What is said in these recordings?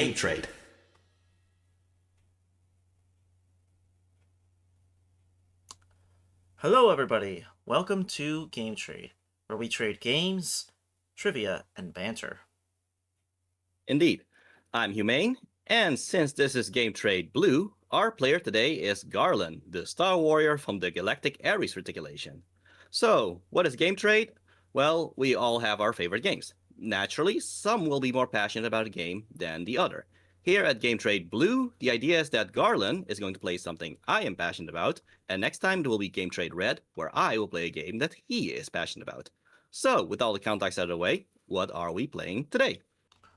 Game Trade. Hello, everybody. Welcome to Game Trade, where we trade games, trivia, and banter. Indeed. I'm Humane, and since this is Game Trade Blue, our player today is Garland, the Star Warrior from the Galactic Aries Reticulation. So, what is Game Trade? Well, we all have our favorite games. Naturally, some will be more passionate about a game than the other. Here at Game Trade Blue, the idea is that Garland is going to play something I am passionate about, and next time there will be Game Trade Red, where I will play a game that he is passionate about. So, with all the contacts out of the way, what are we playing today?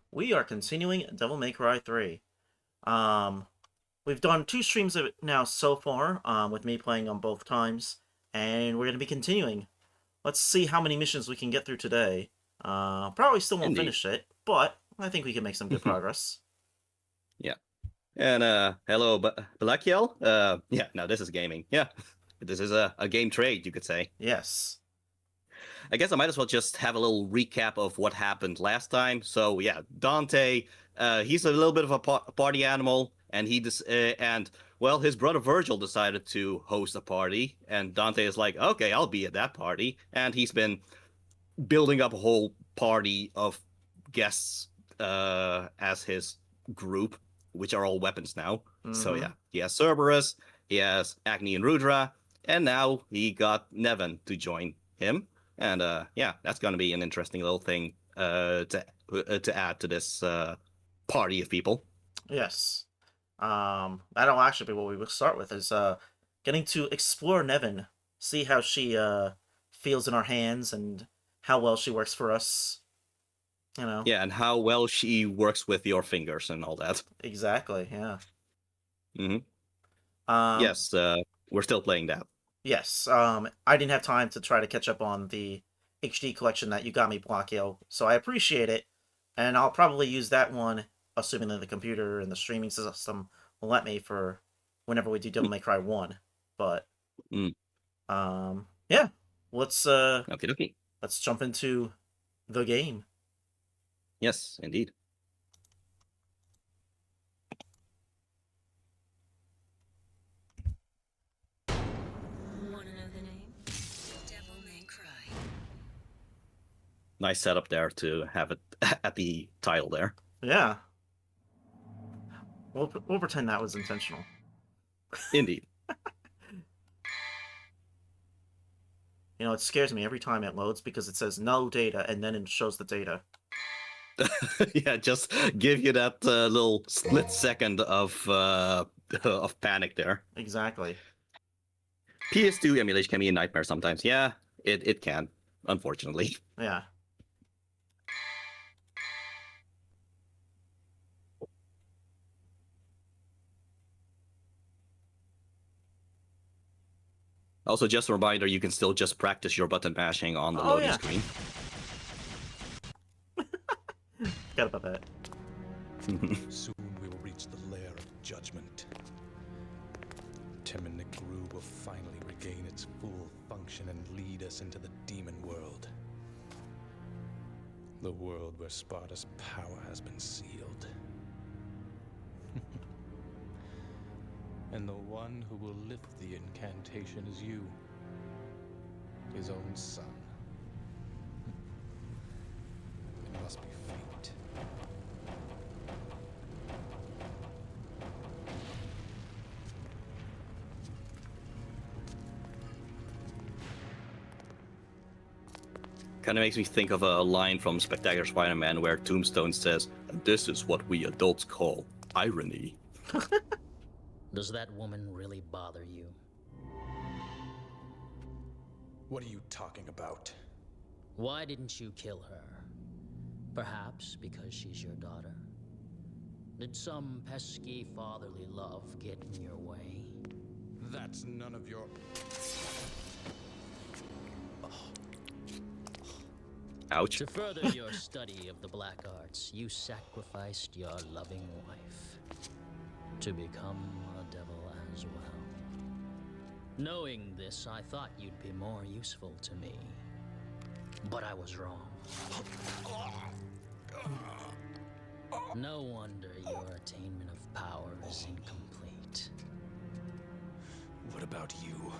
We are continuing Devil May Cry 3. We've done 2 streams of it now so far, with me playing on both times, and we're going to be continuing. Let's see how many missions we can get through today. Probably still won't finish it, but I think we can make some good progress. Yeah. And hello, Balakiel. Yeah, now this is gaming. Yeah, this is a game trade, you could say. Yes. I guess I might as well just have a little recap of what happened last time. So yeah, Dante, he's a little bit of a party animal, and his brother Virgil decided to host a party, and Dante is like, okay, I'll be at that party, and he's been building up a whole party of guests as his group, which are all weapons now. So yeah, he has Cerberus, he has Agni and Rudra, and now he got Nevin to join him. And yeah, that's going to be an interesting little thing to add to this party of people. Yes. That'll actually be what we will start with, is getting to explore Nevin, see how she feels in our hands, and how well she works for us. You know. Yeah, and how well she works with your fingers and all that. Exactly, yeah. Yes, we're still playing that. Yes, I didn't have time to try to catch up on the HD collection that you got me, Blockhill, so I appreciate it, and I'll probably use that one, assuming that the computer and the streaming system will let me, for whenever we do Devil May Cry 1. But, yeah, let's jump into the game. Yes, indeed. Nice setup there to have it at the title there. Yeah. We'll pretend that was intentional. Indeed. You know, it scares me every time it loads because it says no data and then it shows the data. Yeah, just give you that little split second of panic there. Exactly. PS2 emulation can be a nightmare sometimes. Yeah, it can, unfortunately. Yeah. Also, just a reminder, you can still just practice your button mashing on the loading screen. Forgot about that. Soon we will reach the lair of judgment. Timon Nigru will finally regain its full function and lead us into the demon world. The world where Sparta's power has been sealed. And the one who will lift the incantation is you, his own son. It must be fate. Kind of makes me think of a line from Spectacular Spider-Man where Tombstone says, "This is what we adults call irony." Does that woman really bother you? What are you talking about? Why didn't you kill her? Perhaps because she's your daughter? Did some pesky fatherly love get in your way? That's none of your... Ouch. To further your study of the black arts, you sacrificed your loving wife to become a devil as well. Knowing this, I thought you'd be more useful to me. But I was wrong. No wonder your attainment of power is incomplete. What about you?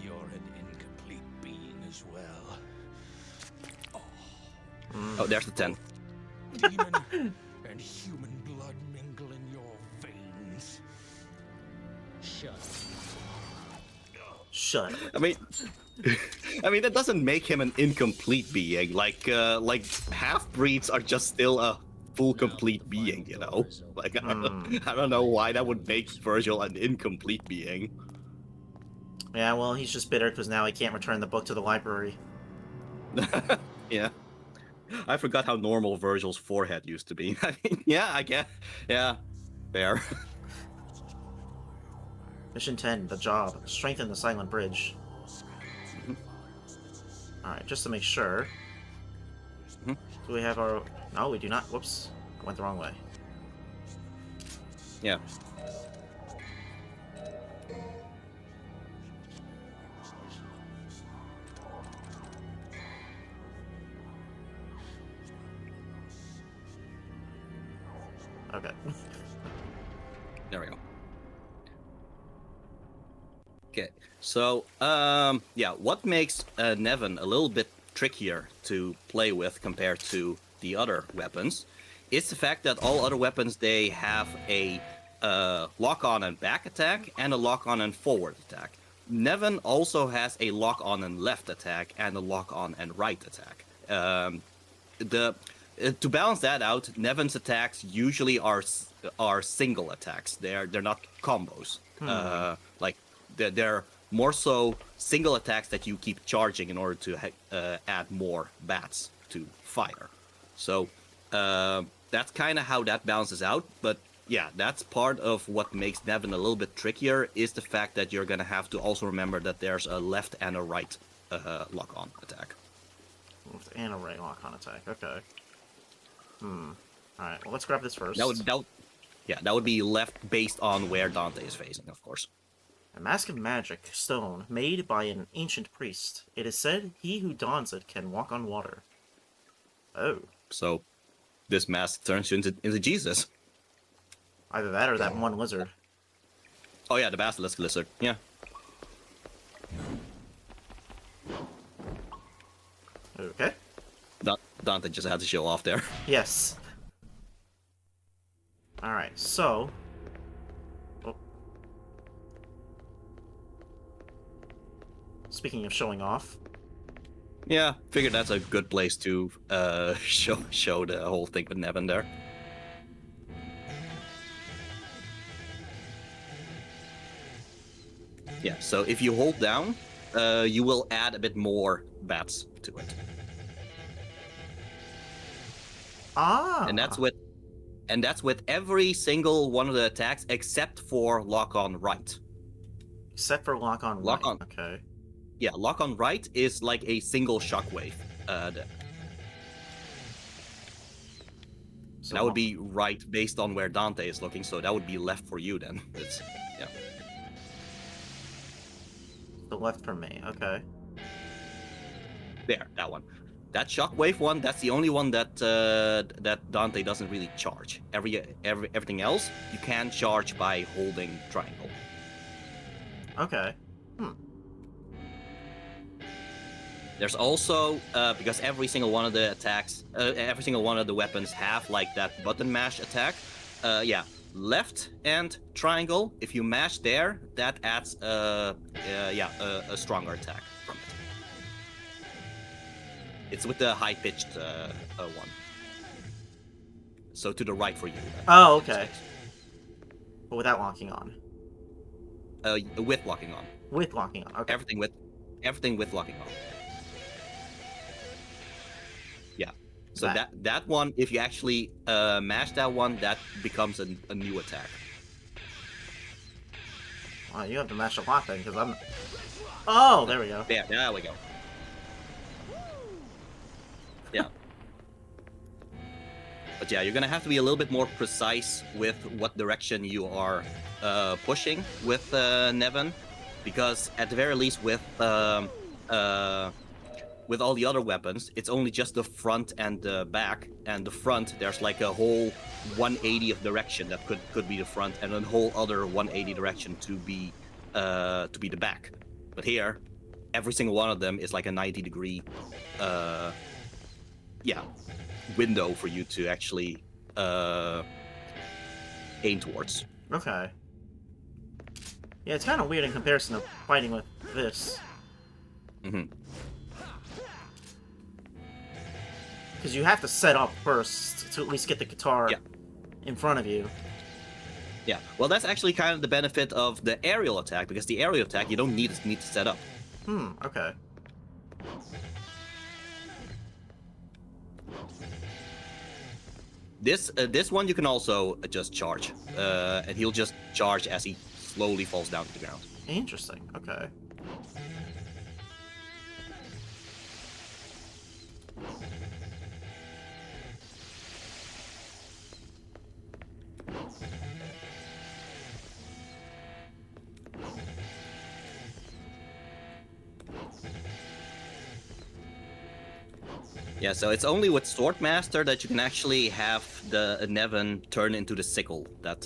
You're an incomplete being as well. Oh, there's the 10. Demon and human blood mingle in your veins. Shut up. Shut up. I mean, that doesn't make him an incomplete being. Like half-breeds are just still a full complete being, you know? Like, I don't know why that would make Virgil an incomplete being. Yeah, well, he's just bitter because now he can't return the book to the library. Yeah. I forgot how normal Virgil's forehead used to be. I mean, yeah, I guess. Yeah, fair. Mission 10, the job. Strengthen the silent bridge. Alright, just to make sure. Do we have our... No, we do not. Whoops. I went the wrong way. Yeah. Okay. There we go. Okay, so, yeah, what makes Nevin a little bit trickier to play with compared to the other weapons is the fact that all other weapons, they have a lock-on and back attack and a lock-on and forward attack. Nevin also has a lock-on and left attack and a lock-on and right attack. To balance that out, Nevin's attacks usually are single attacks. They're not combos. Like they're more so single attacks that you keep charging in order to add more bats to fire. So that's kind of how that balances out. But yeah, that's part of what makes Nevin a little bit trickier is the fact that you're gonna have to also remember that there's a left and a right lock-on attack. Left and a right lock-on attack. Okay. Alright, well, let's grab this first. That would be left based on where Dante is facing, of course. A mask of magic stone made by an ancient priest. It is said he who dons it can walk on water. Oh. So this mask turns you into Jesus. Either that or that one lizard. Oh yeah, the basilisk lizard. Yeah. Okay. Dante just had to show off there. Yes. Alright, so... Oh. Speaking of showing off... Yeah, figured that's a good place to show the whole thing with Nevin there. Yeah, so if you hold down, you will add a bit more bats to it. Ah! And that's with every single one of the attacks except for lock on right. Except for lock on Lock right. on. Okay. Yeah, lock on right is like a single shockwave. So that would be right based on where Dante is looking, so that would be left for you then. Yeah. the left for me. Okay. There, that one. That shockwave one, that's the only one that that Dante doesn't really charge. Everything else, you can charge by holding triangle. Okay. There's also, because every single one of the attacks, every single one of the weapons have like that button mash attack. Yeah, left and triangle. If you mash there, that adds a stronger attack from it. It's with the high-pitched one. So to the right for you. Oh, okay. But without locking on. With locking on. With locking on. Okay. Everything with locking on. Yeah. So that one, if you actually mash that one, that becomes a new attack. Wow, you have to mash a lot then, because I'm... Oh, there we go. There we go. Yeah. But yeah, you're gonna have to be a little bit more precise with what direction you are pushing with Nevin, because at the very least with with all the other weapons, it's only just the front and the back. And the front, there's like a whole 180 of direction that could be the front, and a whole other 180 direction to be the back. But here, every single one of them is like a 90-degree, window for you to actually aim towards. Okay. Yeah, it's kind of weird in comparison to fighting with this. Mm-hmm. Because you have to set up first to at least get the guitar in front of you. Yeah, well, that's actually kind of the benefit of the aerial attack, because the aerial attack you don't need to set up. Okay. This one you can also just charge, and he'll just charge as he slowly falls down to the ground. Interesting. Okay. Yeah, so it's only with Swordmaster that you can actually have the Nevin turn into the sickle that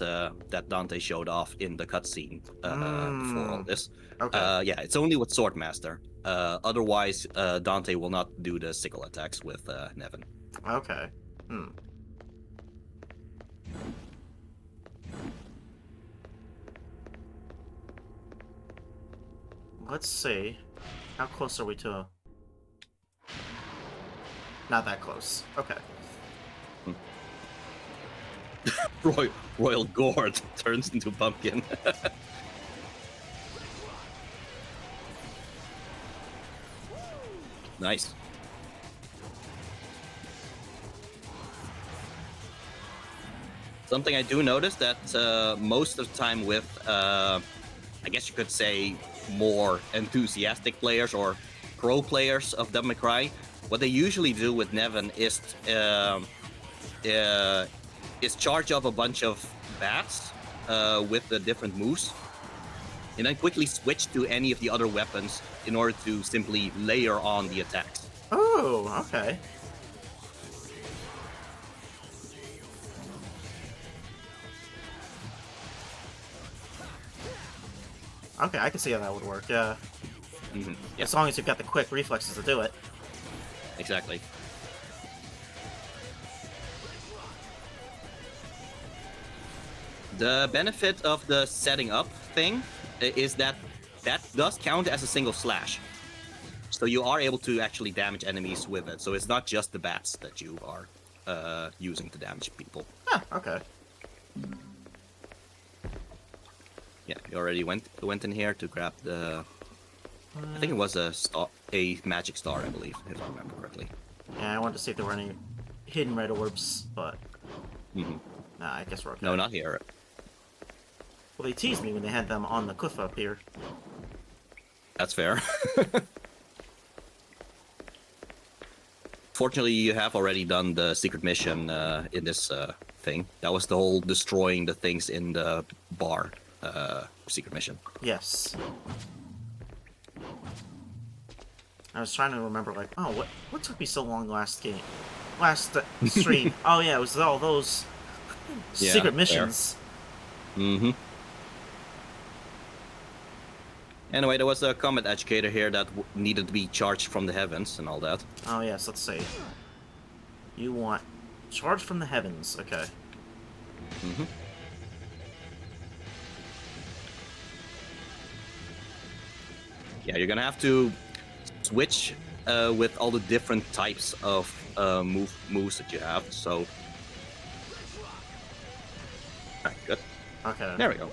Dante showed off in the cutscene before all this. Okay. Yeah, it's only with Swordmaster. Otherwise, Dante will not do the sickle attacks with Nevin. Okay. Let's see. How close are we to... Not that close. Okay. Royal Gourd turns into pumpkin. Nice. Something I do notice that most of the time with, I guess you could say, more enthusiastic players or pro players of Devil May Cry, what they usually do with Nevin is charge up a bunch of bats with the different moves, and then quickly switch to any of the other weapons in order to simply layer on the attacks. Oh, okay. Okay, I can see how that would work, yeah. Mm-hmm. Yeah, As long as you've got the quick reflexes to do it. exactly. The benefit of the setting up thing is that does count as a single slash. So you are able to actually damage enemies with it. So it's not just the bats that you are using to damage people. Huh, okay. Yeah, you already went in here to grab the... I think it was a magic star, I believe, if I remember correctly. Yeah, I wanted to see if there were any hidden red orbs, but... Mm-hmm. Nah, I guess we're okay. No, not here. Well, they teased me when they had them on the cliff up here. That's fair. Fortunately, you have already done the secret mission in this thing. That was the whole destroying the things in the bar secret mission. Yes. I was trying to remember, like, oh, what took me so long last stream? Oh yeah, it was all those secret missions. Mm-hmm. Anyway, there was a combat educator here that needed to be charged from the heavens and all that. Oh yes, let's see. You want charge from the heavens, okay. Mm-hmm. Yeah, you're gonna have to switch with all the different types of moves that you have, so... Alright, good. Okay. There we go.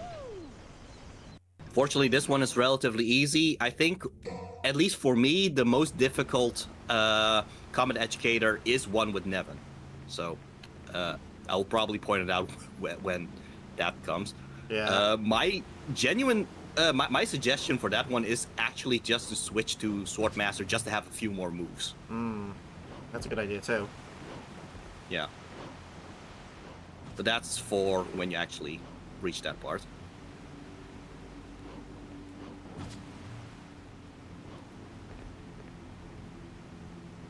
Fortunately, this one is relatively easy. I think, at least for me, the most difficult combat educator is one with Nevin. So, I'll probably point it out when that comes. Yeah. My genuine... my suggestion for that one is actually just to switch to Swordmaster just to have a few more moves. That's a good idea too. Yeah. But that's for when you actually reach that part.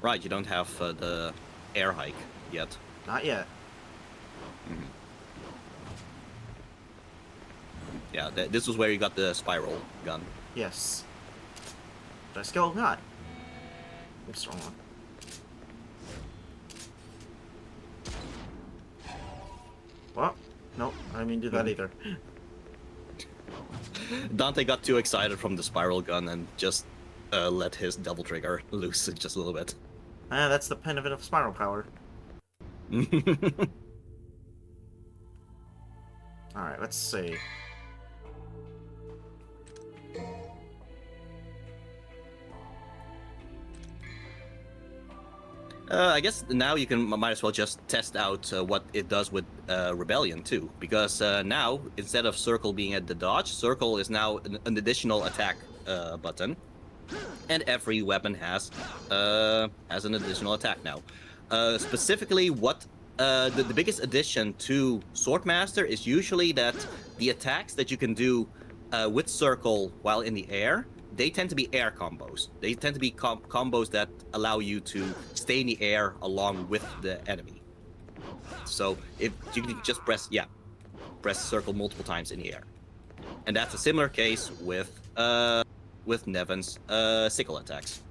Right, you don't have the air hike yet. Not yet. Yeah, this was where you got the spiral gun. Yes. Did I skill? Not. Oops, wrong one. Well, nope, I didn't mean to do that either. Dante got too excited from the spiral gun and just let his double trigger loose just a little bit. Ah, that's the benefit of spiral power. Alright, let's see. I guess now you can might as well just test out what it does with Rebellion too, because now instead of circle being at the dodge, circle is now an additional attack button, and every weapon has an additional attack now. Specifically, what the biggest addition to Swordmaster is usually that the attacks that you can do with circle while in the air, they tend to be air combos. They tend to be combos that allow you to stay in the air along with the enemy. So if you can just press circle multiple times in the air, and that's a similar case with Nevin's sickle attacks.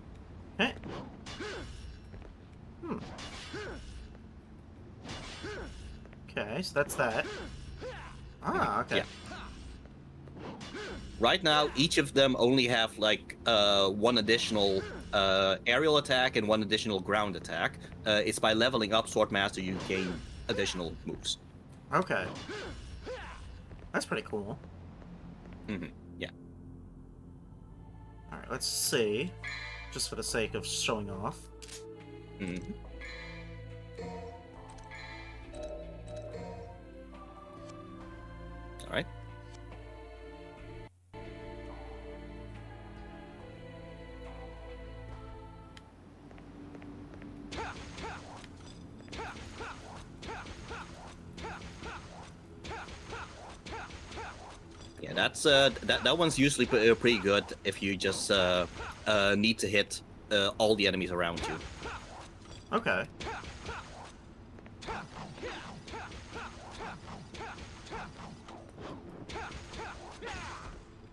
Hey. Okay, so that's that. Ah, okay. Yeah. Right now, each of them only have like one additional aerial attack and one additional ground attack. It's by leveling up Swordmaster you gain additional moves. Okay. That's pretty cool. Yeah. Alright, let's see. Just for the sake of showing off. All right. Yeah, that's that one's usually pretty good if you just need to hit all the enemies around you. Okay.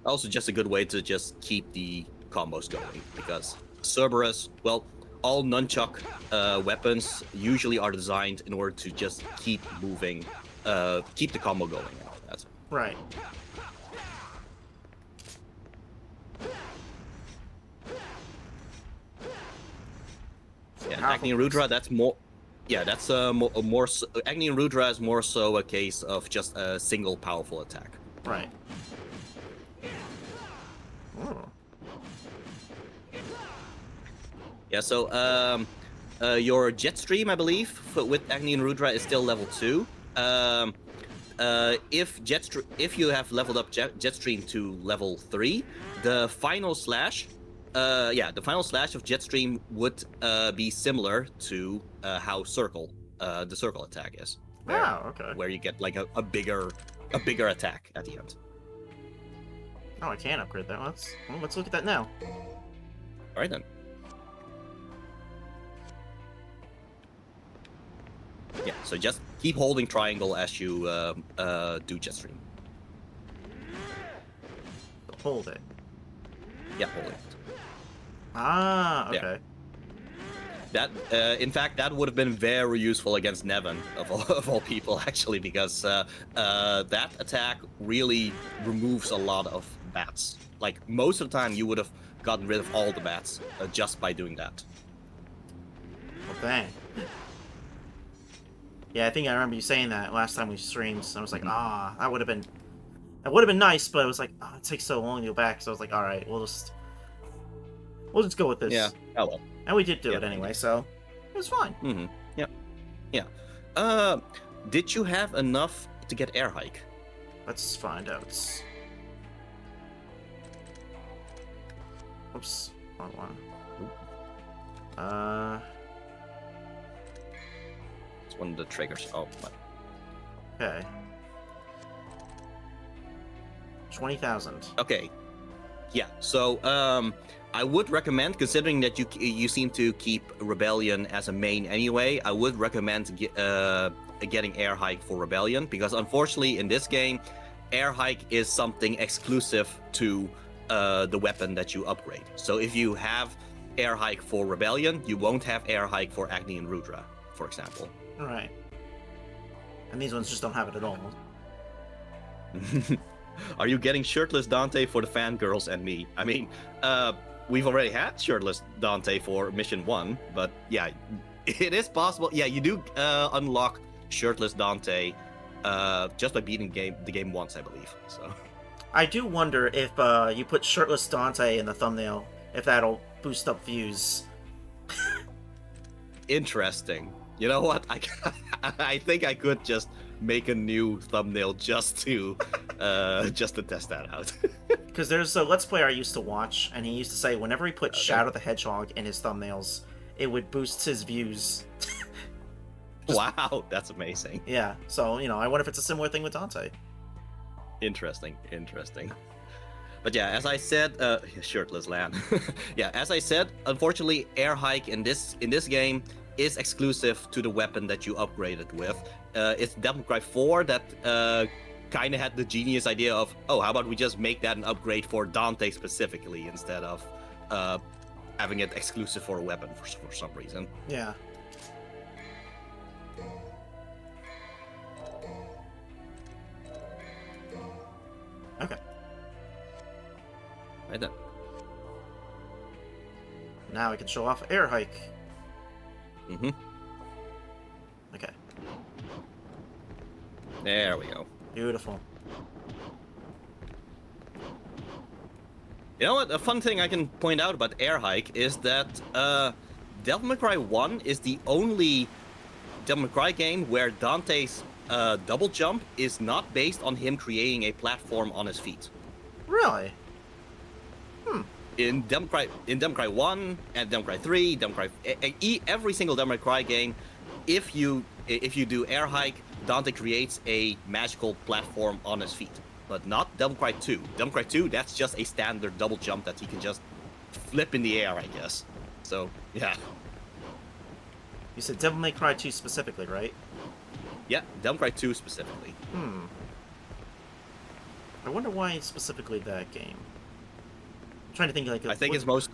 Also, just a good way to just keep the combos going, because Cerberus, well, all nunchuck weapons usually are designed in order to just keep moving, keep the combo going and all that. Right. Yeah, Agni and Rudra, that's more. Yeah, that's more. Agni and Rudra is more so a case of just a single powerful attack. Right. Oh. Yeah, so your Jetstream, I believe, with Agni and Rudra is still level 2. If you have leveled up Jetstream to level 3, the final slash, the final slash of Jetstream would be similar to how the circle attack is. Wow, okay. Where you get like a bigger attack at the end. Oh, I can upgrade that. Let's look at that now. All right then. Yeah, so just keep holding triangle as you do Jetstream. Hold it. Yeah, hold it. Ah, okay. Yeah. That, in fact, that would have been very useful against Nevin, of all people, actually, because that attack really removes a lot of bats. Like, most of the time, you would have gotten rid of all the bats just by doing that. Well, dang. Yeah, I think I remember you saying that last time we streamed. So I was like, that would have been nice, but it was like, it takes so long to go back. So I was like, all right, we'll just go with this. Yeah. Oh well. And we did do it anyway, so it was fine. Mm-hmm. Yeah. Yeah. Did you have enough to get air hike? Let's find out. Oops. Wrong one. It's one of the triggers. Oh, my. Okay. 20,000. Okay. Yeah, so I would recommend, considering that you seem to keep Rebellion as a main anyway, I would recommend getting Air Hike for Rebellion, because unfortunately in this game, Air Hike is something exclusive to the weapon that you upgrade. So if you have Air Hike for Rebellion, you won't have Air Hike for Agni and Rudra, for example. Right. And these ones just don't have it at all. Are you getting shirtless Dante for the fangirls and me? I mean, we've already had shirtless Dante for mission 1, but yeah, it is possible. Yeah, you do unlock shirtless Dante just by beating the game once, I believe. So I do wonder if you put shirtless Dante in the thumbnail, if that'll boost up views. Interesting. You know what? I think I could just make a new thumbnail just to test that out. Because there's a Let's Player I used to watch, and he used to say whenever he put Shadow the Hedgehog in his thumbnails, it would boost his views. Wow, that's amazing. Yeah, so, you know, I wonder if it's a similar thing with Dante. Interesting. But yeah, as I said, shirtless Lan. Yeah, as I said, unfortunately, Air Hike in this game is exclusive to the weapon that you upgraded with. It's Devil May Cry 4 that kind of had the genius idea of, oh, how about we just make that an upgrade for Dante specifically instead of having it exclusive for a weapon for some reason. Yeah. Okay. Right then. Now I can show off Air Hike. Mm-hmm. Okay. There we go. Beautiful. You know what? A fun thing I can point out about Air Hike is that Devil May Cry 1 is the only Devil May Cry game where Dante's double jump is not based on him creating a platform on his feet. Really? In Devil May Cry 1 and Devil May Cry 3, every single Devil May Cry game, if you do Air Hike, Dante creates a magical platform on his feet. But not Devil May Cry 2. Devil May Cry 2, that's just a standard double jump that he can just flip in the air, I guess. So, yeah. You said Devil May Cry 2 specifically, right? Yeah, Devil May Cry 2 specifically. I wonder why specifically that game. I'm trying to think like I think it's most...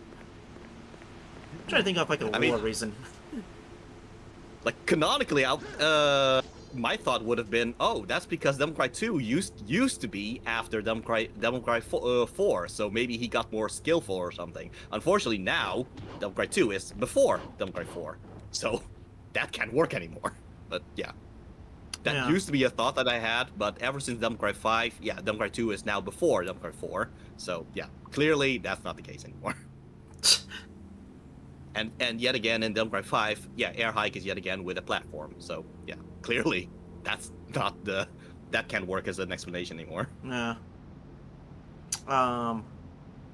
I'm trying to think of like a lore reason. Like, canonically, my thought would have been, oh, that's because Devil May Cry 2 used to be after Devil May Cry 4, so maybe he got more skillful or something. Unfortunately, now, Devil May Cry 2 is before Devil May Cry 4, so that can't work anymore. But, yeah. That used to be a thought that I had, but ever since Devil May Cry 5, yeah, Devil May Cry 2 is now before Devil May Cry 4, so, yeah, clearly, that's not the case anymore. And yet again, in Devil May Cry 5, yeah, Air Hike is yet again with a platform, so, yeah. Clearly, that's not that can't work as an explanation anymore. Yeah.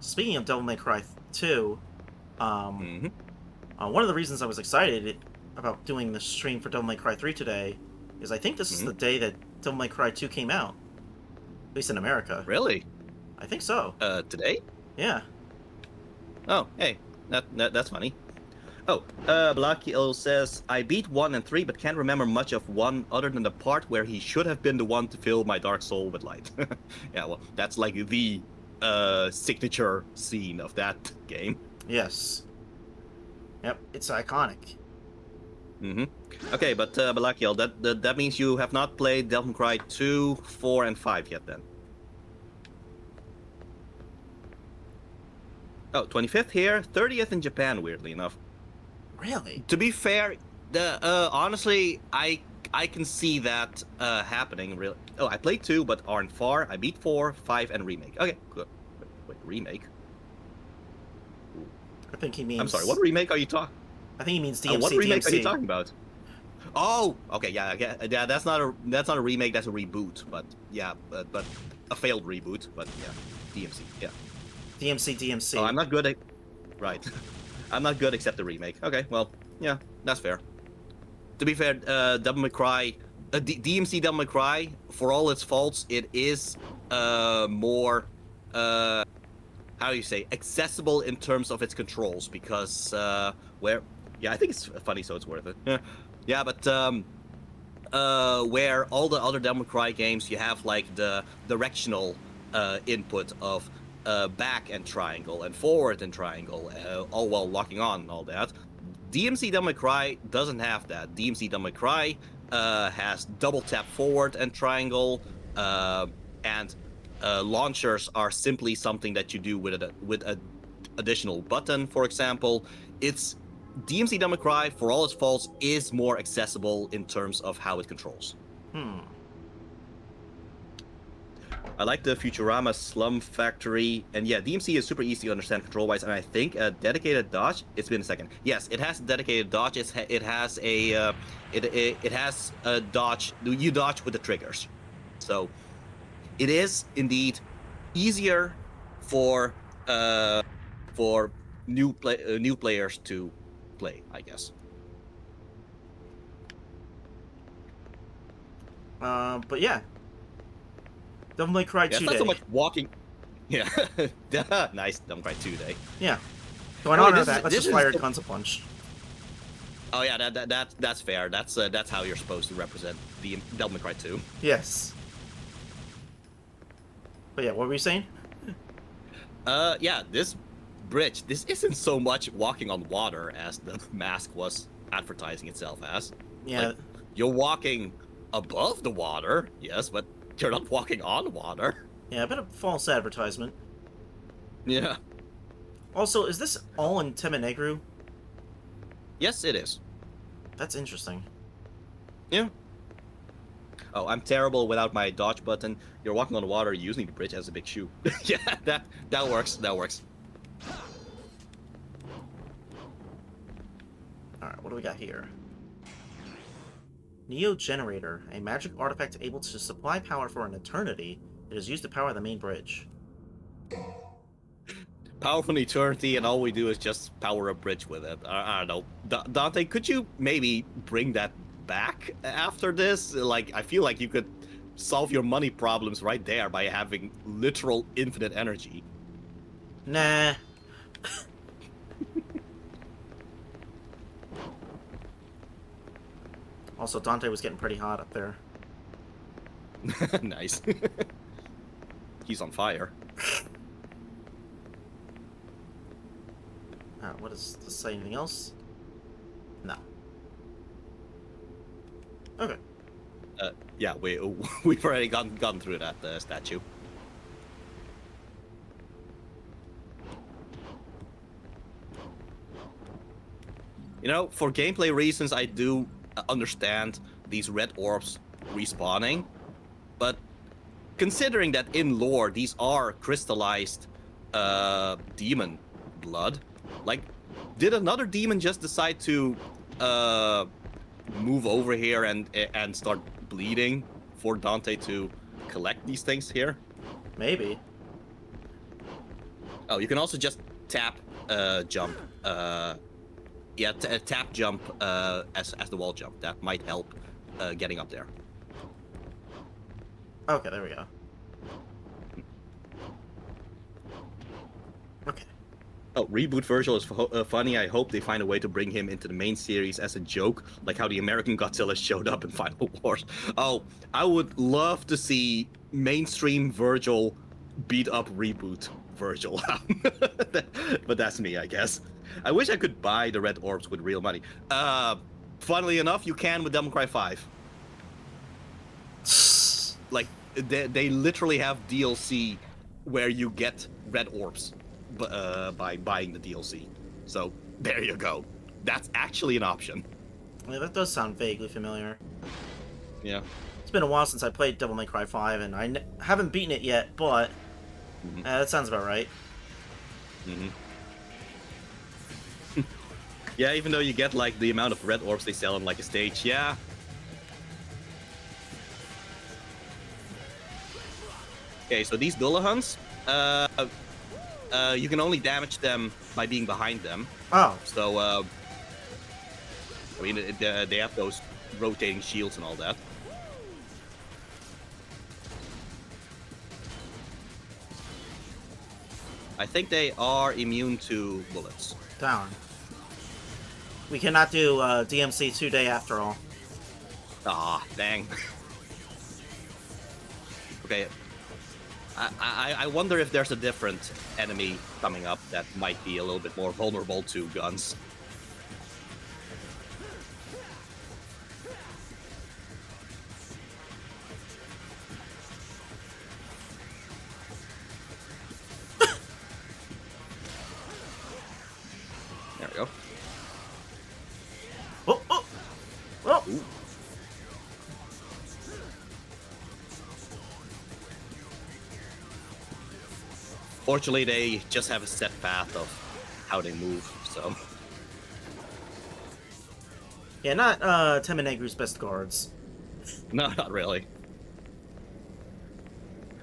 Speaking of Devil May Cry 2, one of the reasons I was excited about doing the stream for Devil May Cry 3 today is I think this is the day that Devil May Cry 2 came out, at least in America. Really? I think so. Today? Yeah. Oh, hey, that's funny. Oh, Blackhill says, I beat 1 and 3, but can't remember much of 1 other than the part where he should have been the one to fill my dark soul with light. Yeah, well, that's like the signature scene of that game. Yes. Yep, it's iconic. Okay, but Blackhill, that means you have not played Devil May Cry 2, 4, and 5 yet then. Oh, 25th here, 30th in Japan, weirdly enough. Really? To be fair, honestly, I can see that happening. Really. Oh, I played 2, but aren't far. I beat 4, 5, and remake. Okay, good. Wait, remake? I think he means... I'm sorry, what remake are you talking? I think he means DMC. What remake DMC. are you talking about? Oh, okay, yeah, that's not a remake. That's a reboot. But yeah, but a failed reboot. But yeah, DMC. Yeah. DMC. Oh, I'm not good at. Right. I'm not good except the remake. Okay, well, yeah, that's fair. To be fair, Devil May Cry, DMC Devil May Cry, for all its faults, it is more, how how do you say, accessible in terms of its controls, because yeah, I think it's funny, so it's worth it. Yeah, but where all the other Devil May Cry games, you have like the directional input of back and triangle and forward and triangle, all while locking on and all that. DMC Devil May Cry doesn't have that. DMC Devil May Cry has double tap forward and triangle, and launchers are simply something that you do with a additional button. For example, it's DMC Devil May Cry, for all its faults, is more accessible in terms of how it controls. I like the Futurama Slum Factory, and yeah, DMC is super easy to understand control-wise, and I think a dedicated dodge. It's been a second. Yes, it has a dedicated dodge. It has a dodge. You dodge with the triggers, so it is indeed easier for new players to play, I guess. But yeah. Devil May Cry 2 It's not Day. so much walking. Yeah, nice Devil May Cry 2 Day. Yeah. So in honor of that, let's just fire Guns a Punch. Oh yeah, that's fair. That's how you're supposed to represent the Devil May Cry 2. Yes. But yeah, what were you saying? Yeah, this bridge, this isn't so much walking on water as the mask was advertising itself as. Yeah. Like, you're walking above the water, yes, but you're not walking on water. Yeah, a bit of false advertisement. Yeah. Also, is this all in Tema Negru? Yes, it is. That's interesting. Yeah. Oh, I'm terrible without my dodge button. You're walking on the water using the bridge as a big shoe. Yeah, that works. That works. Alright, what do we got here? Neo Generator, a magic artifact able to supply power for an eternity. It is used to power the main bridge. Power from eternity, and all we do is just power a bridge with it. I don't know. Dante, could you maybe bring that back after this? Like, I feel like you could solve your money problems right there by having literal infinite energy. Nah. Also, Dante was getting pretty hot up there. Nice. He's on fire. What does this say? Anything else? No. Okay. Yeah, we've already gone through that statue. You know, for gameplay reasons, I do understand these red orbs respawning, but considering that in lore these are crystallized demon blood, like, did another demon just decide to move over here and start bleeding for Dante to collect these things here? Maybe. Oh, you can also just tap jump. Yeah, tap jump as the wall jump. That might help getting up there. Okay, there we go. Okay. Oh, Reboot Virgil is funny. I hope they find a way to bring him into the main series as a joke, like how the American Godzilla showed up in Final Wars. Oh, I would love to see mainstream Virgil beat up Reboot Virgil. But that's me, I guess. I wish I could buy the red orbs with real money. Funnily enough, you can with Devil May Cry 5. Like, they literally have DLC where you get red orbs by buying the DLC. So, there you go. That's actually an option. Yeah, that does sound vaguely familiar. Yeah. It's been a while since I played Devil May Cry 5, and I haven't beaten it yet, but that sounds about right. Mm-hmm. Yeah, even though you get, like, the amount of red orbs they sell on, like, a stage, yeah. Okay, so these Dullahans, you can only damage them by being behind them. Oh. So, I mean, they have those rotating shields and all that. I think they are immune to bullets. Darn. We cannot do DMC 2 day after all. Ah, dang. Okay. I wonder if there's a different enemy coming up that might be a little bit more vulnerable to guns. There we go. Oh, oh, oh. Ooh. Fortunately, they just have a set path of how they move, so... Yeah, not Temenegru's best guards. No, not really.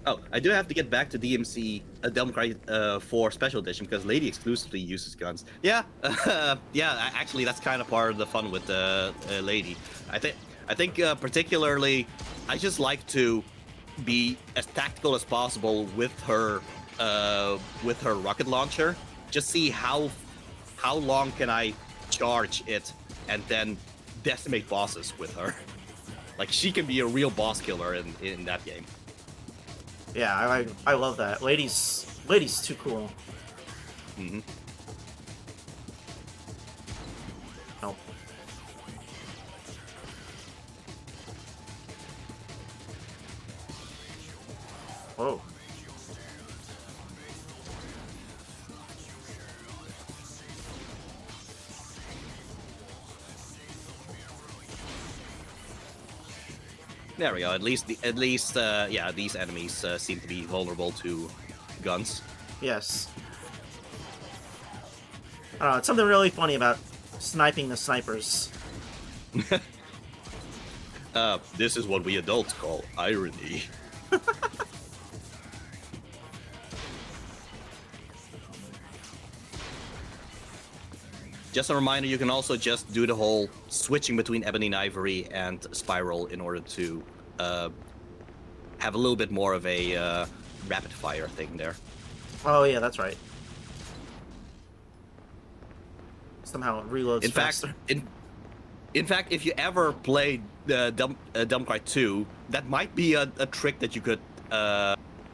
Oh, I do have to get back to DMC Devil May Cry 4 Special Edition because Lady exclusively uses guns. Yeah, yeah. Actually, that's kind of part of the fun with Lady. I think particularly, I just like to be as tactical as possible with her rocket launcher. Just see how long can I charge it and then decimate bosses with her. Like, she can be a real boss killer in that game. Yeah, I love that. Lady's too cool. Mm-hmm. Oh. Whoa. There we go. At least, yeah, these enemies seem to be vulnerable to guns. Yes. I don't know, it's something really funny about sniping the snipers. This is what we adults call irony. Just a reminder, you can also just do the whole switching between Ebony and Ivory and Spiral in order to have a little bit more of a rapid fire thing there. Oh yeah, that's right. Somehow it reloads faster. In fact, if you ever played Devil May Cry 2, that might be a trick that you could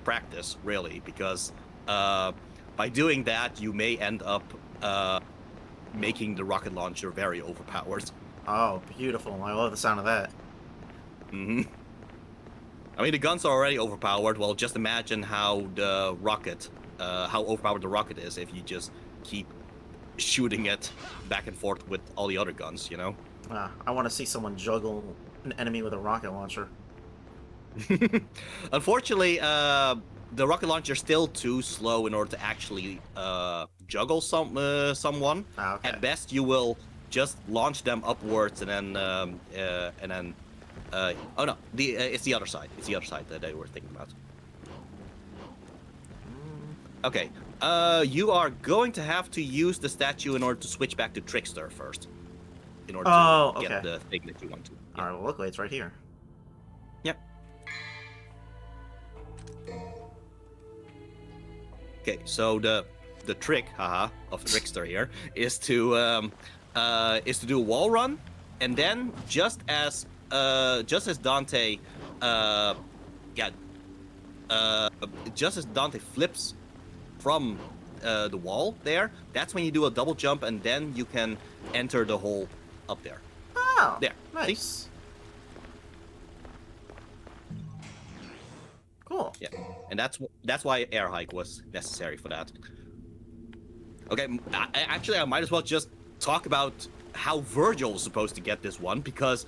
practice, really, because by doing that, you may end up making the rocket launcher very overpowered. Oh, beautiful. I love the sound of that. Mm-hmm. I mean, the guns are already overpowered. Well, just imagine how the rocket, how overpowered the rocket is if you just keep shooting it back and forth with all the other guns, you know? I want to see someone juggle an enemy with a rocket launcher. Unfortunately, the rocket launcher is still too slow in order to actually juggle someone. Okay. At best, you will just launch them upwards and then oh no, it's the other side. It's the other side that they were thinking about. Okay, you are going to have to use the statue in order to switch back to Trickster first, in order to get the thing that you want to. Yeah. All right. Well, luckily it's right here. Yep. Okay, so the trick, of Trickster here is to do a wall run, and then just as Dante, just as Dante flips from the wall there, that's when you do a double jump, and then you can enter the hole up there. Oh, There. nice. Cool. Yeah, and that's why air hike was necessary for that. Okay, actually, I might as well just talk about how Virgil was supposed to get this one, because,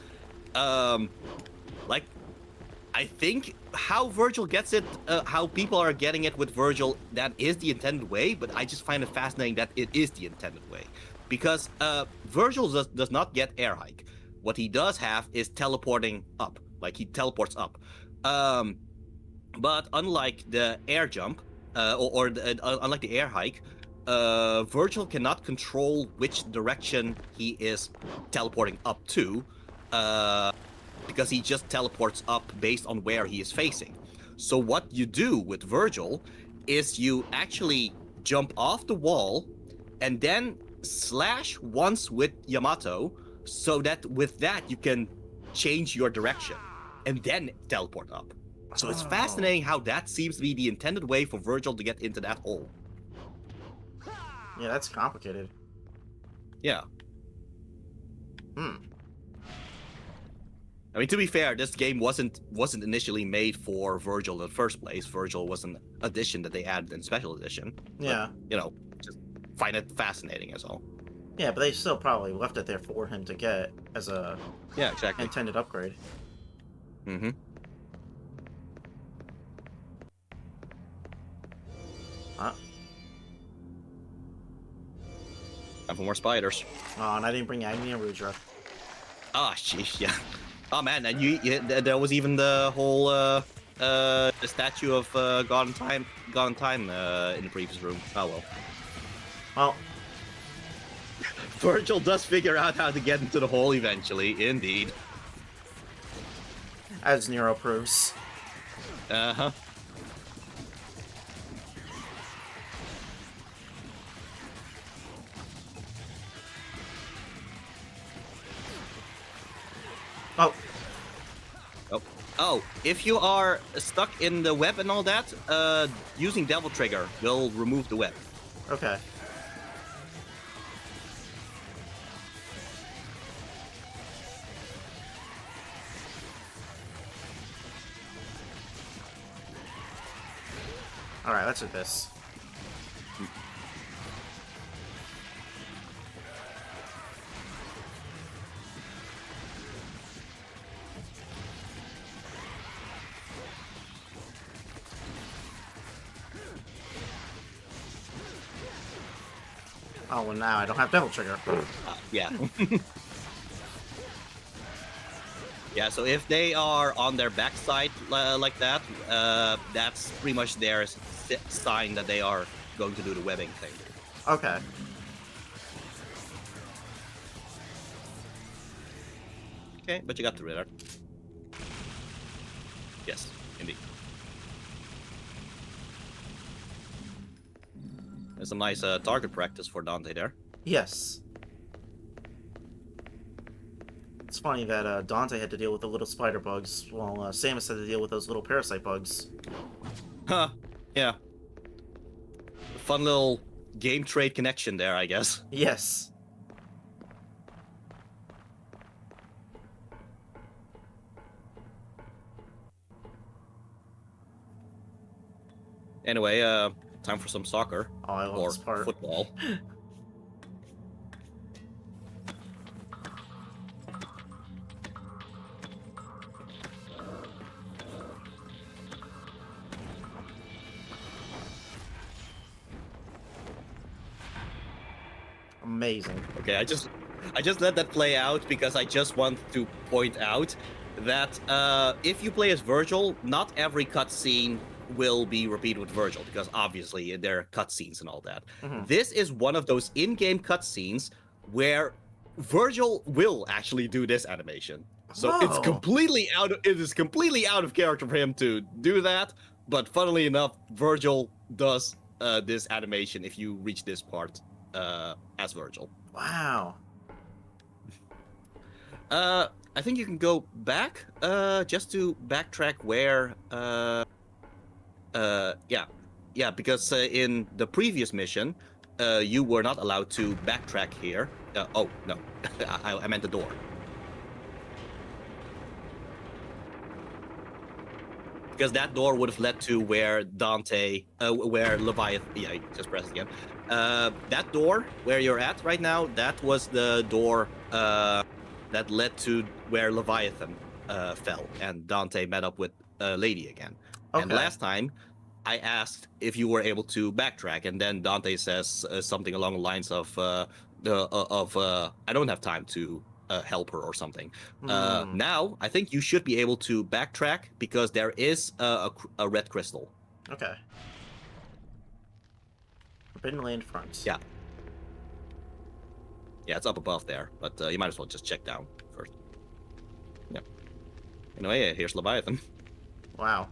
like, I think how Virgil gets it, how people are getting it with Virgil, that is the intended way, but I just find it fascinating that it is the intended way. Because Virgil does not get air hike. What he does have is teleporting up, like he teleports up. But unlike the air jump, unlike the air hike, Virgil cannot control which direction he is teleporting up to, because he just teleports up based on where he is facing. So what you do with Virgil is you actually jump off the wall, and then slash once with Yamato, so that with that you can change your direction, and then teleport up. So it's fascinating how that seems to be the intended way for Virgil to get into that hole. Yeah, that's complicated. Yeah. Hmm. I mean, to be fair, this game wasn't initially made for Virgil in the first place. Virgil was an addition that they added in Special Edition. Yeah. But, you know, just find it fascinating as all. Yeah, but they still probably left it there for him to get as a Yeah, exactly. intended upgrade. Mm-hmm. Huh? Time for more spiders. Oh, and I didn't bring Agni and Rudra. Ah, sheesh, yeah. Oh man, and there was even the whole the statue of God in Time in the previous room. Oh well. Well, Virgil does figure out how to get into the hole eventually, indeed. as Nero proves. Uh-huh. Oh, Oh, if you are stuck in the web and all that, using Devil Trigger will remove the web. okay. Alright, let's do this. Oh, well now I don't have Devil Trigger. Yeah. Yeah, so if they are on their backside like that, that's pretty much their sign that they are going to do the webbing thing. Okay. Okay, but you got the radar. Yes, indeed. There's some nice target practice for Dante there. Yes. It's funny that Dante had to deal with the little spider bugs, while Samus had to deal with those little parasite bugs. Huh, yeah. Fun little game trade connection there, I guess. Yes. Anyway, time for some soccer. Oh, I love Or this part. football. Amazing. Okay, I just let that play out because I just want to point out that if you play as Virgil, not every cutscene will be repeated with Virgil because obviously there are cutscenes and all that. Mhm. This is one of those in-game cutscenes where Virgil will actually do this animation. So it's Oh. it is completely out of character for him to do that, but funnily enough, Virgil does this animation if you reach this part as Virgil. Wow. I think you can go back just to backtrack where yeah, because in the previous mission you were not allowed to backtrack here. Oh no, I meant the door. Because that door would have led to where Dante, where Leviathan. Yeah, just press it again. That door where you're at right now, that was the door that led to where Leviathan fell, and Dante met up with Lady again. Okay. And last time, I asked if you were able to backtrack, and then Dante says something along the lines of I don't have time to help her or something. Now, I think you should be able to backtrack because there is a red crystal. Okay. Forbidden Land front. Yeah. Yeah, it's up above there, but you might as well just check down first. Yeah. Anyway, here's Leviathan. Wow.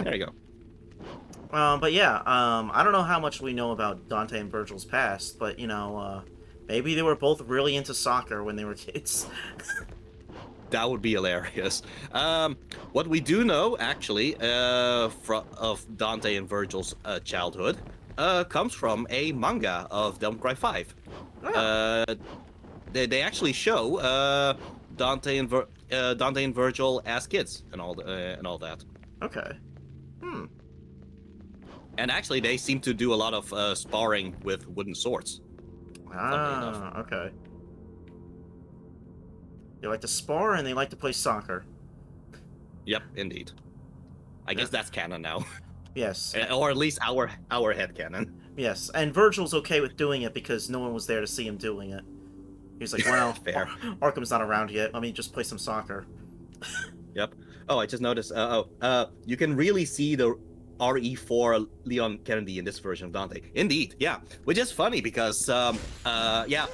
There you go. But yeah, I don't know how much we know about Dante and Virgil's past, but, you know, maybe they were both really into soccer when they were kids. That would be hilarious. What we do know, actually, of Dante and Virgil's childhood, comes from a manga of Devil May Cry 5. Oh. They actually show Dante and Virgil as kids and all that. Okay. And actually, they seem to do a lot of sparring with wooden swords. Ah, okay. They like to spar and they like to play soccer. Yep, indeed. I guess that's canon now, Yes. or at least our head canon. Yes, and Virgil's okay with doing it because no one was there to see him doing it. He's like, well, Fair. Arkham's not around yet. Let me just play some soccer. Yep. Oh, I just noticed. You can really see the RE4 Leon Kennedy in this version of Dante. Indeed, yeah. Which is funny because, yeah,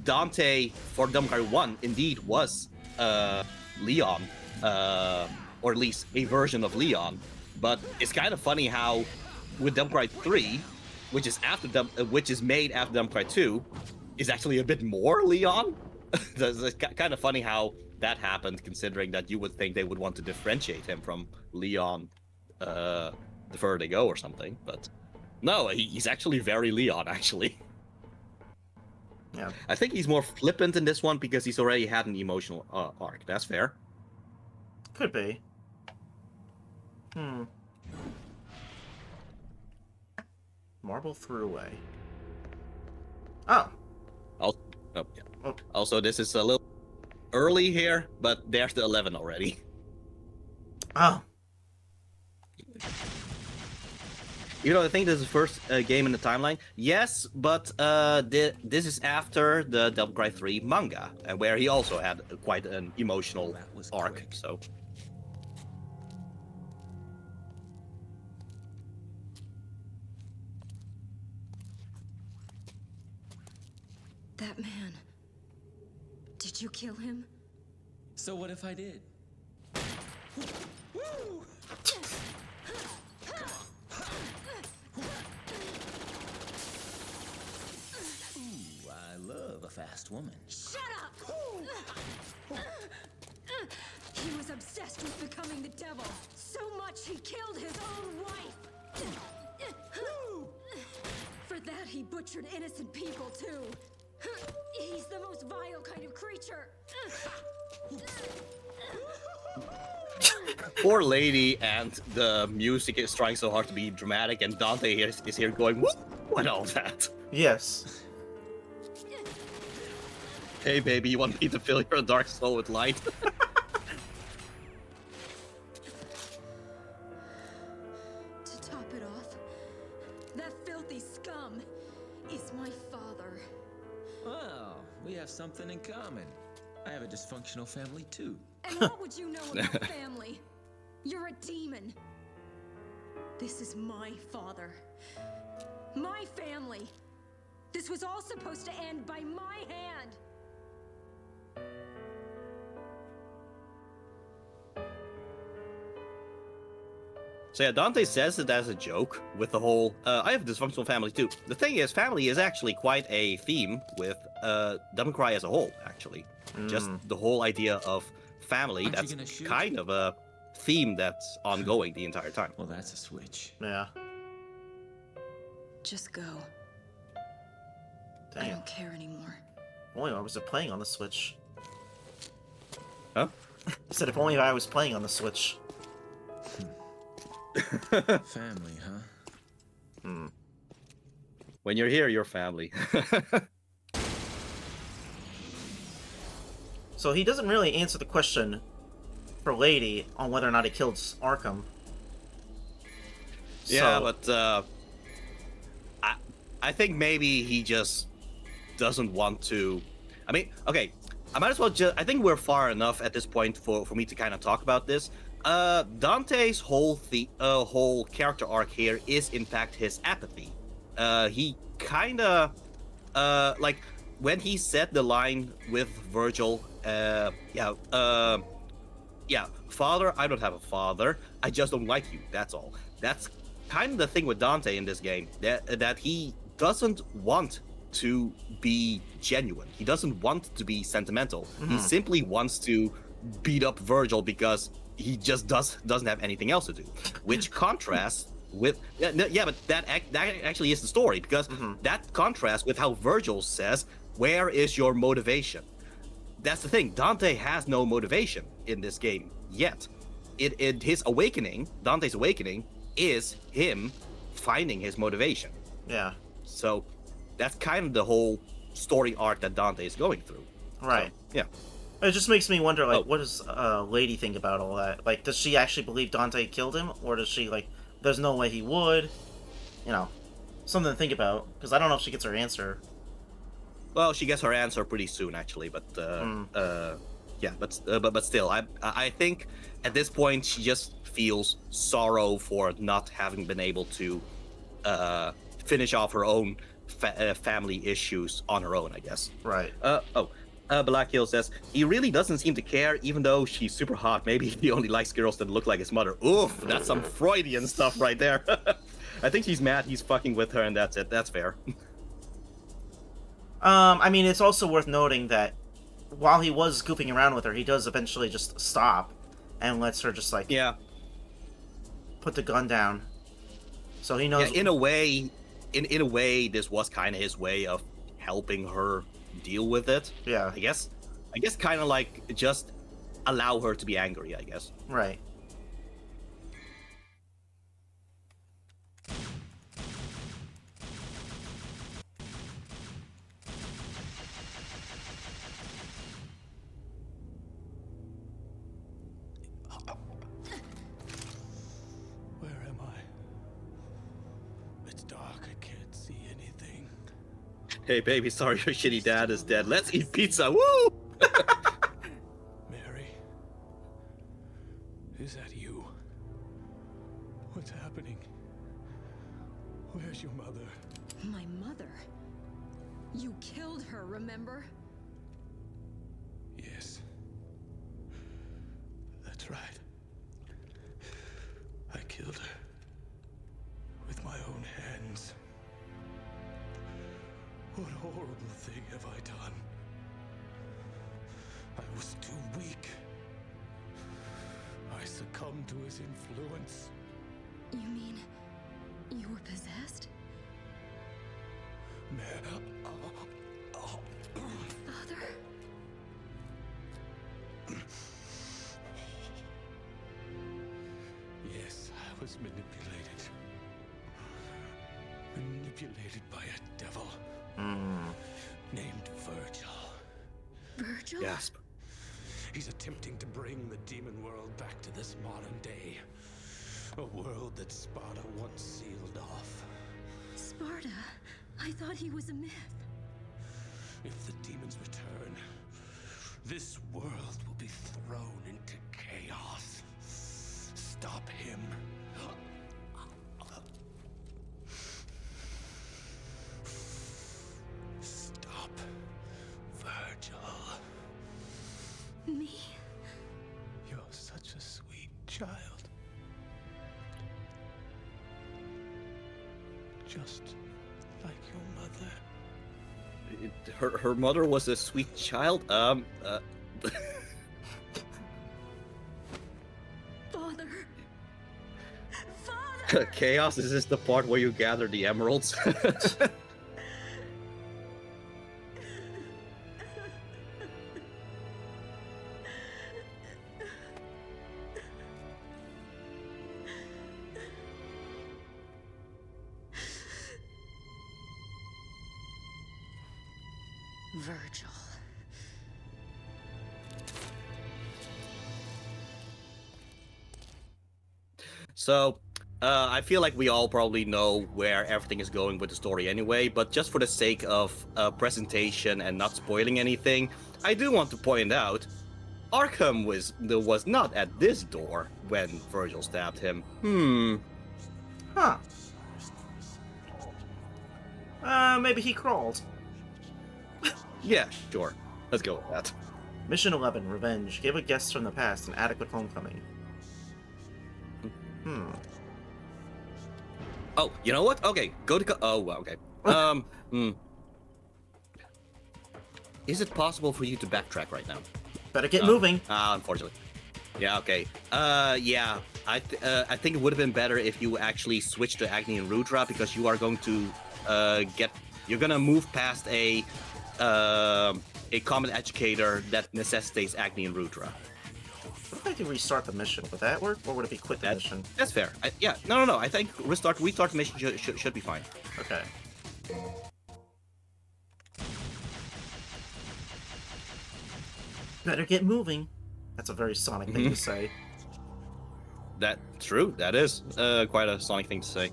Dante for Devil May Cry 1 indeed was Leon, or at least a version of Leon. But it's kind of funny how with Devil May Cry 3, which is made after Devil May Cry 2, is actually a bit more Leon. It's kind of funny how that happened, considering that you would think they would want to differentiate him from Leon the further they go or something. But no, he's actually very Leon, actually. Yeah. I think he's more flippant in this one because he's already had an emotional arc. That's fair. Could be. Marble Throughway. Oh. Yeah. Oh. Also, this is a little early here, but there's the 11 already. Oh. You know, I think this is the first game in the timeline. Yes, but this is after the Devil May Cry 3 manga, where he also had quite an emotional arc. quick. So That man. Did you kill him? So what if I did? Ooh, I love a fast woman. Shut up! He was obsessed with becoming the devil. So much he killed his own wife. For that he butchered innocent people too. He's the most vile kind of creature. poor lady, and the music is trying so hard to be dramatic, and Dante is here going whoop and all that. Yes. Hey baby, you want me to fill your dark soul with light? To top it off, that filthy scum is my father. Well, we have something in common. I have a dysfunctional family too. And what would you know about family? You're a demon. This is my father. My family. This was all supposed to end by my hand. So yeah, Dante says it as a joke with the whole, I have a dysfunctional family too. The thing is, family is actually quite a theme with Devil May Cry as a whole, actually. Just the whole idea of family, Aren't you that's gonna shoot? kind of a theme that's ongoing the entire time. Well, that's a switch. Yeah. Just go. I Damn. don't care anymore. Only I was playing on the Switch. Huh? I said if only I was playing on the Switch. Family, huh? When you're here, you're family. So he doesn't really answer the question for Lady on whether or not he killed Arkham. Yeah, So- but I think maybe he just doesn't want to. I mean, okay, I might as well just. I think we're far enough at this point for me to kind of talk about this. Dante's whole character arc here is in fact his apathy. He kind of like when he said the line with Virgil. yeah, father, I don't have a father. I just don't like you. That's all. That's kind of the thing with Dante in this game. That he doesn't want to be genuine. He doesn't want to be sentimental. He simply wants to beat up Virgil because he just doesn't have anything else to do. Which contrasts with but that actually is the story, because that contrasts with how Virgil says, "Where is your motivation?" That's the thing. Dante has no motivation in this game yet. His awakening, Dante's awakening, is him finding his motivation. Yeah. So that's kind of the whole story arc that Dante is going through. Right. So, yeah. It just makes me wonder, like, what does Lady think about all that? Like, does she actually believe Dante killed him? Or does she, like, there's no way he would? You know, something to think about. Because I don't know if she gets her answer. Well, she gets her answer pretty soon, actually. But, yeah, but still, I think at this point she just feels sorrow for not having been able to finish off her own family issues on her own, I guess. Right. Black Hill says, he really doesn't seem to care, even though she's super hot. Maybe he only likes girls that look like his mother. Oof, that's some Freudian stuff right there. I think she's mad he's fucking with her, and that's it. That's fair. I mean, it's also worth noting that while he was goofing around with her, he does eventually just stop and lets her just, like, put the gun down. So he knows... Yeah, in a way, this was kind of his way of helping her deal with it. Yeah. I guess kind of like just allow her to be angry, I guess. Right. Where am I? It's dark. I can't see anything. Hey, baby, sorry your shitty dad is dead. Let's eat pizza. Woo! Mary? Is that you? What's happening? Where's your mother? My mother? You killed her, remember? Yes. That's right. I killed her. With my own hands. What horrible thing have I done? I was too weak. I succumbed to his influence. You mean you were possessed? Father? Yes, I was manipulated. Manipulated by a devil. Named Virgil. Virgil? Gasp. He's attempting to bring the demon world back to this modern day. A world that Sparta once sealed off. Sparta? I thought he was a myth. If the demons return, this world will be thrown into chaos. Stop him. Stop Virgil. Me? You're such a sweet child. Just like your mother. Her mother was a sweet child. Father? Father! Chaos, is this the part where you gather the emeralds? Virgil. So, I feel like we all probably know where everything is going with the story anyway, but just for the sake of presentation and not spoiling anything, I do want to point out, Arkham was not at this door when Virgil stabbed him. Huh. Maybe he crawled. Yeah, sure. Let's go with that. Mission 11, Revenge. Give a guest from the past an adequate homecoming. Oh, you know what? Okay, go to... Oh, well, okay. Is it possible for you to backtrack right now? Better get moving. Unfortunately. Yeah, okay. Yeah. I think it would have been better if you actually switched to Agni and Rudra, because you are going to you're gonna move past a common educator that necessitates Agni and Rudra. What if I could restart the mission? Would that work, or would it be quit the mission? That's fair. Yeah. No. I think restart the mission should be fine. Okay. Better get moving. That's a very Sonic thing to say. That's true. That is quite a Sonic thing to say.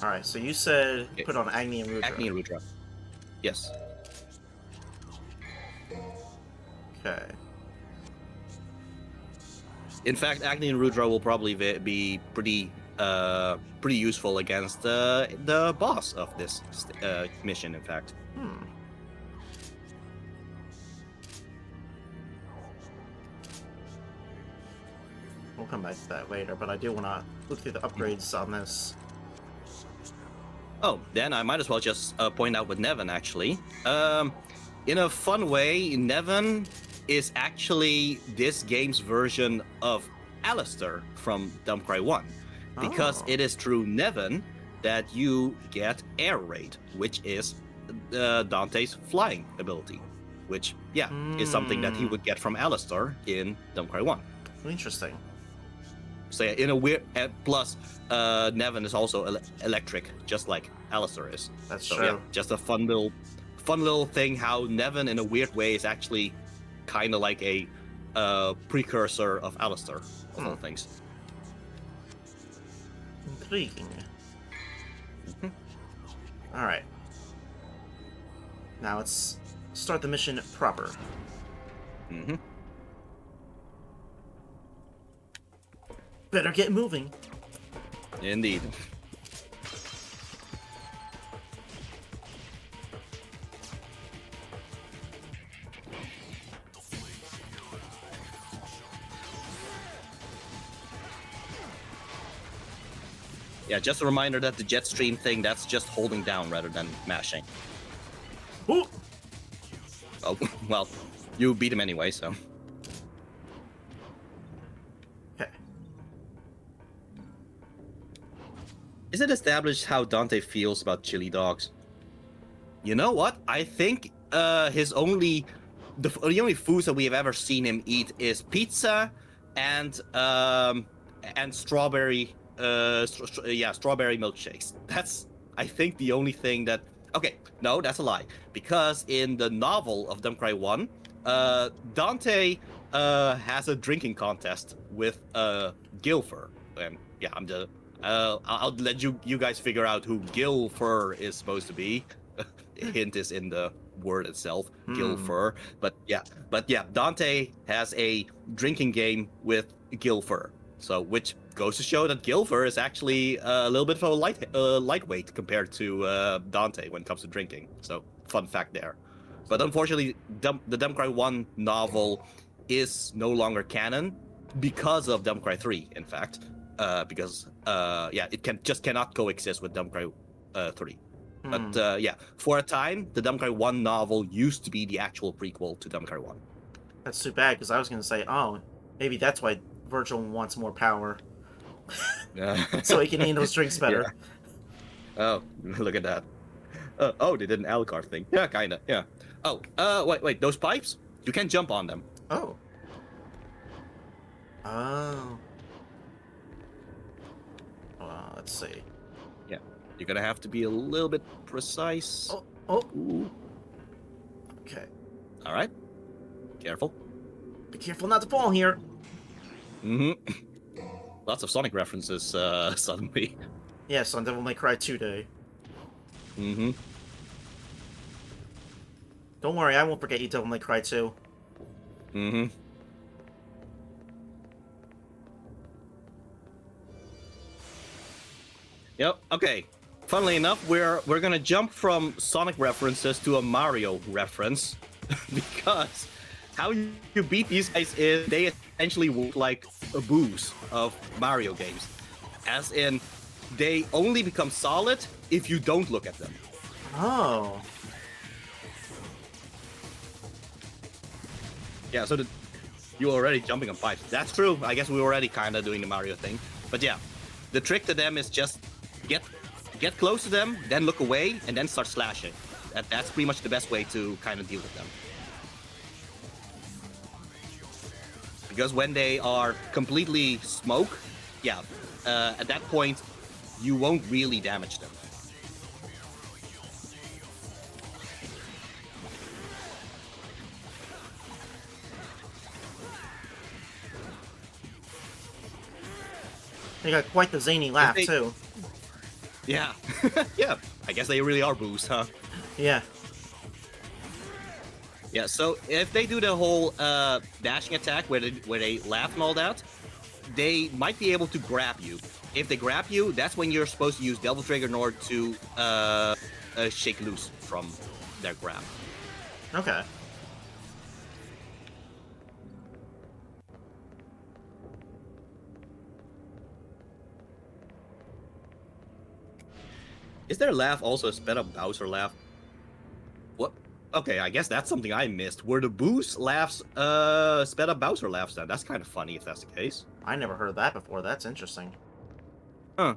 Alright, so you said put on Agni and Rudra. Agni and Rudra. Yes. Okay. In fact, Agni and Rudra will probably be pretty useful against the boss of this mission, in fact. We'll come back to that later, but I do want to look through the upgrades on this. Oh, then I might as well just point out with Nevin, actually. In a fun way, Nevin is actually this game's version of Alistair from Dumbcry 1. Because it is through Nevin that you get Air Raid, which is Dante's flying ability. Which, yeah, is something that he would get from Alistair in Dumbcry 1. Interesting. So yeah, in a weird... plus, Nevin is also electric, just like Alistair is. That's so, true. Yeah, just a fun little thing how Nevin, in a weird way, is actually kind of like a precursor of Alistair, of all things. Intriguing. Alright. Now let's start the mission proper. Better get moving. Indeed. Yeah, just a reminder that the jet stream thing, that's just holding down rather than mashing. Ooh. Oh, well, you beat him anyway, so. Okay. Is it established how Dante feels about chili dogs? You know what? I think the only foods that we have ever seen him eat is pizza and strawberry strawberry milkshakes. That's, I think, the only thing that... Okay, no, that's a lie. Because in the novel of Dumbcry 1, Dante has a drinking contest with Gilfer. And yeah, I'll let you guys figure out who Gilfer is supposed to be. Hint is in the word itself, Gilfer. But yeah, Dante has a drinking game with Gilfer. So, which goes to show that Gilfer is actually a little bit of a lightweight compared to Dante when it comes to drinking. So, fun fact there. But unfortunately, the Dumbcry 1 novel is no longer canon because of Dumbcry 3, in fact. Because it cannot coexist with Dumbcry 3. But yeah, for a time, the Dumbcry 1 novel used to be the actual prequel to Dumbcry 1. That's too bad, because I was going to say, oh, maybe that's why Virgil wants more power. So he can handle his drinks better. Yeah. Oh, look at that. Oh, they did an Alucard thing. Yeah, kinda, yeah. Oh, wait, those pipes? You can't jump on them. Oh. Oh. Let's see. Yeah, you're gonna have to be a little bit precise. Oh. Ooh. Okay. All right. Careful. Be careful not to fall here. Lots of Sonic references suddenly. Yes, on Devil May Cry 2 Day. Don't worry, I won't forget you, Devil May Cry 2. Yep. Okay. Funnily enough, we're gonna jump from Sonic references to a Mario reference because how you beat these guys is they essentially work like a boost of Mario games. As in, they only become solid if you don't look at them. Oh. Yeah, so you were already jumping on pipes. That's true. I guess we were already kind of doing the Mario thing. But yeah, the trick to them is just get close to them, then look away, and then start slashing. That's pretty much the best way to kind of deal with them. Because when they are completely smoke, yeah, at that point, you won't really damage them. They got quite the zany laugh, too. Yeah. Yeah, I guess they really are boos, huh? Yeah. Yeah, so if they do the whole dashing attack where they laugh and all that, they might be able to grab you. If they grab you, that's when you're supposed to use Devil Trigger in order to shake loose from their grab. Okay. Is their laugh also a sped up Bowser laugh? What? Okay, I guess that's something I missed. Were the Boos laughs sped up Bowser laughs then? That's kind of funny if that's the case. I never heard that before. That's interesting. Huh.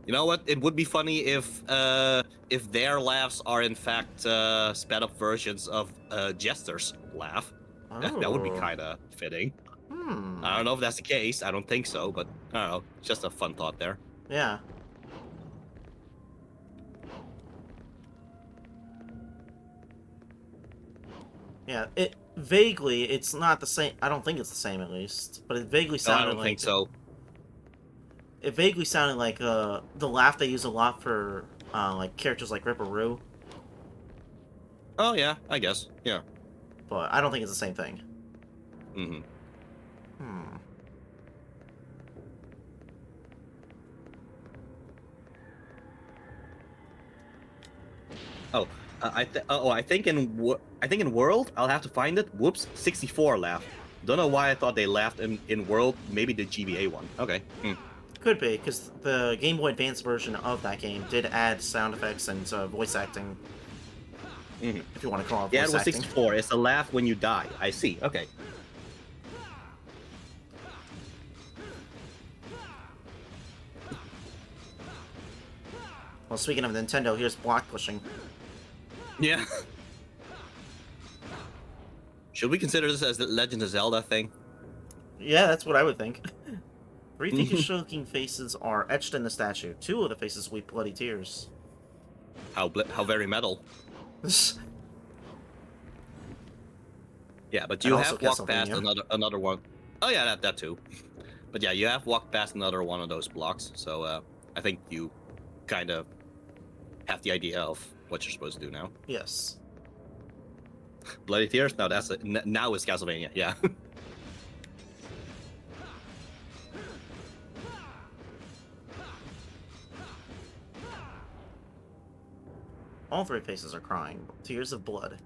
You know what? It would be funny if their laughs are in fact sped up versions of Jester's laugh. Oh. That would be kind of fitting. I don't know if that's the case. I don't think so, but I don't know. Just a fun thought there. Yeah. Yeah, it vaguely, it's not the same. I don't think it's the same, at least. But it vaguely No, sounded I don't like... think so. It vaguely sounded like the laugh they use a lot for like characters like Ripperoo. Oh, yeah, I guess. Yeah. But I don't think it's the same thing. Mm-hmm. Oh, I think in World, I'll have to find it. Whoops, 64 laugh. Don't know why I thought they laughed in World. Maybe the GBA one. Okay. Could be, because the Game Boy Advance version of that game did add sound effects and voice acting. If you want to call it Yeah, voice it was acting. 64. It's a laugh when you die. I see. Okay. Well, speaking of Nintendo, here's block pushing. Yeah. Should we consider this as the Legend of Zelda thing? Yeah, that's what I would think. 3 Pikachu-looking faces are etched in the statue. 2 of the faces weep bloody tears. How very metal. Yeah, but you And also have walked past Castlevania. another one. Oh yeah, that too. But yeah, you have walked past another one of those blocks, so I think you kind of have the idea of what you're supposed to do now. Yes. Bloody Tears? No, that's now it's Castlevania. Yeah. All 3 faces are crying. Tears of blood.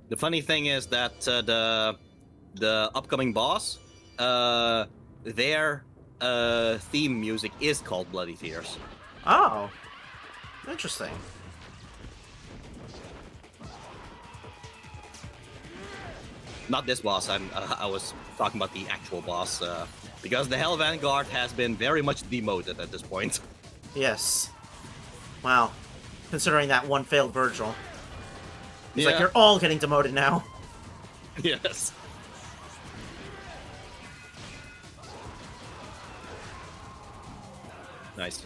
The funny thing is that the upcoming boss, their theme music is called Bloody Tears. Oh. Interesting. Not this boss. I was talking about the actual boss, because the Hell Vanguard has been very much demoted at this point. Yes. Wow. Considering that one failed Virgil. It's Yeah. like you're all getting demoted now. Yes. Nice.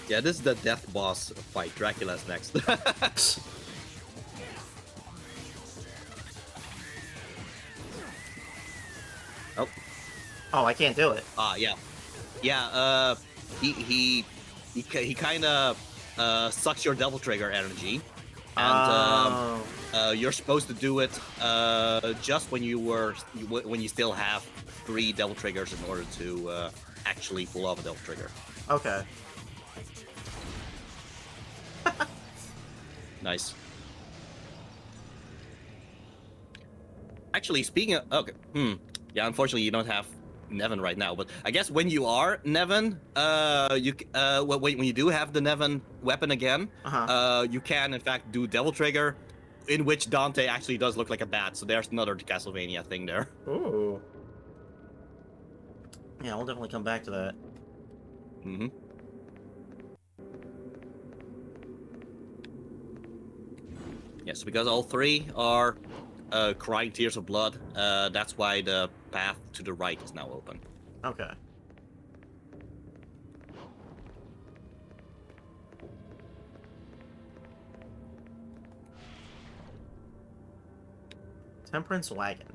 Yeah, this is the death boss fight. Dracula's next. Oh. Oh, I can't do it. Yeah. Yeah, he kind of sucks your Devil Trigger energy. And you're supposed to do it just when you still have 3 Devil Triggers in order to actually pull off a Devil Trigger. Okay. Nice. Actually, speaking of... Okay. Yeah, unfortunately, you don't have Nevin right now, but I guess when you are Nevin, when you do have the Nevin weapon again, you can, in fact, do Devil Trigger, in which Dante actually does look like a bat, so there's another Castlevania thing there. Ooh. Yeah, we'll definitely come back to that. Mm-hmm. Yes, because all three are crying tears of blood, that's why the path to the right is now open. Okay. Temperance Wagon.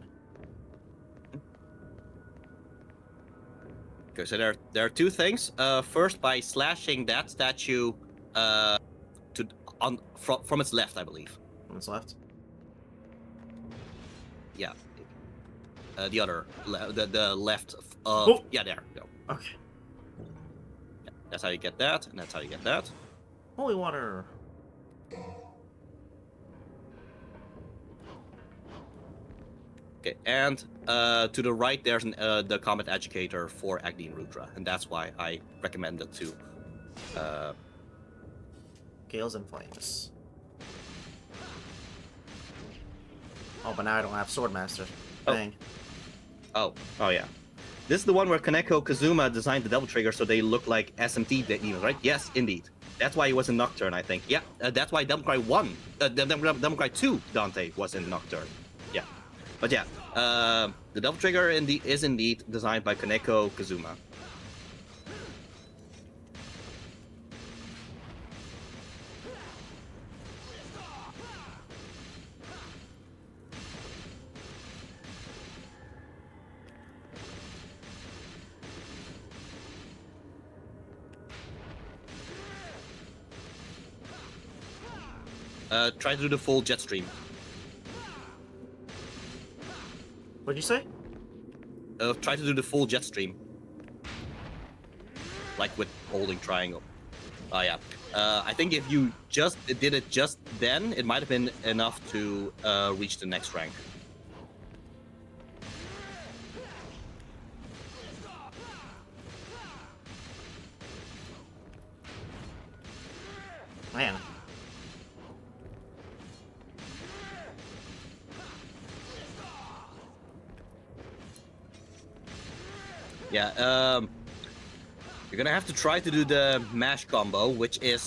Okay, so there are two things. First, by slashing that statue from its left, I believe. From its left? Yeah. The other, the left. Oh! Yeah, there. Go. Okay. Yeah, that's how you get that, and that's how you get that. Holy water. Okay, and to the right there's the Combat Educator for Agni and Rudra, and that's why I recommend it to. Gales and Flames. Oh, but now I don't have Swordmaster. Dang. Oh yeah. This is the one where Kaneko Kazuma designed the Devil Trigger so they look like SMT demons, right? Yes, indeed. That's why he was in Nocturne, I think. Yeah, that's why Devil Cry 1, Devil Cry 2 Dante was in Nocturne. Yeah. But yeah, the Devil Trigger is indeed designed by Kaneko Kazuma. Try to do the full jet stream. What'd you say? Try to do the full jet stream. Like with holding triangle. Oh yeah. I think if you just did it just then, it might have been enough to reach the next rank. Man. Yeah, you're gonna have to try to do the mash combo, which is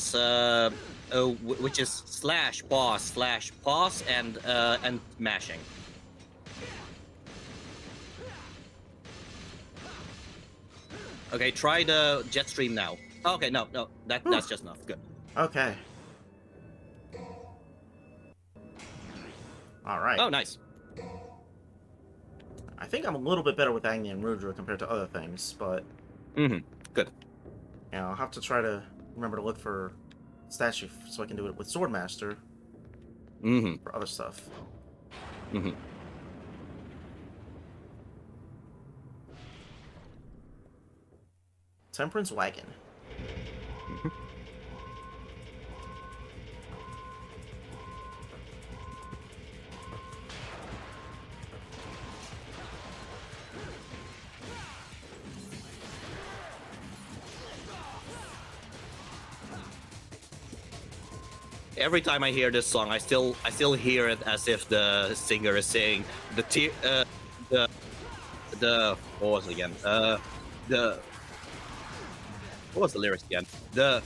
slash pause and mashing. Okay, try the jet stream now. Okay, no, that's just enough. Good. Okay. Alright. Oh, nice. I think I'm a little bit better with Agni and Rudra compared to other things, but... Good. Yeah, I'll have to try to remember to look for statue so I can do it with Swordmaster. For other stuff. Temperance Wagon. Every time I hear this song, I still hear it as if the singer is saying what was it again? What was the lyrics again? The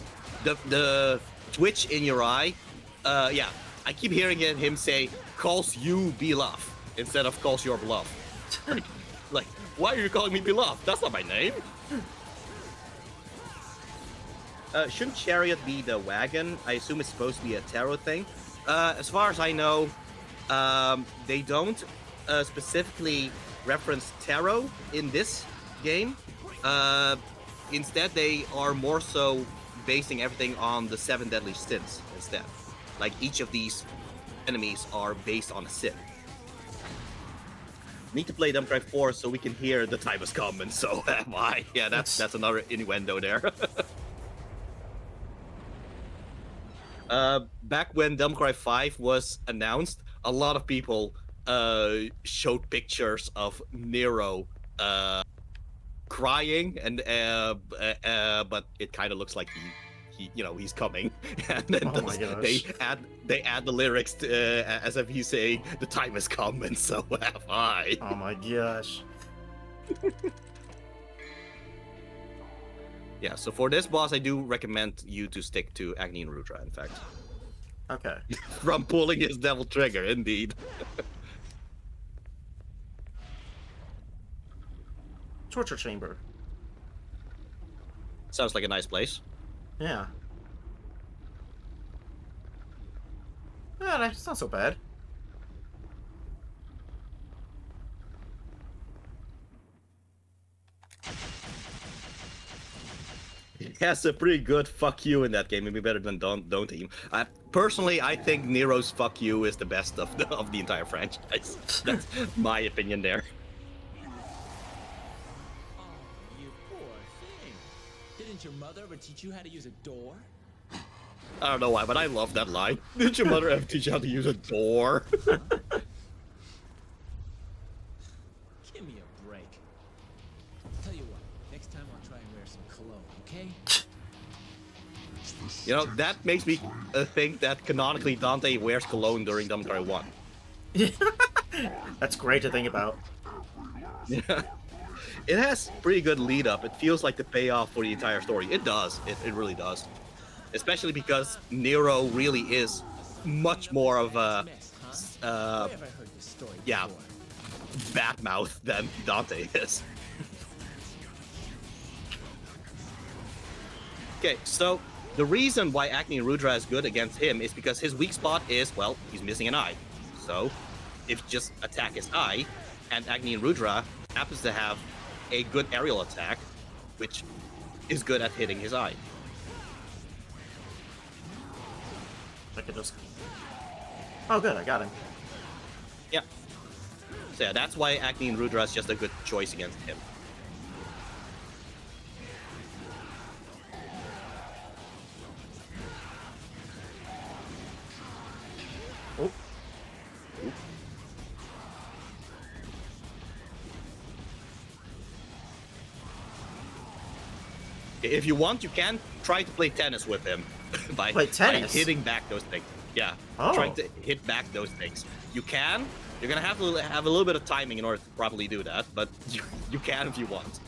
twitch in your eye. Yeah, I keep hearing him say "calls you beloved" instead of "calls your beloved." Like, why are you calling me beloved? That's not my name. Shouldn't Chariot be the wagon? I assume it's supposed to be a tarot thing. As far as I know, they don't specifically reference tarot in this game. Instead, they are more so basing everything on the 7 deadly sins instead. Like, each of these enemies are based on a sin. Need to play Dumbcry 4 so we can hear the time has come, and so am I. Yeah, that's another innuendo there. Back when Dumbcry 5 was announced, a lot of people showed pictures of Nero crying, and but it kind of looks like he's coming, and then Oh my gosh. they add the lyrics to, as if he's saying the time has come, and so have I. Oh my gosh. Yeah, so for this boss, I do recommend you to stick to Agni and Rudra, in fact. Okay. From pulling his devil trigger, indeed. Torture chamber. Sounds like a nice place. Yeah. Yeah, that's not so bad. He has a pretty good fuck you in that game, maybe better than Dante. Personally, I think Nero's fuck you is the best of the entire franchise. That's my opinion there. Oh, you poor thing. Didn't your mother ever teach you how to use a door? I don't know why, but I love that line. Did your mother ever teach you how to use a door? Give me a break. Tell you what, next time I'll try and wear some cologne, okay? You know, that makes me think that canonically Dante wears cologne during Dumbcry 1. That's great to think about. Yeah. It has pretty good lead up. It feels like the payoff for the entire story. It does. It really does. Especially because Nero really is much more of a Mess, huh? Where have I heard this story yeah, before? bad mouth than Dante is. Okay, so the reason why Agni and Rudra is good against him is because his weak spot is, well, he's missing an eye. So if you just attack his eye, and Agni and Rudra happens to have a good aerial attack, which is good at hitting his eye. I could just... Oh, good, I got him. Yeah. So yeah, that's why Agni and Rudra is just a good choice against him. Oh. If you want, you can try to play tennis with him by hitting back those things. Yeah, trying to hit back those things. You can. You're gonna have to have a little bit of timing in order to properly do that, but you can if you want.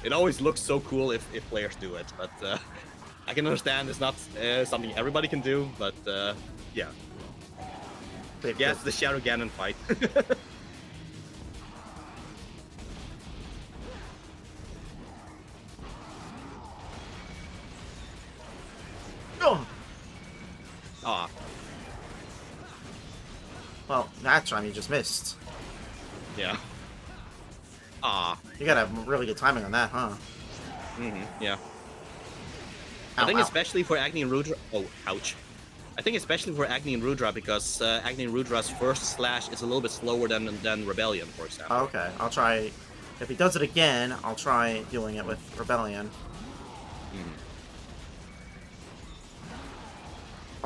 It always looks so cool if players do it, but I can understand it's not something everybody can do, but yeah. Yeah, it's the Shadow Ganon fight. Oh. Aw. Well, that time you just missed. Yeah. Aw. You gotta have really good timing on that, huh? Yeah. Ow, I think ow. especially for Agni and Rudra... Oh, ouch. I think especially for Agni and Rudra because Agni and Rudra's first slash is a little bit slower than Rebellion, for example. Okay, I'll try... If he does it again, I'll try doing it with Rebellion.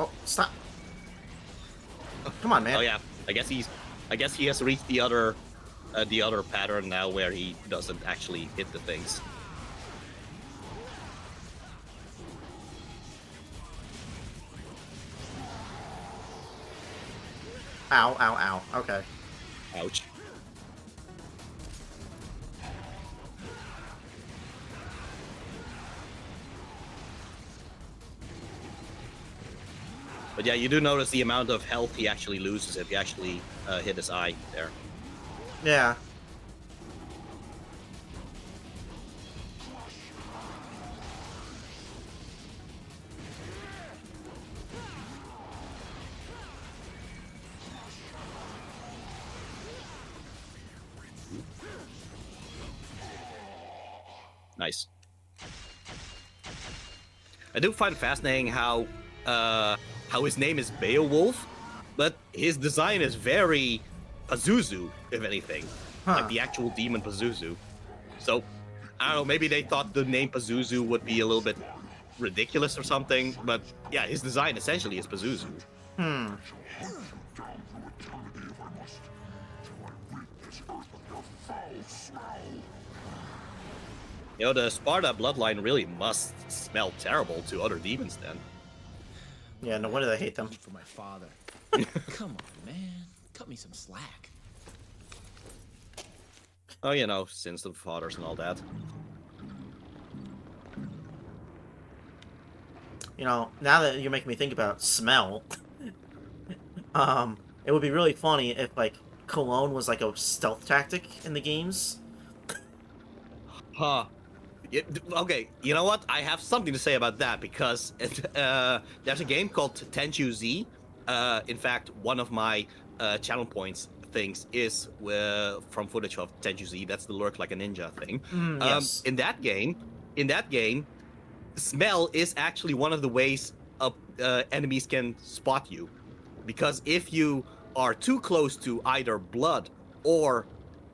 Oh, stop! Come on, man. Oh yeah, I guess he has reached the other pattern now where he doesn't actually hit the things. Ow, ow, ow. Okay. Ouch. But yeah, you do notice the amount of health he actually loses if you actually hit his eye there. Yeah. Nice. I do find it fascinating how his name is Beowulf, but his design is very Pazuzu, if anything. like the actual demon Pazuzu. So, I don't know, maybe they thought the name Pazuzu would be a little bit ridiculous or something, but yeah, his design essentially is Pazuzu. Hmm. You know, the Sparta bloodline really must smell terrible to other demons then. Yeah, no wonder they hate them. For my father. Come on, man. Cut me some slack. Oh, you know, sins of the fathers and all that. You know, now that you're making me think about smell, it would be really funny if, like, cologne was like a stealth tactic in the games. Huh. Yeah, okay, you know what? I have something to say about that because there's a game called Tenchu Z. In fact, one of my channel points things is from footage of Tenchu Z. That's the lurk like a ninja thing. Yes. In that game, smell is actually one of the ways enemies can spot you, because if you are too close to either blood or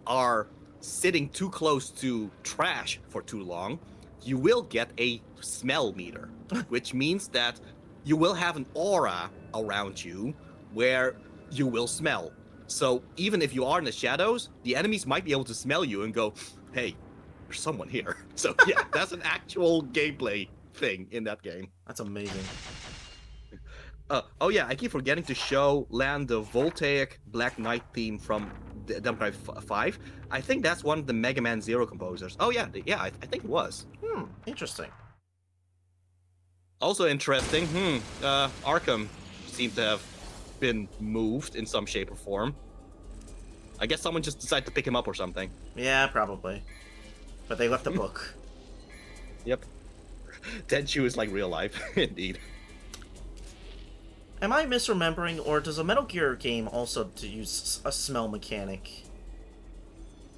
are sitting too close to trash for too long, you will get a smell meter, which means that you will have an aura around you where you will smell. So even if you are in the shadows, the enemies might be able to smell you and go, hey, there's someone here. So yeah, that's an actual gameplay thing in that game. That's amazing. Oh yeah, I keep forgetting to show Lan the Voltaic Black Knight theme from Devil May Cry 5. I think that's one of the Mega Man Zero composers. Oh yeah, I think it was. Interesting. Also interesting, Arkham seemed to have been moved in some shape or form. I guess someone just decided to pick him up or something. Yeah, probably. But they left the book. Yep. Tenchu is like real life, indeed. Am I misremembering, or does a Metal Gear game also use a smell mechanic?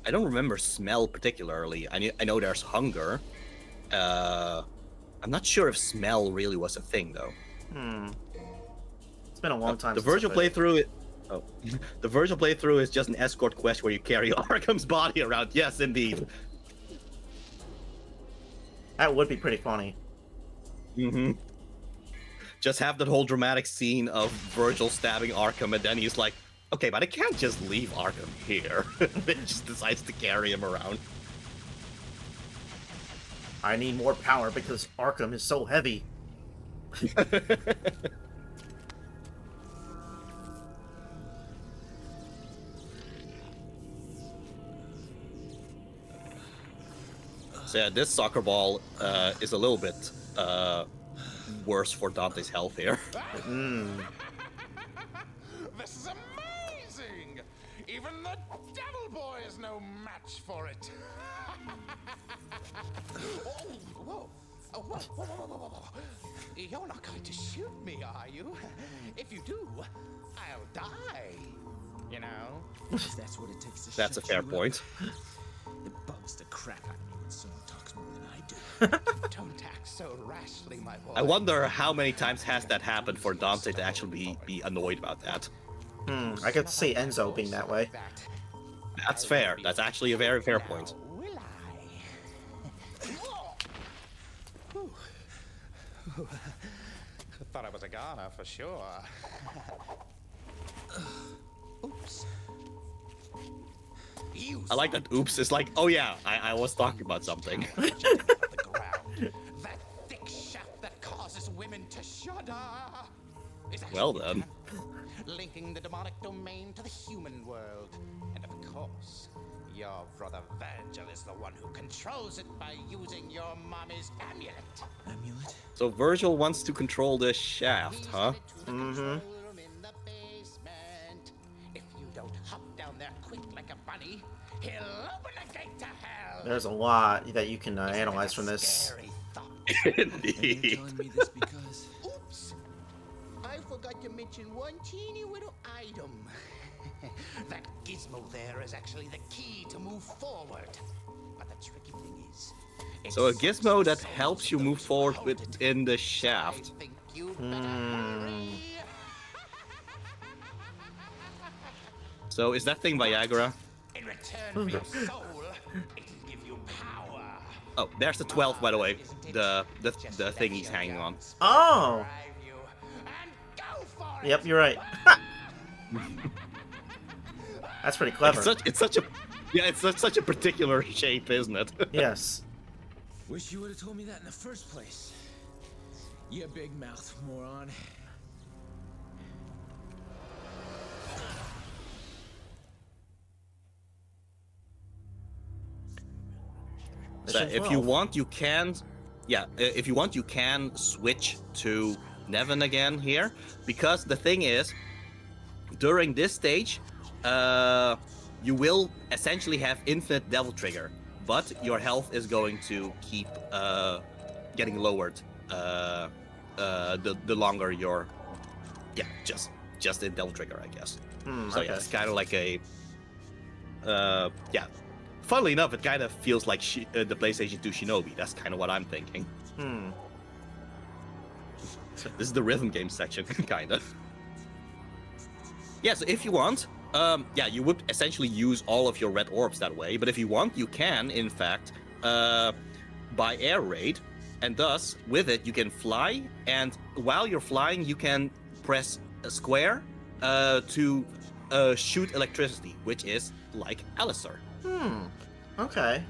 I don't remember smell particularly. I know there's hunger. I'm not sure if smell really was a thing though. It's been a long time. The Virgil playthrough. The Virgil playthrough is just an escort quest where you carry Arkham's body around. Yes, indeed. That would be pretty funny. Just have that whole dramatic scene of Virgil stabbing Arkham, and then he's like, okay, but I can't just leave Arkham here. Then just decides to carry him around. I need more power because Arkham is so heavy. So yeah, this soccer ball is a little bit worse for Dante's health here. This is amazing! Even the Devil Boy is no match for it. Whoa. Oh, whoa. You're not going to shoot me, are you? If you do, I'll die. You know? That's what it takes to That's a shut fair you point. up. It bugs the crap out of me when someone talks more than I do. Don't act so rashly, my boy. I wonder how many times has that happened for Dante to actually be annoyed about that. I could see Enzo being that way. That's fair. That's actually a very fair point. Will I? Thought I was a goner for sure. Oops. I like that oops is like, oh yeah, I was talking about something. The ground. That thick shaft that causes women to shudder. Is Well then. linking the demonic domain to the human world. And of course, your brother Virgil is the one who controls it by using your mommy's amulet. Amulet? So Virgil wants to control this shaft, huh? In the basement. If you don't hop down there quick like a bunny, he'll open the gate to hell. There's a lot that you can analyze from this. Scary thought. Are you Indeed. telling me this because... Oops. I forgot to mention one teeny little item. That gizmo there is actually the key to move forward. But the tricky thing is... So a it's gizmo that so helps you move those forward who hold within the I shaft. think you better hurry. So is that thing Viagra? In In return for your soul, it'll give you power. Oh, there's the 12th, by the way. The thing he's hanging on. Oh! And go for it. Yep, you're right. That's pretty clever. It's such a such a particular shape, isn't it? Yes. Wish you would have told me that in the first place. You big mouth moron. So Mission if you 12. want, you can, if you want, you can switch to Nevin again here, because the thing is, during this stage, you will essentially have infinite Devil Trigger, but your health is going to keep getting lowered the longer you're, just in Devil Trigger, I guess. So okay. yeah, it's kind of like a, Funnily enough, it kind of feels like the PlayStation 2 Shinobi. That's kind of what I'm thinking. This is the rhythm game section, kind of. Yeah, so if you want, you would essentially use all of your red orbs that way. But if you want, you can, in fact, buy air raid, and thus, with it, you can fly. And while you're flying, you can press square to shoot electricity, which is like Alistair. Okay.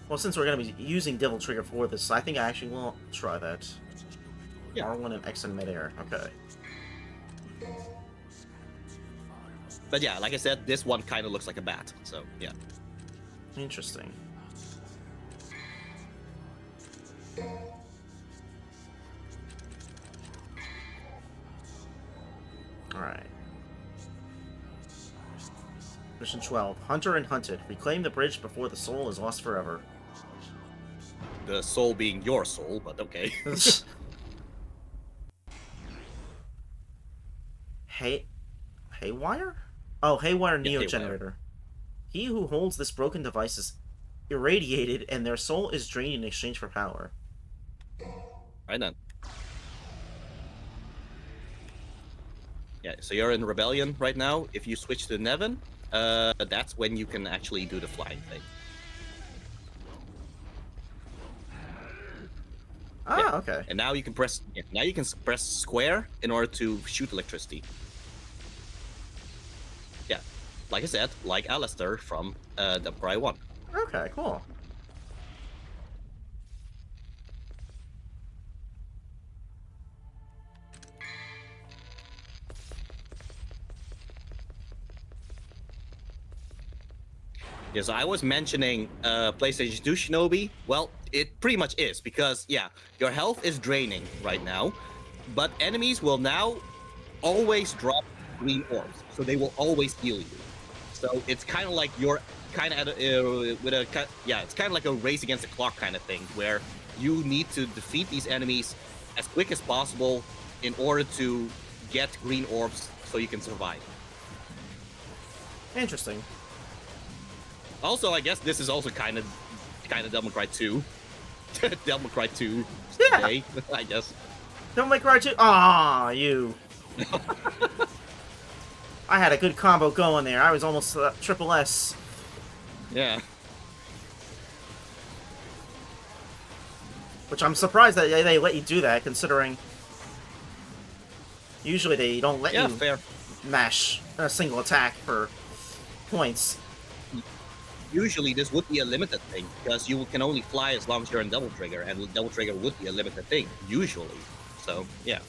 Well, since we're going to be using Devil Trigger for this, I think I actually will try that. Yeah. R1 and X in midair. Okay. But yeah, like I said, this one kind of looks like a bat, so yeah. Interesting. Alright. Mission 12. Hunter and Hunted. Reclaim the bridge before the soul is lost forever. The soul being your soul, but okay. Haywire? Oh, Haywire Yeah, Neo Haywire. Generator. He who holds this broken device is irradiated and their soul is drained in exchange for power. Right then. Yeah, so you're in Rebellion right now. If you switch to Nevin, that's when you can actually do the flying thing. Ah, Yeah. okay. And now you can press press square in order to shoot electricity. Yeah, like I said, like Alistair from the Cry 1. Okay, cool. Yeah, so I was mentioning PlayStation 2 Shinobi. Well, it pretty much is, because, yeah, your health is draining right now, but enemies will now always drop green orbs, so they will always heal you. So it's kind of like you're kind of at it's kind of like a race against the clock kind of thing, where you need to defeat these enemies as quick as possible in order to get green orbs so you can survive. Interesting. Also, I guess this is also kind of Devil May Cry 2. Devil May Cry 2 Yeah. today, I guess. Don't make right to. Ah, you. I had a good combo going there. I was almost triple S. Yeah. Which I'm surprised that they let you do that, considering usually they don't let Yeah, you fair. mash a single attack for points. Usually this would be a limited thing, because you can only fly as long as you're in Double Trigger, and Double Trigger would be a limited thing, usually. So, yeah.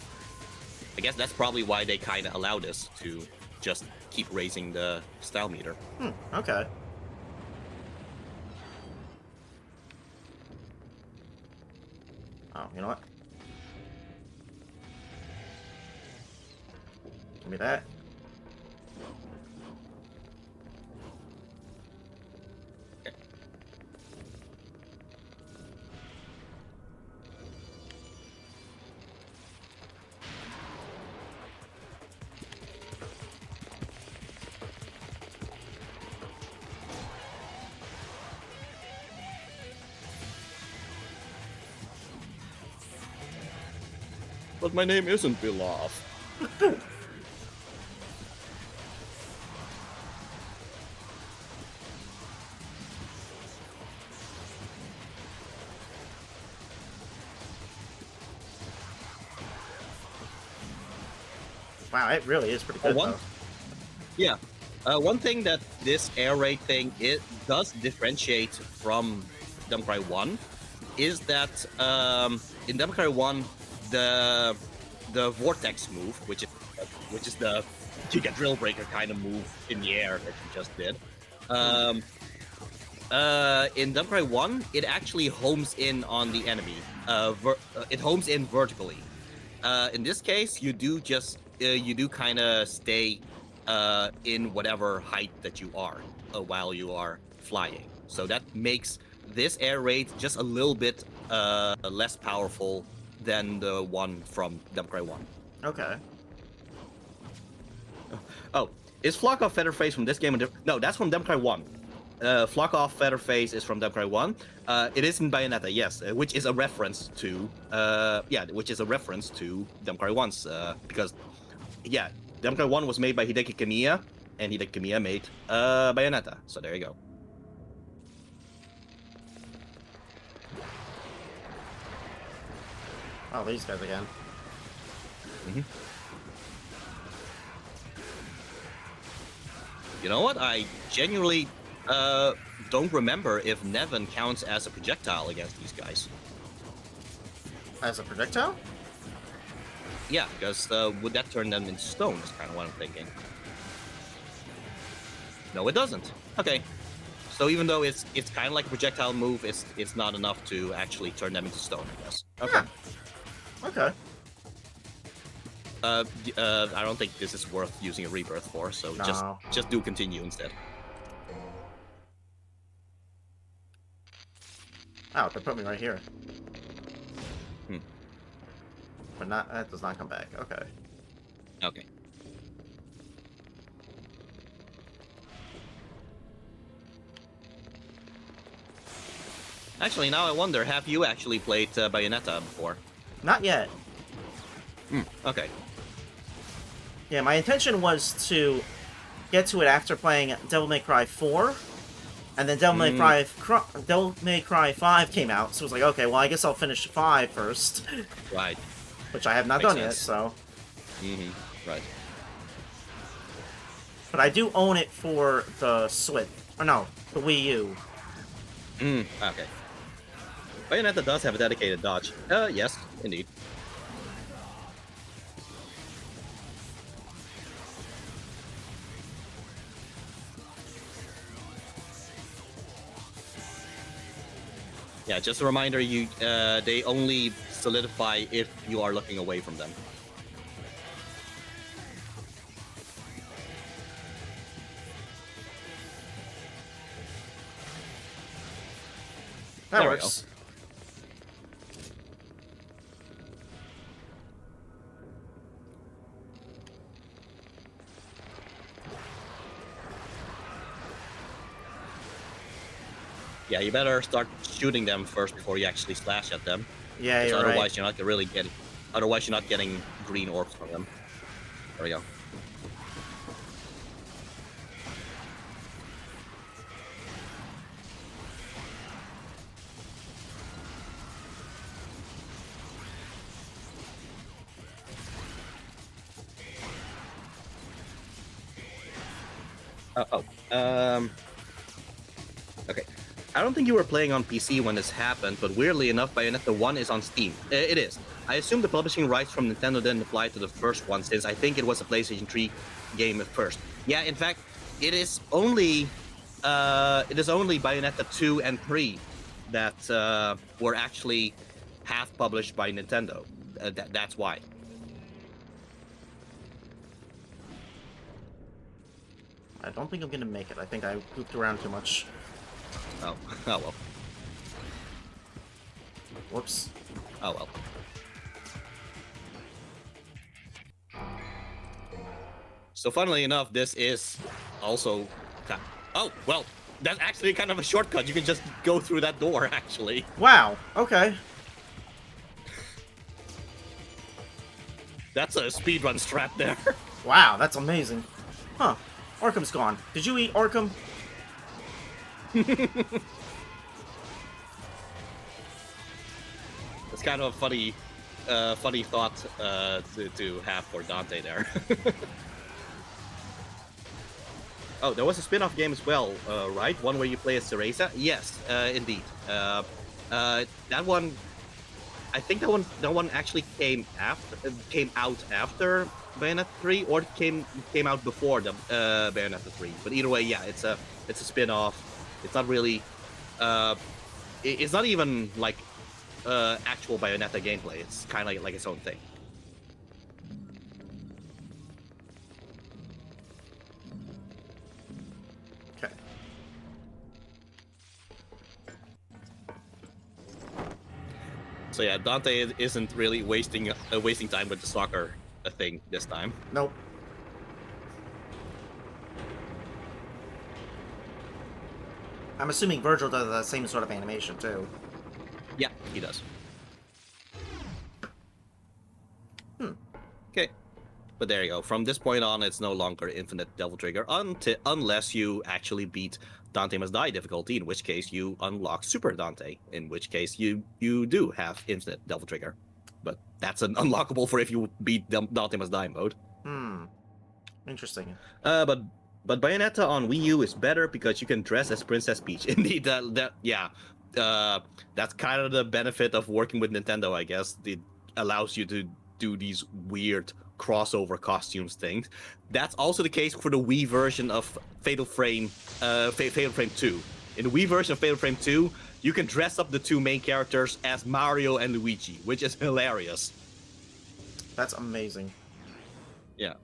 I guess that's probably why they kind of allow this to just keep raising the style meter. Okay. Oh, you know what? Give me that. But my name isn't Pilaf. Wow, it really is pretty good, one, though. yeah. One thing that this air raid thing it does differentiate from Devil May Cry 1 is that in Devil May Cry 1 the vortex move, which is the Giga Drill Breaker kind of move in the air that you just did. In Devil May Cry 1, it actually homes in on the enemy. It homes in vertically. In this case, you do kind of stay in whatever height that you are while you are flying. So that makes this air raid just a little bit less powerful than the one from Devil May Cry 1. Okay. Oh, is Flock of Featherface from this game? No, that's from Devil May Cry 1. Flock of Featherface is from Devil May Cry 1. It is in Bayonetta, yes, which is a reference to Devil May Cry 1's because Devil May Cry 1 was made by Hideki Kamiya, and Hideki Kamiya made Bayonetta. So there you go. Oh, these guys again. Mm-hmm. You know what? I genuinely don't remember if Nevin counts as a projectile against these guys. As a projectile? Yeah, because would that turn them into stone? Is kind of what I'm thinking. No, it doesn't. Okay. So even though it's kind of like a projectile move, it's not enough to actually turn them into stone, I guess. Okay. Yeah. Okay. I don't think this is worth using a rebirth for, so No. just do continue instead. Oh, they put me right here. Hmm. But that does not come back. Okay. Okay. Actually, now I wonder, have you actually played Bayonetta before? Not yet. Okay. Yeah, my intention was to get to it after playing Devil May Cry 4, and then Devil May Cry 5 came out, so I was like, okay, well, I guess I'll finish 5 first. Right. Which I have not Makes done yet, sense. so... Right. But I do own it for the Switch. Or no, the Wii U. Okay. Bayonetta does have a dedicated dodge. Yes, indeed. Yeah, just a reminder, they only solidify if you are looking away from them. That There we works. Yeah, you better start shooting them first before you actually slash at them. Yeah, Because you're otherwise right. you're not really getting. Otherwise you're not getting green orbs from them. There we go. Okay. I don't think you were playing on PC when this happened, but weirdly enough, Bayonetta 1 is on Steam. It is. I assume the publishing rights from Nintendo didn't apply to the first one, since I think it was a PlayStation 3 game at first. Yeah, in fact, it is only Bayonetta 2 and 3 that were actually half published by Nintendo. That's why. I don't think I'm gonna make it. I think I pooped around too much. Oh well. Whoops. Oh well. So funnily enough, this is also... Oh, well, that's actually kind of a shortcut. You can just go through that door, actually. Wow, okay. That's a speedrun strat there. Wow, that's amazing. Huh. Arkham's gone. Did you eat Arkham? It's kind of a funny funny thought to have for Dante there. Oh, there was a spin-off game as well, right? One where you play as Cereza? Yes, indeed. That one, I think that one actually came out after Bayonetta 3, or it came out before the Bayonetta 3. But either way, yeah, it's a spin-off. It's not really, it's not even like actual Bayonetta gameplay. It's kind of like its own thing. Okay. So yeah, Dante isn't really wasting time with the soccer thing this time. Nope. I'm assuming Virgil does that same sort of animation too. Yeah, he does. Hmm. Okay. But there you go. From this point on, it's no longer infinite Devil Trigger unless you actually beat Dante Must Die difficulty, in which case you unlock Super Dante, in which case you do have infinite Devil Trigger. But that's an unlockable for if you beat Dante Must Die mode. Hmm. Interesting. But Bayonetta on Wii U is better because you can dress as Princess Peach. Indeed, that's kind of the benefit of working with Nintendo, I guess. It allows you to do these weird crossover costumes things. That's also the case for the Wii version of Fatal Frame 2. In the Wii version of Fatal Frame 2, you can dress up the two main characters as Mario and Luigi, which is hilarious. That's amazing. Yeah.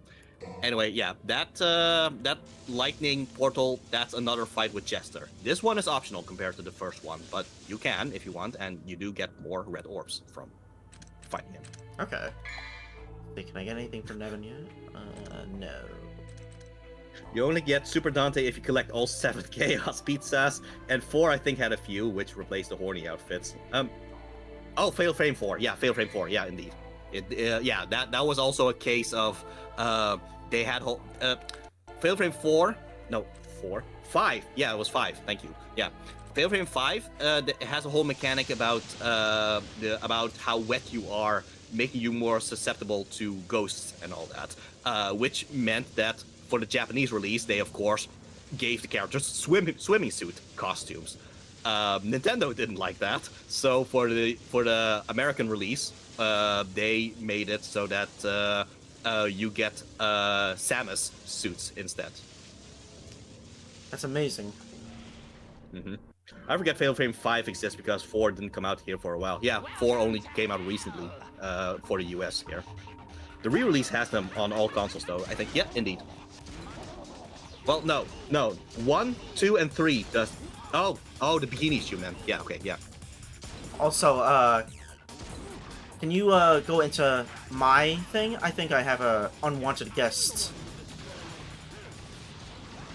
Anyway, yeah, that lightning portal, that's another fight with Chester. This one is optional compared to the first one, but you can if you want, and you do get more red orbs from fighting him. Okay. Can I get anything from Nevin yet? No. You only get Super Dante if you collect all 7 Chaos Pizzas, and 4 I think had a few, which replaced the horny outfits. Oh, Fatal Frame 4. Yeah, Fatal Frame 4. Yeah, indeed. Yeah, that was also a case of they had Fatal Frame 4. No, 4. 5. Yeah, it was 5. Thank you. Yeah. Fatal Frame 5 it has a whole mechanic about how wet you are, making you more susceptible to ghosts and all that, which meant that for the Japanese release, they of course gave the characters swimming suit costumes. Nintendo didn't like that, so for the American release, they made it so that you get Samus suits instead. That's amazing. Mm-hmm. I forget Fatal Frame 5 exists because 4 didn't come out here for a while. Yeah, 4 only came out recently for the US here. The re-release has them on all consoles though, I think. Yeah, indeed. Well, no. 1, 2, and 3 does... Oh, the bikinis you meant. Yeah, okay, yeah. Also, can you go into my thing? I think I have a unwanted guest.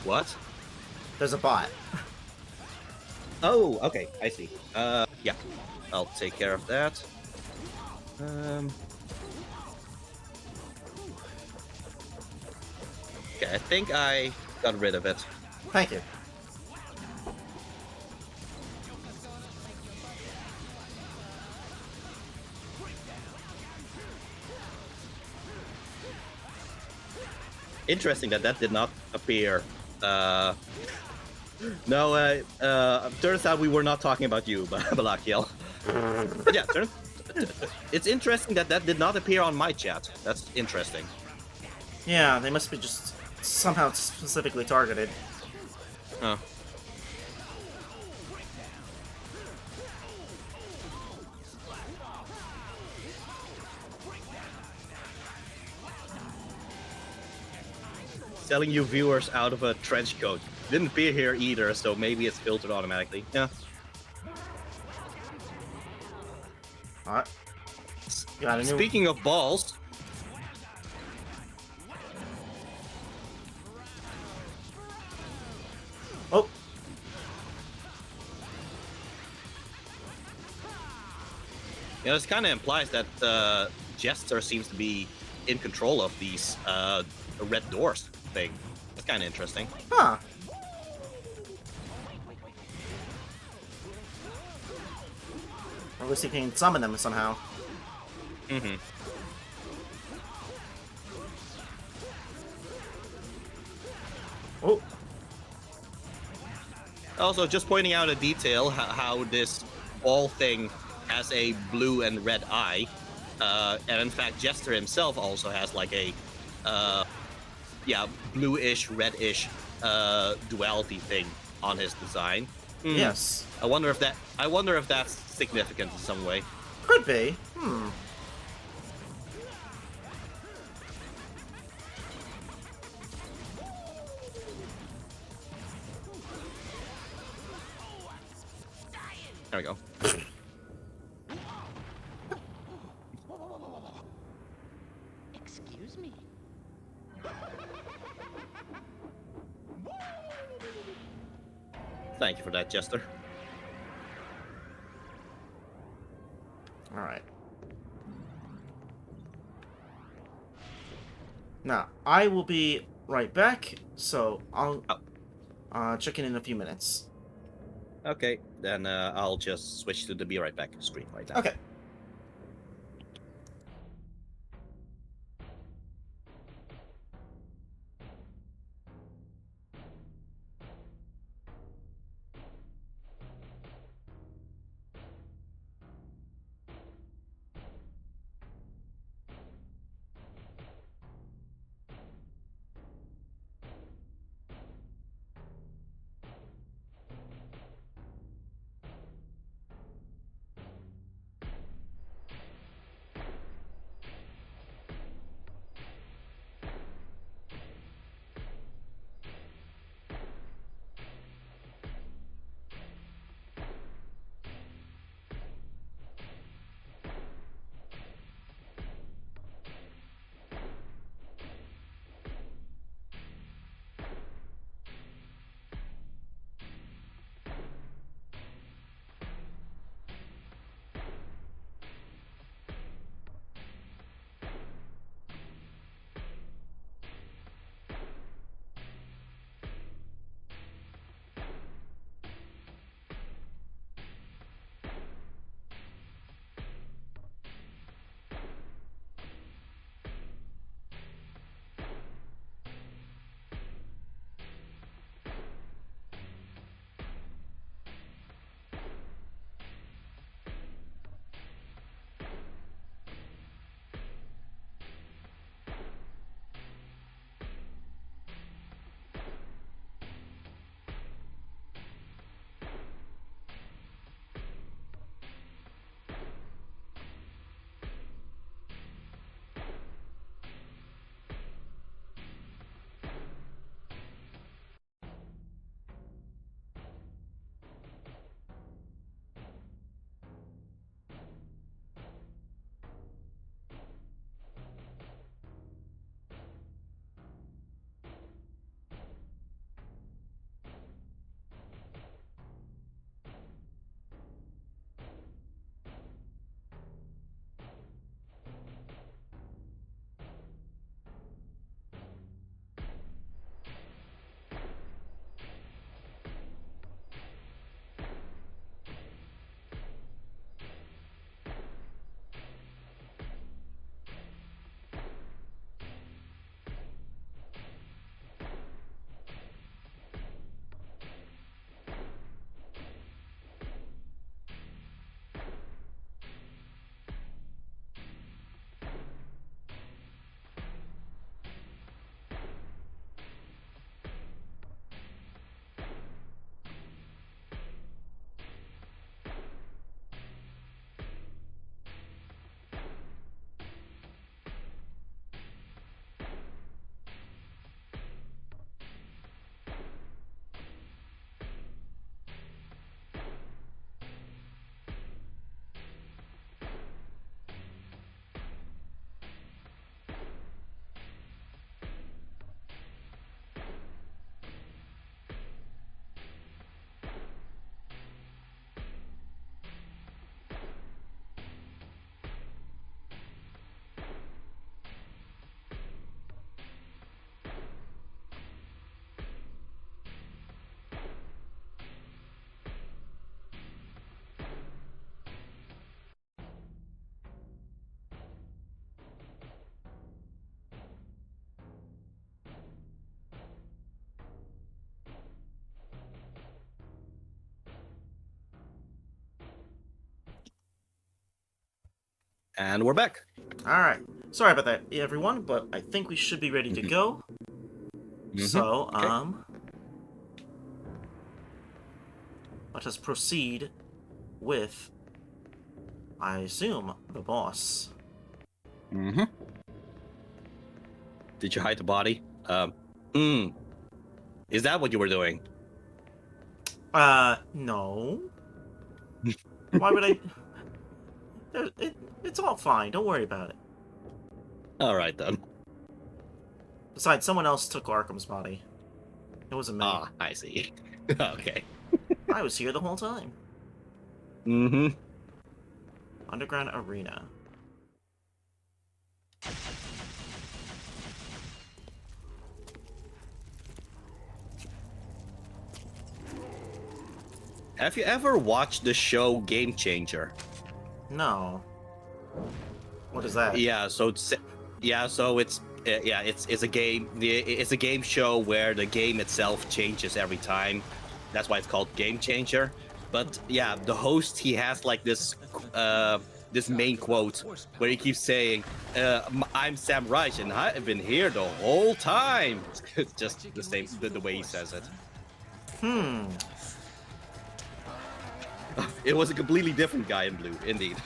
What? There's a bot. Oh, okay, I see. Yeah, I'll take care of that. Okay, I think I got rid of it. Thank you. Interesting that did not appear. No, turns out we were not talking about you, Balakiel. But yeah, it's interesting that did not appear on my chat. That's interesting. Yeah, they must be just somehow specifically targeted. Huh. Selling you viewers out of a trench coat. Didn't appear here either, so maybe it's filtered automatically. Yeah. Alright. Got a new... Speaking of balls... Oh! You know, this kind of implies that Jester seems to be in control of these red doors thing. That's kind of interesting. Huh. Or at least he can summon them somehow. Mm-hmm. Oh, Also, just pointing out a detail, how this ball thing has a blue and red eye. And in fact, Jester himself also has like a, yeah, bluish, reddish duality thing on his design. yes. I wonder if that's significant in some way. Could be. There we go. Excuse me. Thank you for that, Jester. Alright. Now, I will be right back, so I'll check in a few minutes. Okay, then I'll just switch to the be right back screen right now. Okay. And we're back. Alright. Sorry about that, everyone, but I think we should be ready to go. So, Okay. let us proceed with, I assume, the boss. Mm-hmm. Did you hide the body? Is that what you were doing? No. Why would I... It's all fine, don't worry about it. Alright then. Besides, someone else took Arkham's body. It wasn't me. Ah, I see. Okay. I was here the whole time. Mm-hmm. Underground Arena. Have you ever watched the show Game Changer? No. What is that? Yeah, so it's it's a game. It's a game show where the game itself changes every time. That's why it's called Game Changer. But yeah, the host, he has like this main quote where he keeps saying, "I'm Sam Reich and I've been here the whole time." It's just the same the way he says it. It was a completely different guy in blue, indeed.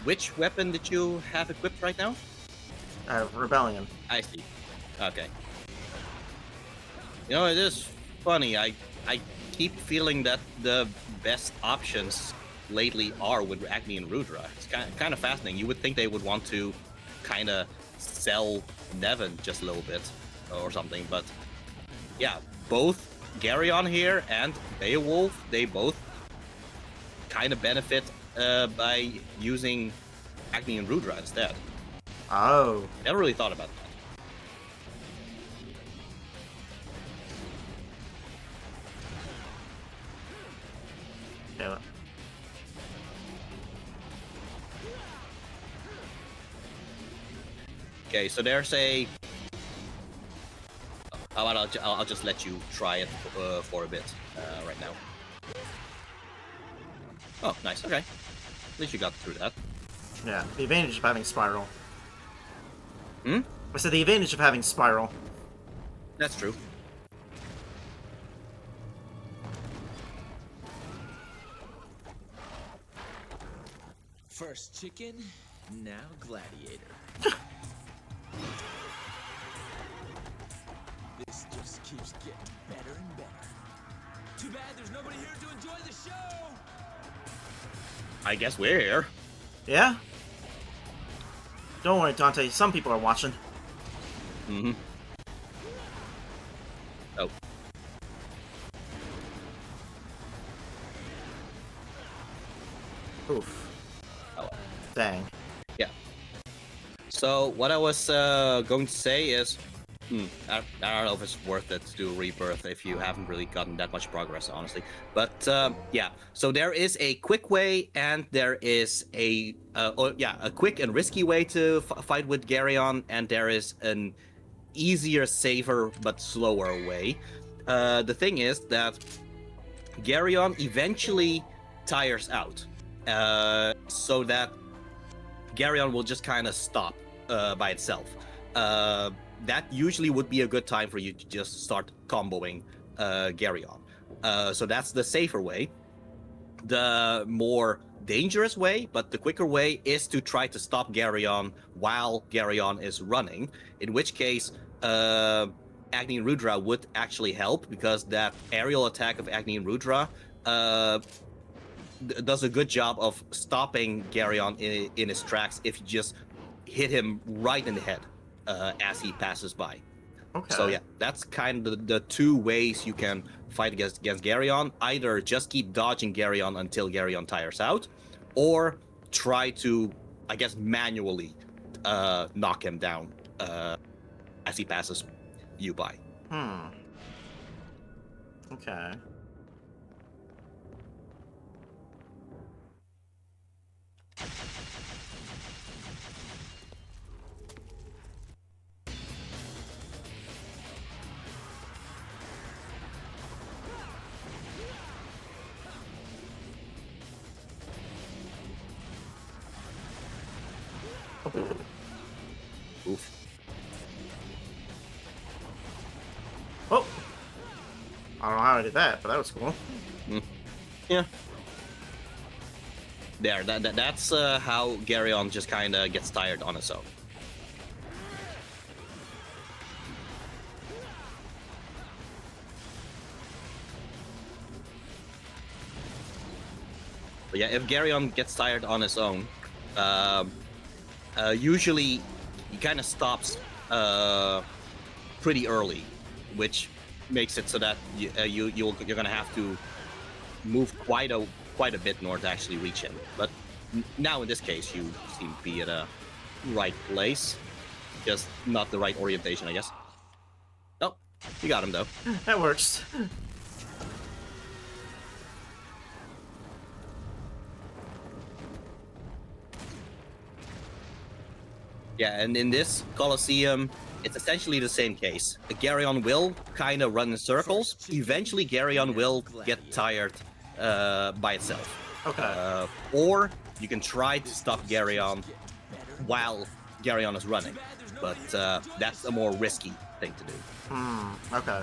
Which weapon did you have equipped right now? Rebellion. I see. Okay. You know, it is funny. I keep feeling that the best options lately are with Agni and Rudra. It's kind of fascinating. You would think they would want to kind of sell Nevin just a little bit or something, but yeah, both Garyon here and Beowulf, they both kind of benefit by using Agni and Rudra instead. Oh. Never really thought about that. Yeah. Okay, so there's a... I'll just let you try it for a bit right now. Oh, nice. Okay. At least you got through that. Yeah, the advantage of having Spiral. Hmm? I said the advantage of having Spiral. That's true. First chicken, now gladiator. This just keeps getting better and better. Too bad there's nobody here to enjoy the show! I guess we're here. Yeah? Don't worry, Dante. Some people are watching. Mm-hmm. Oh. Oof. Oh. Dang. Yeah. So what I was going to say is, I don't know if it's worth it to do Rebirth if you haven't really gotten that much progress, honestly. But yeah, so there is a quick way and there is a quick and risky way to fight with Garyon, and there is an easier, safer, but slower way. The thing is that Garyon eventually tires out, so that Garyon will just kind of stop by itself. That usually would be a good time for you to just start comboing Garyon. So that's the safer way. The more dangerous way, but the quicker way, is to try to stop Garyon while Garyon is running, in which case Agni and Rudra would actually help, because that aerial attack of Agni and Rudra does a good job of stopping Garyon in his tracks if you just hit him right in the head as he passes by. Okay. So yeah, that's kind of the two ways you can fight against Garyon. Either just keep dodging Garyon until Garyon tires out, or try to, I guess, manually knock him down as he passes you by. Okay. Oof. Oh! I don't know how I did that, but that was cool. Yeah. There, that's how Garyon just kind of gets tired on his own. But yeah, if Garyon gets tired on his own, usually he kind of stops pretty early, which makes it so that you're gonna have to move quite a bit in order to actually reach him. But now in this case, you seem to be at a right place, just not the right orientation, I guess. Oh, you got him though. That works. Yeah, and in this Colosseum, it's essentially the same case. Garyon will kind of run in circles. Eventually, Garyon will get tired by itself. Okay. Or you can try to stop Garyon while Garyon is running. But that's a more risky thing to do. Okay.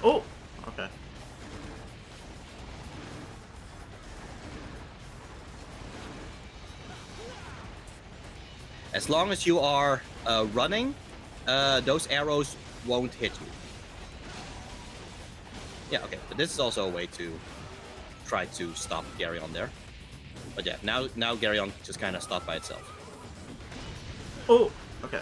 Oh! Okay. As long as you are running, those arrows won't hit you. Yeah, okay, but this is also a way to try to stop Garyon there. But yeah, now Garyon just kind of stopped by itself. Oh! Okay.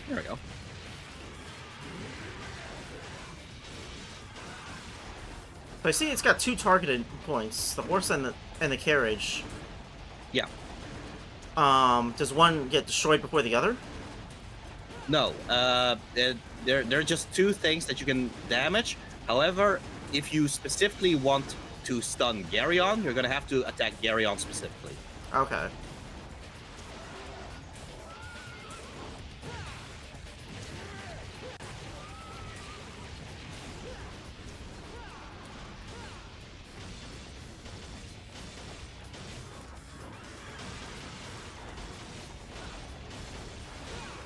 There we go. So I see it's got two targeted points, the horse and the carriage. Yeah. Does one get destroyed before the other? No, there are just two things that you can damage. However, if you specifically want to stun Garyon, you're gonna have to attack Garyon specifically. Okay.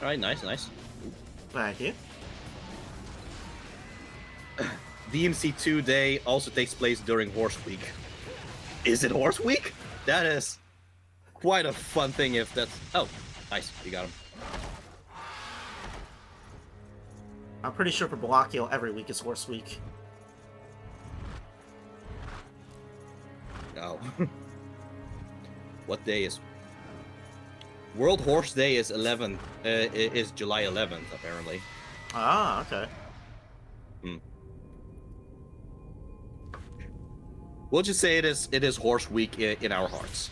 Alright, nice. Thank you. DMC2 Day also takes place during Horse Week. Is it Horse Week? That is quite a fun thing if that's... Oh, nice, you got him. I'm pretty sure for Blockheal every week is Horse Week. Oh. What day is... World Horse Day is is July 11th, apparently. Ah, okay. We'll just say it is Horse Week in our hearts.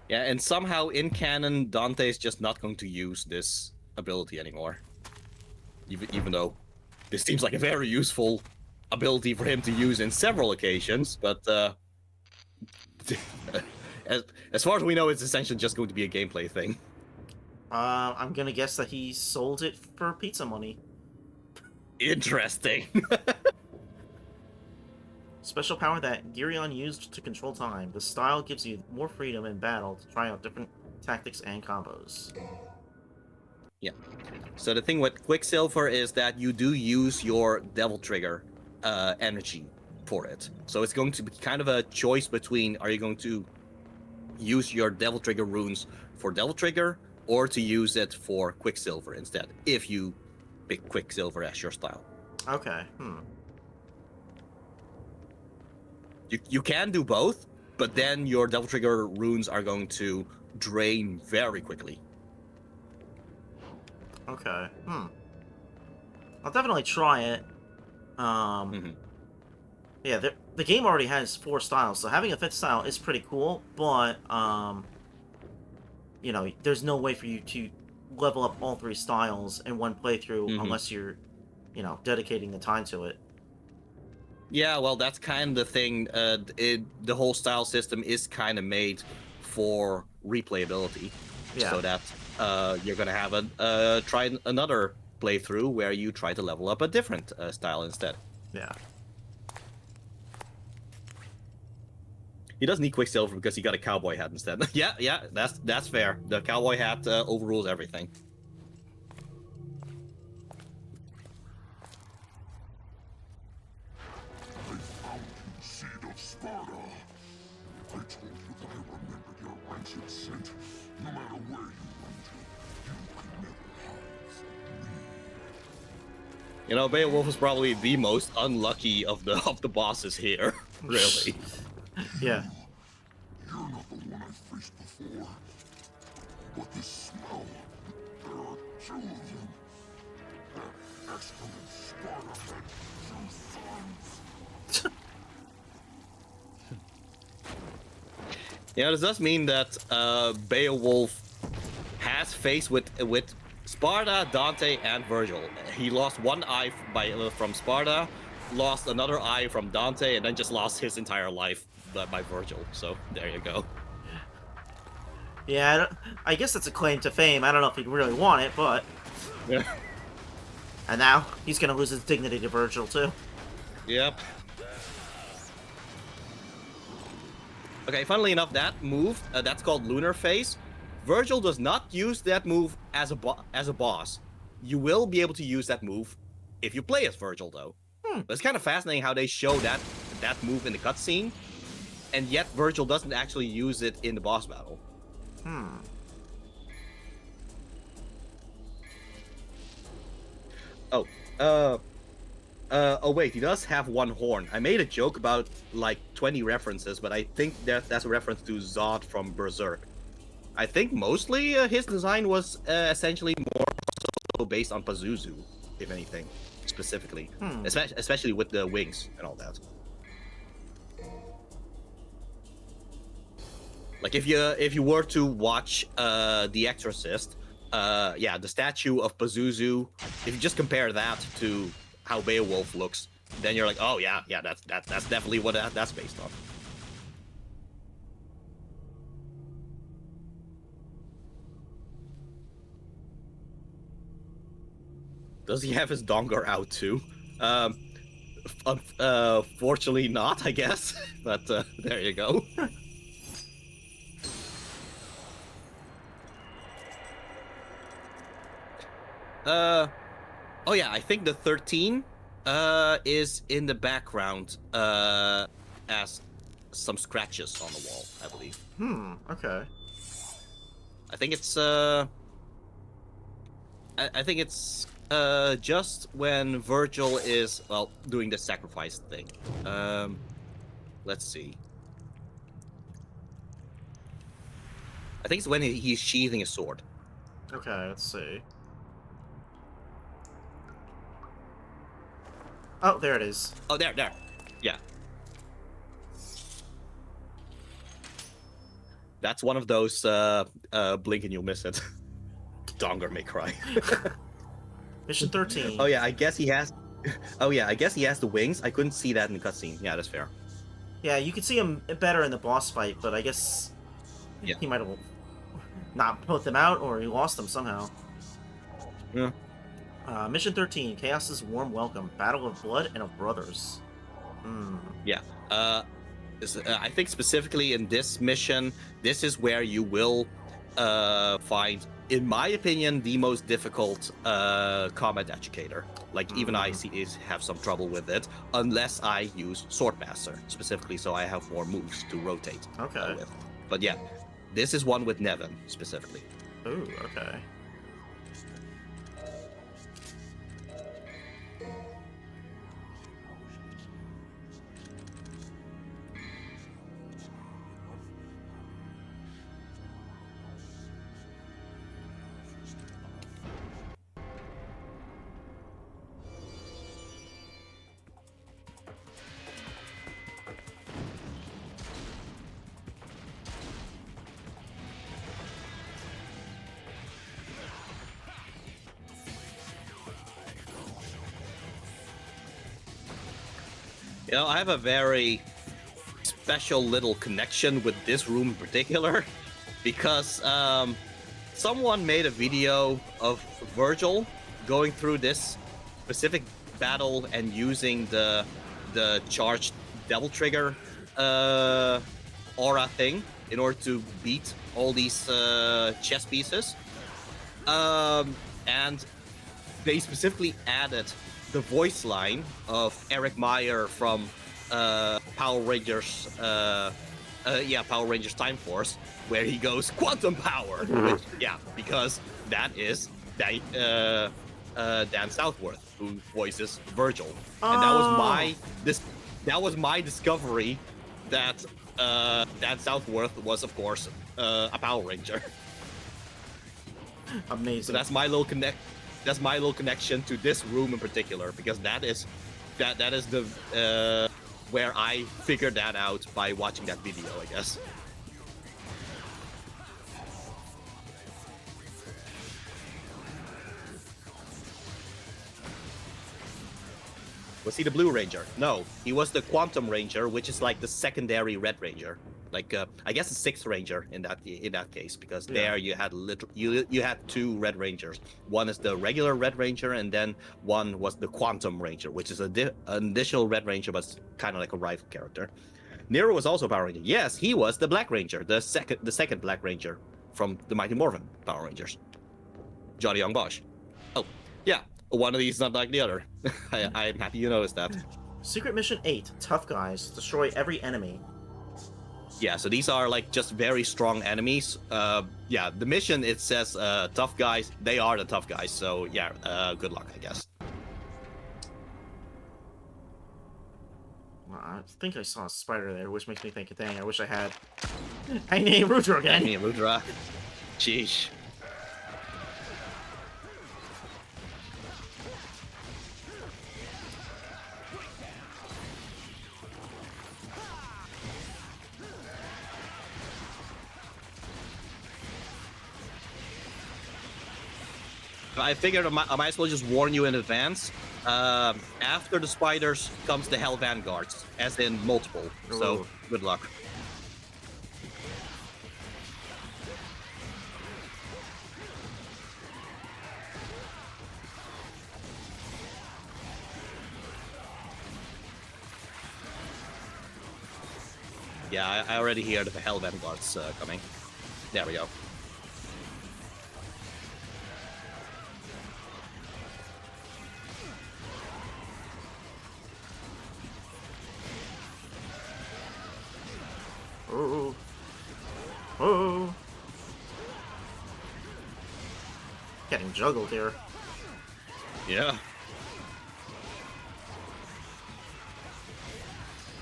Yeah, and somehow in canon, Dante is just not going to use this ability anymore. Even though this seems like a very useful ability for him to use in several occasions, but as far as we know, it's essentially just going to be a gameplay thing. I'm gonna guess that he sold it for pizza money. Interesting. Special power that Garyon used to control time. The style gives you more freedom in battle to try out different tactics and combos. Yeah. So the thing with Quicksilver is that you do use your Devil Trigger energy for it. So it's going to be kind of a choice between, are you going to use your Devil Trigger runes for Devil Trigger or to use it for Quicksilver instead, if you pick Quicksilver as your style. Okay, You can do both, but then your Devil Trigger runes are going to drain very quickly. Okay. I'll definitely try it. Yeah, the game already has 4 styles, so having a 5th style is pretty cool, but, you know, there's no way for you to level up all 3 styles in one playthrough unless you're, you know, dedicating the time to it. Yeah, well, that's kind of the thing. The whole style system is kind of made for replayability, Yeah. so that you're gonna have try another playthrough where you try to level up a different style instead. Yeah. He doesn't need Quicksilver because he got a cowboy hat instead. yeah, that's fair. The cowboy hat overrules everything. Seed of Sparta. I told you that I remembered your rancid scent. No matter where you went to, you could never hide from me. You know, Beowulf is probably the most unlucky of the bosses here. Really. Yeah. You're not the one I faced before. But the smell, there are 2 of them. That excellent Sparta had 2 sons. Yeah, this does mean that Beowulf has faced with Sparta, Dante, and Virgil. He lost 1 eye from Sparta, lost another eye from Dante, and then just lost his entire life by Virgil. So there you go. Yeah, I guess that's a claim to fame. I don't know if he'd really want it, but... Yeah. And now, he's gonna lose his dignity to Virgil, too. Yep. Okay, funnily enough, that move, that's called Lunar Phase. Virgil does not use that move as a boss. You will be able to use that move if you play as Virgil, though. It's kind of fascinating how they show that move in the cutscene, and yet Virgil doesn't actually use it in the boss battle. Oh wait, he does have 1 horn. I made a joke about like 20 references, but I think that's a reference to Zod from Berserk. I think mostly his design was essentially more so based on Pazuzu, if anything, specifically, especially with the wings and all that. Like if you were to watch The Exorcist, yeah, the statue of Pazuzu, if you just compare that to how Beowulf looks, then you're like, oh yeah, that's definitely what that's based on. Does he have his donger out too? Fortunately not, I guess. But there you go. Oh yeah, I think the 13 is in the background as some scratches on the wall, I believe. Okay. I think it's I think it's just when Virgil is, well, doing the sacrifice thing. Let's see. I think it's when he's sheathing a sword. Okay, let's see. Oh, there it is. Oh, there. Yeah. That's one of those blink and you'll miss it. Donger may cry. Mission 13. Oh yeah, I guess he has. Oh yeah, I guess he has the wings. I couldn't see that in the cutscene. Yeah, that's fair. Yeah, you could see him better in the boss fight, but I guess he might have not put them out, or he lost them somehow. Yeah. Mission 13, Chaos's Warm Welcome, Battle of Blood and of Brothers. Yeah. I think specifically in this mission, this is where you will find, in my opinion, the most difficult combat educator. Like, even I have some trouble with it, unless I use Swordmaster, specifically, so I have more moves to rotate with. But yeah, this is one with Nevin, specifically. Ooh, okay. You know, I have a very special little connection with this room in particular because someone made a video of Virgil going through this specific battle and using the charged Devil Trigger aura thing in order to beat all these chess pieces. And they specifically added the voice line of Eric Meyer from Power Rangers, Power Rangers Time Force, where he goes quantum power, which, because that is Dan Southworth who voices Virgil, and that was my discovery that Dan Southworth was, of course, a Power Ranger. Amazing. So that's my little connection to this room in particular, because that is the where I figured that out by watching that video, I guess. Was he the Blue Ranger? No, he was the Quantum Ranger, which is like the secondary Red Ranger. Like I guess the Sixth Ranger in that case, because there you had you had two Red Rangers. One is the regular Red Ranger, and then one was the Quantum Ranger, which is an additional Red Ranger, but kind of like a rival character. Nero was also a Power Ranger. Yes, he was the Black Ranger, the second Black Ranger from the Mighty Morphin Power Rangers. Johnny Young Bosch. Oh, yeah, one of these is not like the other. I'm happy you noticed that. Secret Mission 8, Tough Guys. Destroy every enemy. Yeah, so these are like just very strong enemies. Yeah, the mission, it says tough guys. They are the tough guys, so yeah, good luck, I guess. I think I saw a spider there, which makes me think, dang, I wish I had... I named Rudra again! I named Rudra. Sheesh. I figured I might as well just warn you in advance. After the spiders comes the Hell Vanguards, as in multiple. So, good luck. Yeah, I already hear the Hell Vanguards coming. There we go. Oh. Oh. Getting juggled here. Yeah.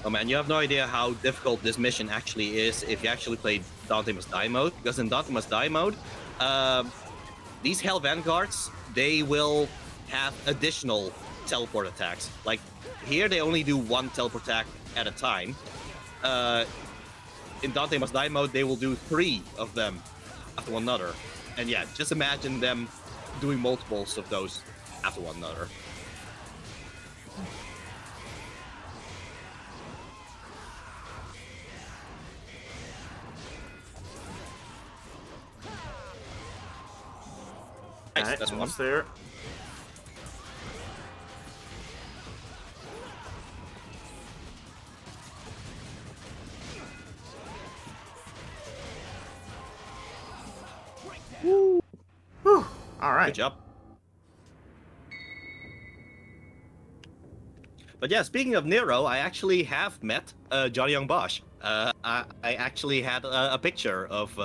Oh man, you have no idea how difficult this mission actually is if you actually play Dante Must Die mode. Because in Dante Must Die mode, these Hell Vanguards, they will have additional teleport attacks. Like, here they only do one teleport attack at a time. In Dante Must Die mode, they will do 3 of them after one another. And yeah, just imagine them doing multiples of those after one another. Nice, Alright, that's one. almost there. Woo. Whew. All right. Good job. But yeah, speaking of Nero, I actually have met Johnny Young Bosch. I actually had a picture of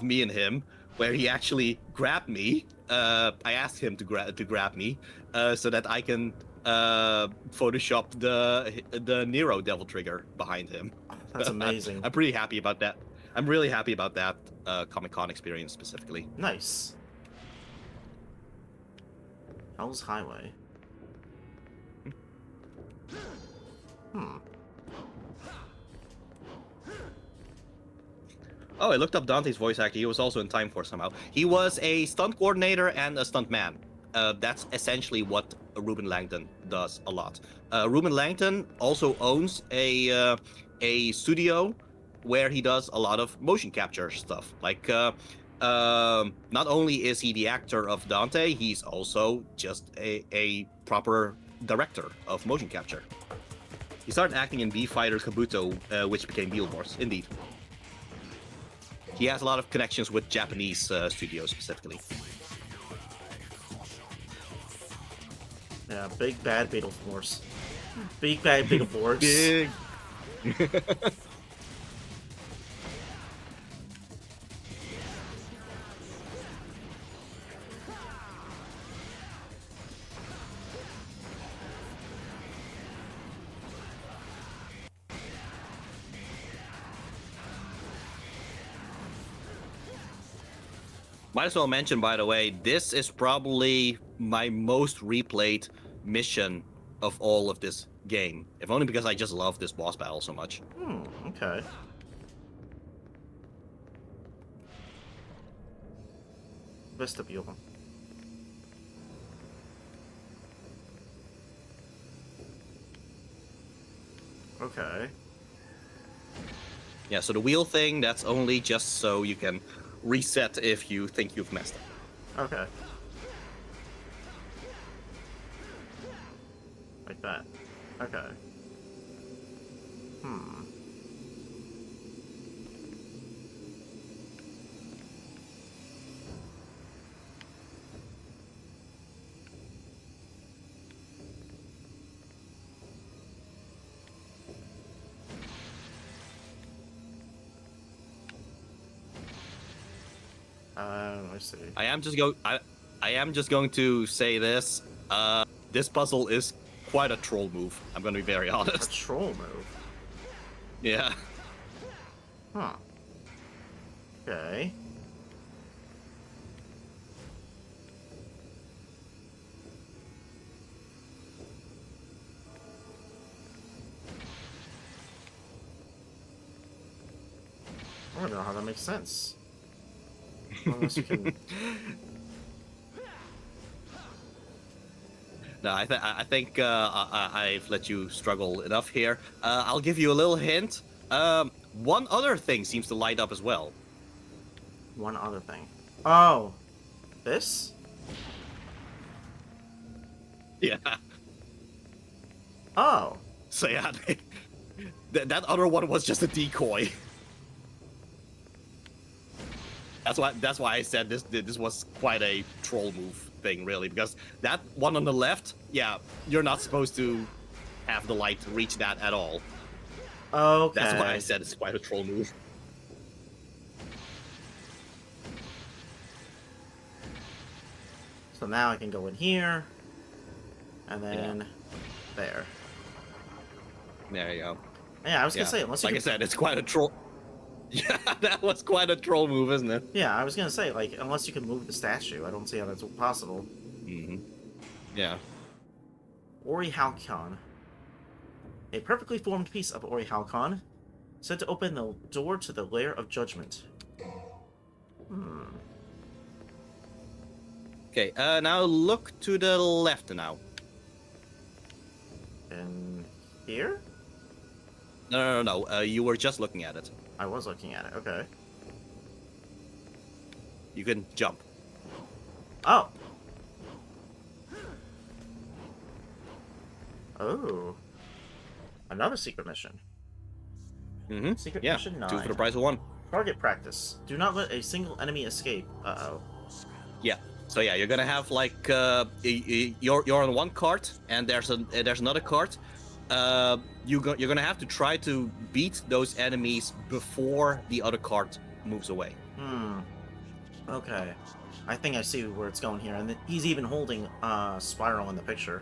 me and him where he actually grabbed me. I asked him to grab me so that I can Photoshop the Nero Devil Trigger behind him. That's amazing. I'm pretty happy about that. I'm really happy about that Comic-Con experience specifically. Nice. Hell's Highway. Oh, I looked up Dante's voice actor. He was also in Time Force somehow. He was a stunt coordinator and a stunt man. That's essentially what Ruben Langdon does a lot. Ruben Langdon also owns a studio where he does a lot of motion capture stuff. Like, not only is he the actor of Dante, he's also just a proper director of motion capture. He started acting in B-Fighter Kabuto, which became Beetleborgs, indeed. He has a lot of connections with Japanese studios specifically. Yeah, big bad Beetleborgs. Big bad Beetleborgs. Big. Might as well mention, by the way, this is probably my most replayed mission of all of this game. If only because I just love this boss battle so much. Okay. Vestibule. Okay. Yeah, so the wheel thing, that's only just so you can reset if you think you've messed up. Okay. Like that. Okay. Let's see. I am just going to say this. This puzzle is quite a troll move. I'm going to be very A honest. troll move. Yeah. Huh. Okay. I don't know how that makes sense. Unless you can... No, I think I've let you struggle enough here. I'll give you a little hint. One other thing seems to light up as well. One other thing. Oh! This? Yeah. Oh! So yeah, that other one was just a decoy. That's why I said this was quite a troll move thing, really, because that one on the left, yeah, you're not supposed to have the light reach that at all. Okay. That's why I said it's quite a troll move. So now I can go in here, and then there. There you go. Yeah, I was gonna say, unless you like can... I said, it's quite a troll. Yeah, that was quite a troll move, isn't it? Yeah, I was gonna say, like, unless you can move the statue, I don't see how that's possible. Yeah. Ori Halcon. A perfectly formed piece of Ori Halcon, said to open the door to the lair of judgment. Okay, now look to the left now. And here? No, you were just looking at it. I was looking at it, okay. You can jump. Oh! Oh. Another secret mission. Secret mission 9. 2 for the price of 1. Target practice. Do not let a single enemy escape. Uh-oh. Yeah. So yeah, you're gonna have like you're on one cart and there's another cart. You're gonna have to try to beat those enemies before the other cart moves away. Okay. I think I see where it's going here, and he's even holding Spiral in the picture.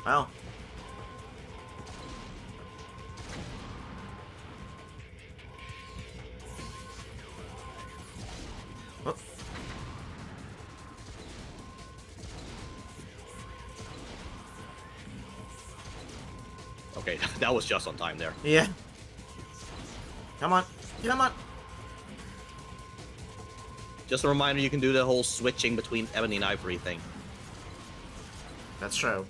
Well. Whoop. Okay, that was just on time there. Yeah. Come on. Come on. Just a reminder, you can do the whole switching between ebony and ivory thing. That's true.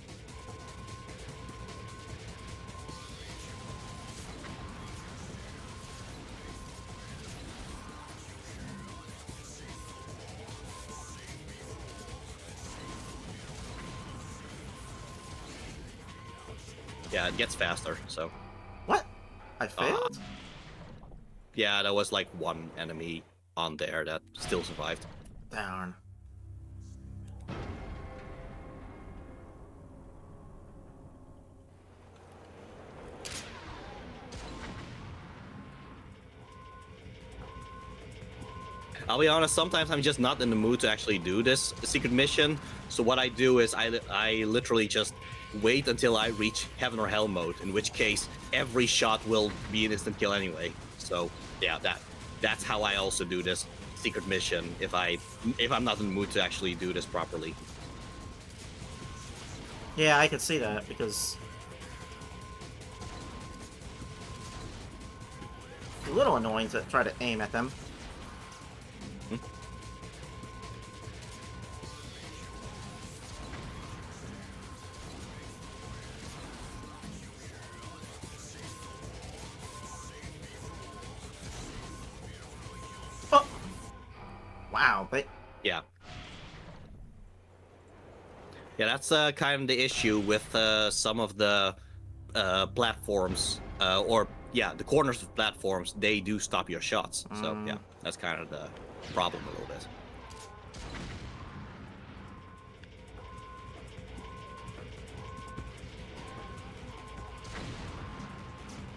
Yeah, it gets faster, so... What? I failed? Yeah, there was like one enemy on there that still survived. Darn. I'll be honest, sometimes I'm just not in the mood to actually do this secret mission. So what I do is I literally just wait until I reach heaven or hell mode, in which case every shot will be an instant kill anyway. So yeah, that's how I also do this secret mission if I'm not in the mood to actually do this properly. Yeah, I can see that, because... it's a little annoying to try to aim at them. Oh! Wow, but... Yeah. Yeah, that's kind of the issue with some of the platforms, or yeah, the corners of platforms. They do stop your shots, so yeah, that's kind of the problem a little bit.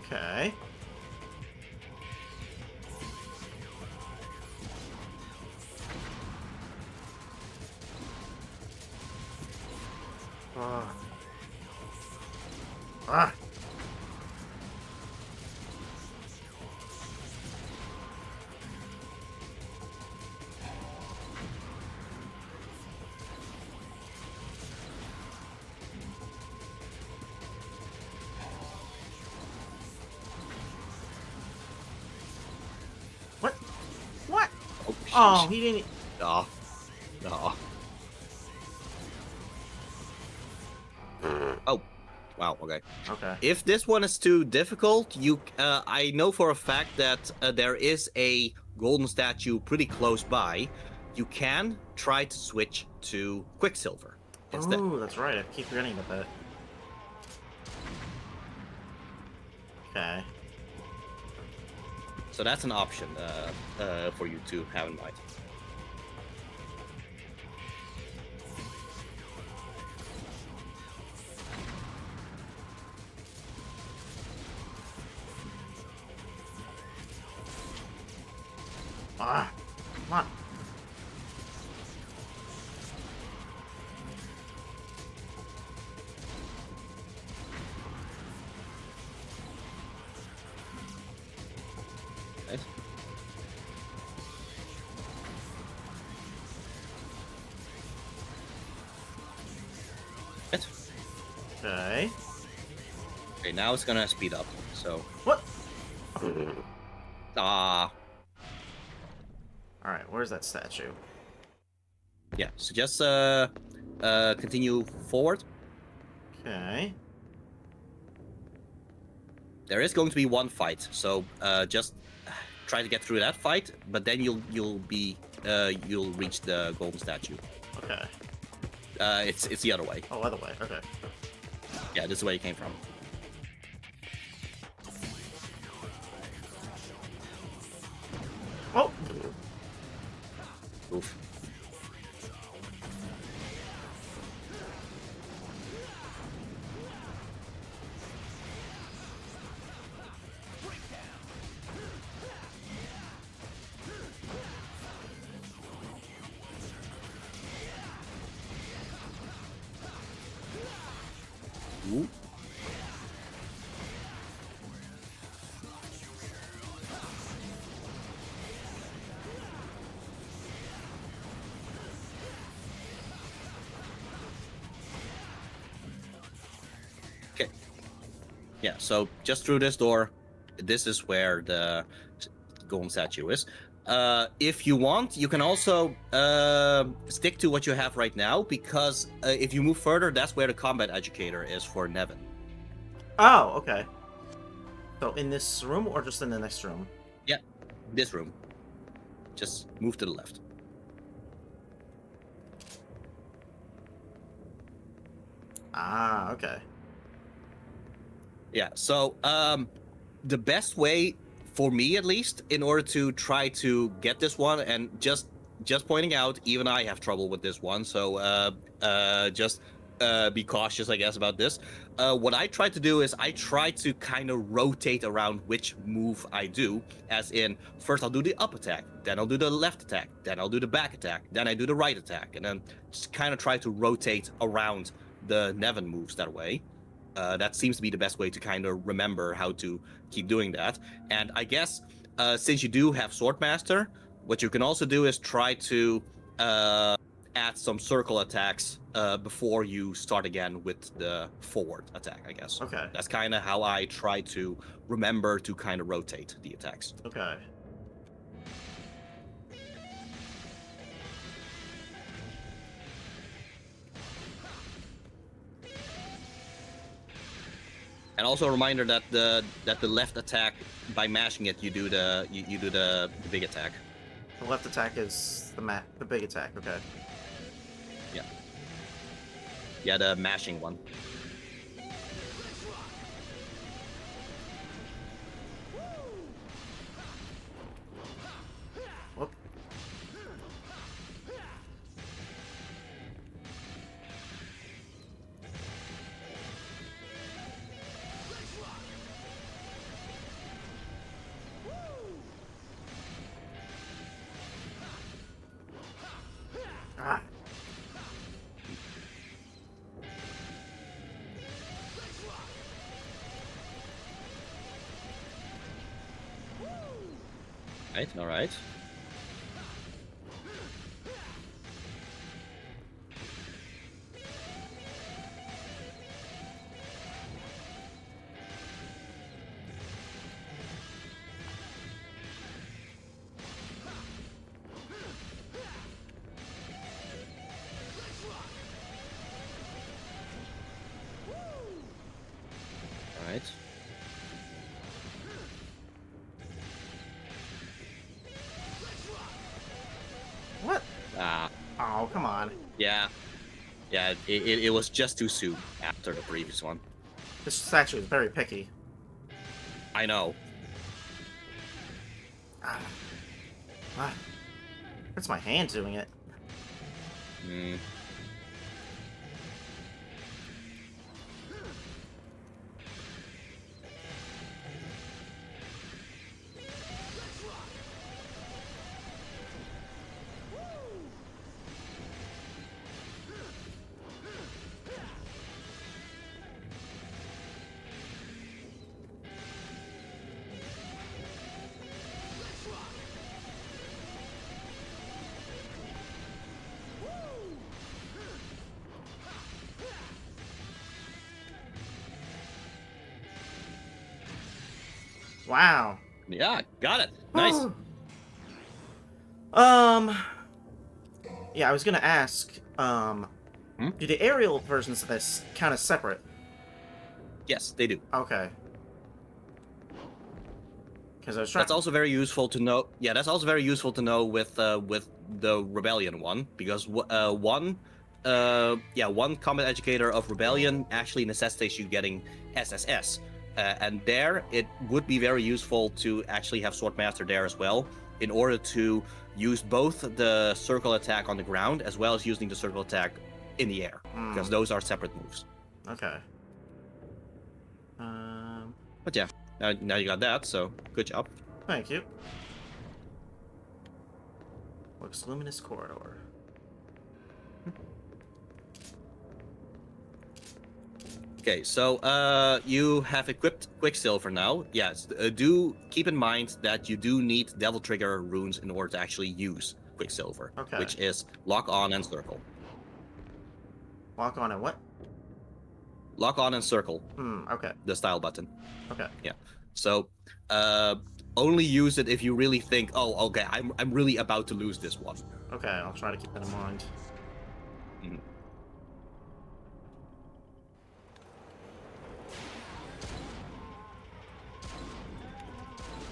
Okay. Ah. What? What? Oh, Oh, sheesh. he didn't... No. No. Oh. Wow, okay. Okay. If this one is too difficult, I know for a fact that there is a golden statue pretty close by. You can try to switch to Quicksilver instead. Oh, that's right. I keep forgetting about that. Okay. So that's an option for you to have in mind. Ah, come on. Nice. Right. Okay. Okay, now it's gonna speed up. So What? ah, Alright, where's that statue? yeah. So just continue forward. Okay. There is going to be one fight, so just try to get through that fight, but then you'll reach the golden statue. Okay. It's the other way. Oh, other way. Okay. Yeah, this is where you came from. Oh! Oof. Ooh. Okay. Yeah, so just through this door, this is where the golem statue is. If you want, you can also stick to what you have right now, because if you move further, that's where the combat educator is for Nevin. Oh, okay. So in this room or just in the next room? Yeah, this room. Just move to the left. Ah, okay. Yeah, so the best way, for me at least, in order to try to get this one, and just pointing out, even I have trouble with this one, so just be cautious, I guess, about this. What I try to do is I try to kind of rotate around which move I do, as in, first I'll do the up attack, then I'll do the left attack, then I'll do the back attack, then I do the right attack, and then just kind of try to rotate around the Nevin moves that way. That seems to be the best way to kind of remember how to keep doing that. And I guess since you do have Swordmaster, what you can also do is try to add some circle attacks before you start again with the forward attack, I guess. Okay. That's kind of how I try to remember to kind of rotate the attacks. Okay. And also a reminder that the left attack, by mashing it, you do the big attack. The left attack is the big attack. Okay. Yeah. Yeah, the mashing one. Whoop. Ah. Right, all right. All right. What? Ah, Oh, come on. yeah. Yeah, it was just too soon after the previous one. This statue is very picky. I know. Ah. Ah. It's my hand doing it. Hmm. Wow. Yeah, got it. Nice. Yeah, I was gonna ask, do the aerial versions of this count as separate? Yes, they do. Okay. Because I was trying. That's also very useful to know. Yeah, that's also very useful to know with the Rebellion one, because one combat educator of Rebellion actually necessitates you getting SSS, and there it would be very useful to actually have Swordmaster there as well, in order to use both the circle attack on the ground as well as using the circle attack in the air, because those are separate moves. Okay. But yeah, now you got that, so good job. Thank you. Looks luminous corridor. Okay, so you have equipped Quicksilver now. Yes, do keep in mind that you do need Devil Trigger runes in order to actually use Quicksilver, Okay. which is Lock On and Circle. Lock on and what? lock on and circle. Okay. The style button. Okay. Yeah. So, only use it if you really think, oh, okay, I'm really about to lose this one. Okay, I'll try to keep that in mind. Mhm.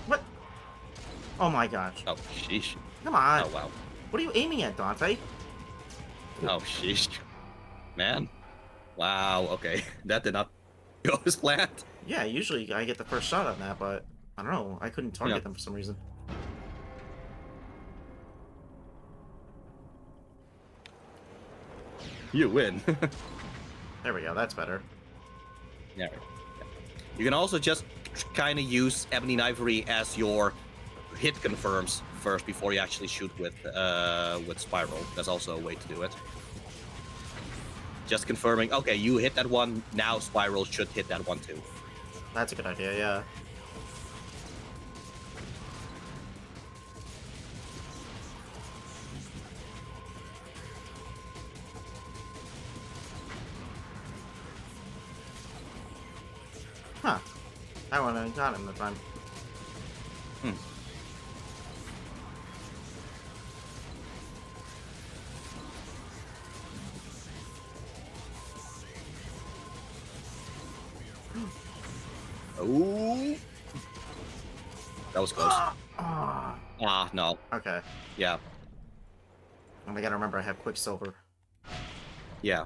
What? Oh my gosh. Oh, sheesh. Come on. Oh, wow. What are you aiming at, Dante? Oh, sheesh. Man. Wow, okay. That did not go as planned. Yeah, usually I get the first shot on that, but I don't know. I couldn't target Yeah. them for some reason. You win. There we go. That's better. Yeah. You can also just kind of use Ebony and Ivory as your hit confirms first before you actually shoot with Spiral. That's also a way to do it. Just confirming, okay, you hit that one, now Spiral should hit that one too. That's a good idea, yeah. Huh. That one I got him this time. Ooh. That was close. Ah. Ah, no. Okay. Yeah. And I gotta remember I have Quicksilver. Yeah.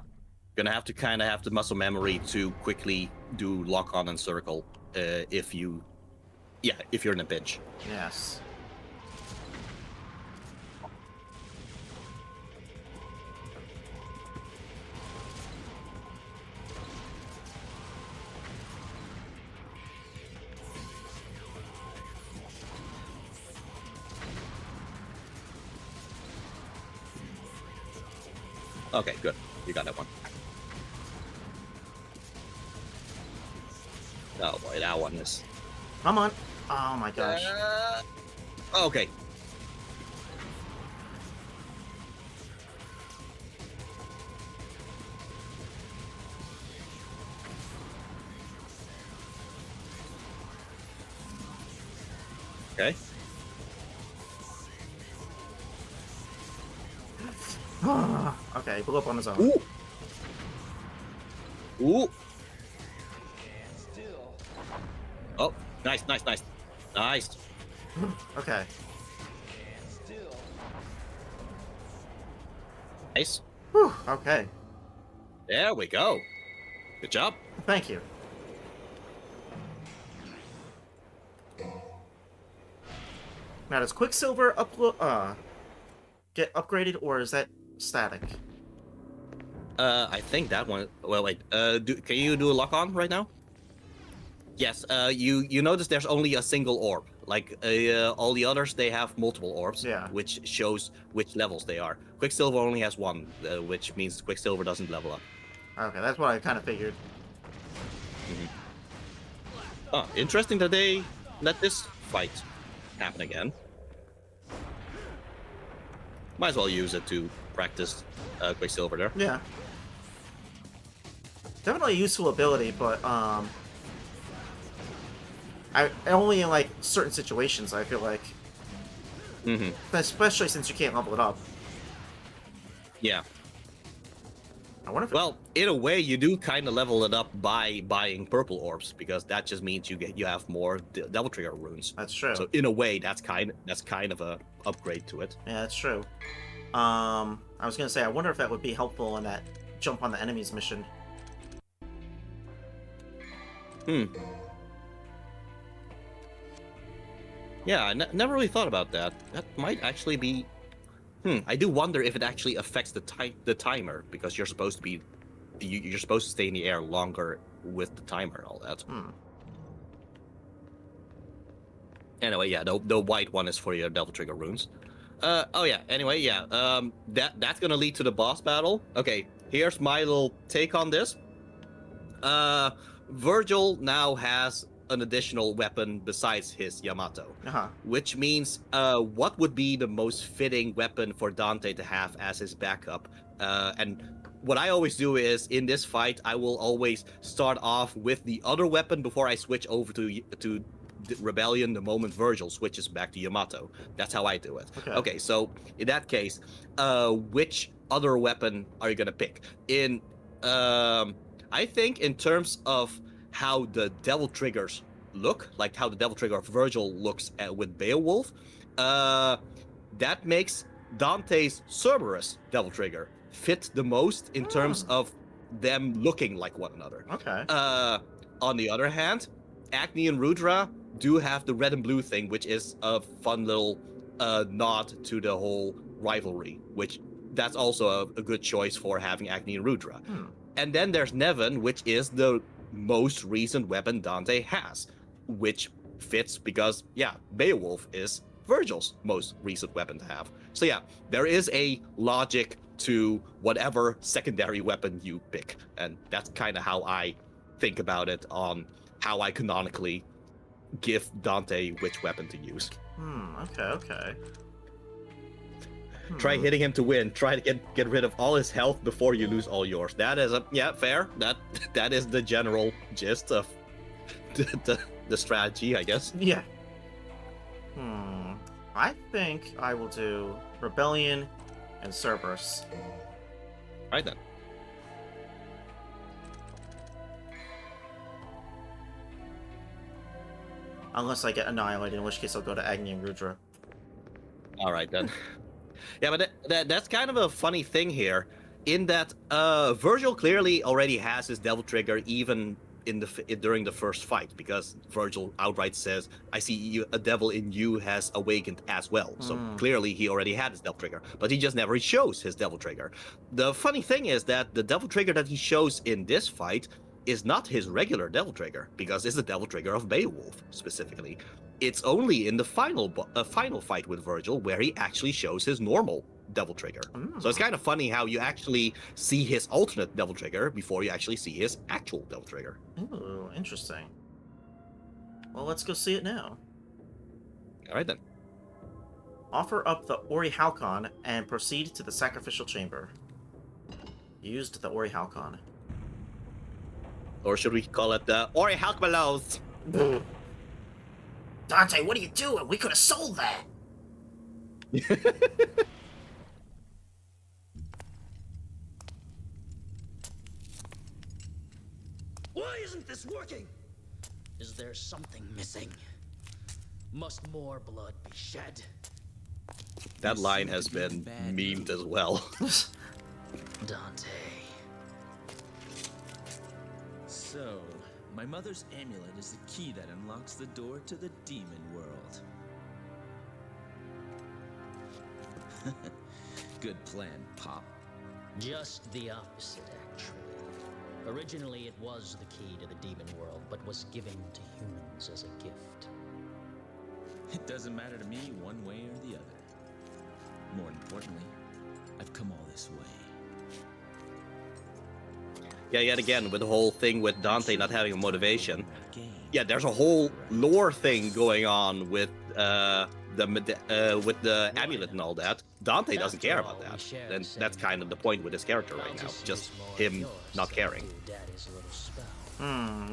Gonna have to kind of have the muscle memory to quickly do lock on and circle if you're in a pinch. Yes. Okay, good. You got that one. Oh boy, that one is. Come on. Oh my gosh. Okay. Okay. Okay, blew up on his own. Ooh. Ooh. Oh, nice, nice, nice. Nice. Okay. Nice. Whew, okay. There we go. Good job. Thank you. Now, does Quicksilver get upgraded, or is that static? I think that one. Well, wait. Can you do a lock on right now? Yes. You notice there's only a single orb. Like all the others, they have multiple orbs. Yeah. Which shows which levels they are. Quicksilver only has one, which means Quicksilver doesn't level up. Okay, that's what I kind of figured. Oh, interesting that they let this fight happen again. Might as well use it to practice Quicksilver there. Yeah. Definitely a useful ability, but only in like certain situations I feel like. Especially since you can't level it up. Yeah. I wonder if Well, in a way, you do kind of level it up by buying purple orbs, because that just means you have more Devil Trigger runes. that's true. So in a way, that's kind of a upgrade to it. Yeah, that's true. I was gonna say, I wonder if that would be helpful in that jump on the enemies mission. Yeah, I never really thought about that. That might actually be. I do wonder if it actually affects the timer, because you're supposed to be, you're supposed to stay in the air longer with the timer and all that. Anyway, yeah, the white one is for your Devil Trigger runes. Oh yeah. Anyway, yeah. That's gonna lead to the boss battle. Okay, here's my little take on this. Virgil now has an additional weapon besides his Yamato, which means what would be the most fitting weapon for Dante to have as his backup? And what I always do is in this fight, I will always start off with the other weapon before I switch over to Rebellion the moment Virgil switches back to Yamato. That's how I do it. Okay, so in that case, which other weapon are you gonna pick? I think in terms of how the Devil Triggers look, like how the Devil Trigger of Virgil looks with Beowulf, that makes Dante's Cerberus Devil Trigger fit the most in terms of them looking like one another. Okay. On the other hand, Agni and Rudra do have the red and blue thing, which is a fun little nod to the whole rivalry, which that's also a good choice for having Agni and Rudra. And then there's Nevin, which is the most recent weapon Dante has, which fits because, yeah, Beowulf is Virgil's most recent weapon to have. So yeah, there is a logic to whatever secondary weapon you pick. And that's kind of how I think about it on how I canonically give Dante which weapon to use. Okay. Try hitting him to win. Try to get rid of all his health before you lose all yours. That is fair. That is the general gist of the strategy, I guess. Yeah. I think I will do Rebellion and Cerberus. Right then. Unless I get annihilated, in which case I'll go to Agni and Rudra. All right then. Yeah, but that's kind of a funny thing here, in that Virgil clearly already has his Devil Trigger even during the first fight, because Virgil outright says, "I see a devil in you has awakened as well." So clearly he already had his Devil Trigger, but he just never shows his Devil Trigger. The funny thing is that the Devil Trigger that he shows in this fight is not his regular Devil Trigger, because it's the Devil Trigger of Beowulf specifically. It's only in the final fight with Virgil where he actually shows his normal Devil Trigger. So it's kind of funny how you actually see his alternate Devil Trigger before you actually see his actual Devil Trigger. Ooh, interesting. Well, let's go see it now. All right then. Offer up the Orichalcon and proceed to the sacrificial chamber. Used the Orichalcon. Or should we call it the Orichalcmalos? Dante, what are you doing? We could have sold that! Why isn't this working? Is there something missing? Must more blood be shed? That line has been memed as well. Dante. So, my mother's amulet is the key that unlocks the door to the demon world. Good plan, Pop. Just the opposite, actually. Originally, it was the key to the demon world, but was given to humans as a gift. It doesn't matter to me one way or the other. More importantly, I've come all this way. Yeah, yet again, with the whole thing with Dante not having a motivation. Yeah, there's a whole lore thing going on with the amulet and all that. Dante doesn't care about that. And that's kind of the point with his character right now. Just him not caring.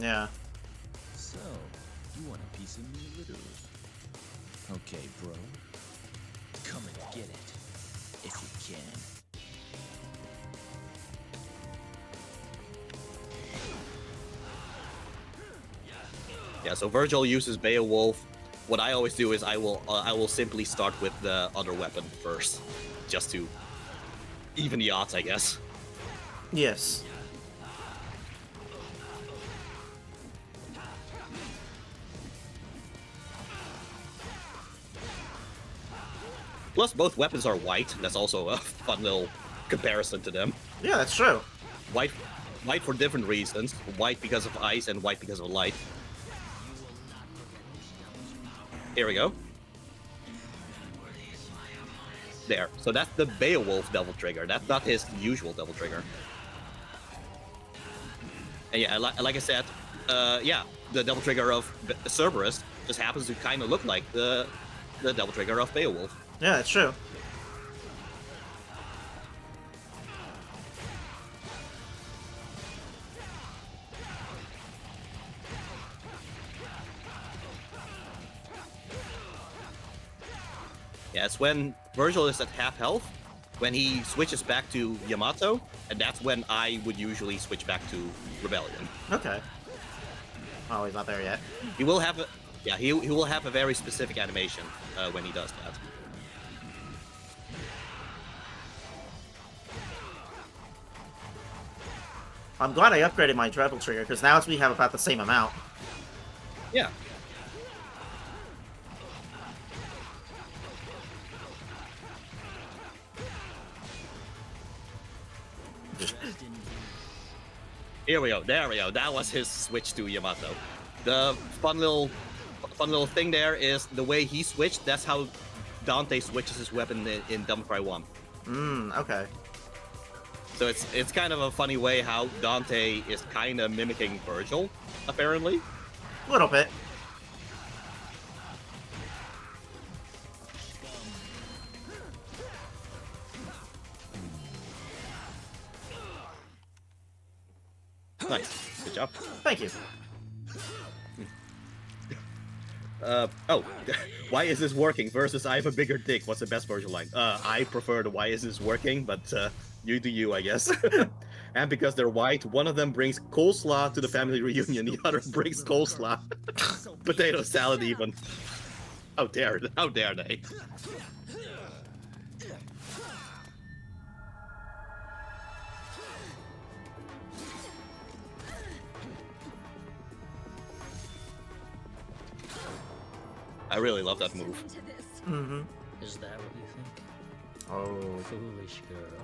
Yeah. So, you want a piece of me, literally? Okay, bro. Come and get it, if you can. Yeah, so Virgil uses Beowulf. What I always do is I will simply start with the other weapon first, just to even the odds, I guess. Yes. Plus, both weapons are white. That's also a fun little comparison to them. Yeah, that's true. White for different reasons. White because of ice and white because of light. Here we go. There. So that's the Beowulf Devil Trigger. That's not his usual Devil Trigger. And yeah, like I said, yeah, the Devil Trigger of Cerberus just happens to kind of look like the Devil Trigger of Beowulf. Yeah, that's true. Yeah, it's when Virgil is at half health, when he switches back to Yamato, and that's when I would usually switch back to Rebellion. Okay. Oh, he's not there yet. He will have a he will have a very specific animation when he does that. I'm glad I upgraded my treble trigger, because now we have about the same amount. Yeah. Here we go. There we go. That was his switch to Yamato. The fun little thing there is the way he switched. That's how Dante switches his weapon in Devil May Cry 1. Okay. So it's kind of a funny way how Dante is kind of mimicking Virgil, apparently. A little bit. Nice. Good job. Thank you. Oh, why is this working versus I have a bigger dick? What's the best Virgil line? I prefer the why is this working, but you do you, I guess. And because they're white, one of them brings coleslaw to the family reunion, the other brings coleslaw. Potato salad even. How dare they? I really love that move. Mm-hmm. Is that what you think? Oh. Foolish girl.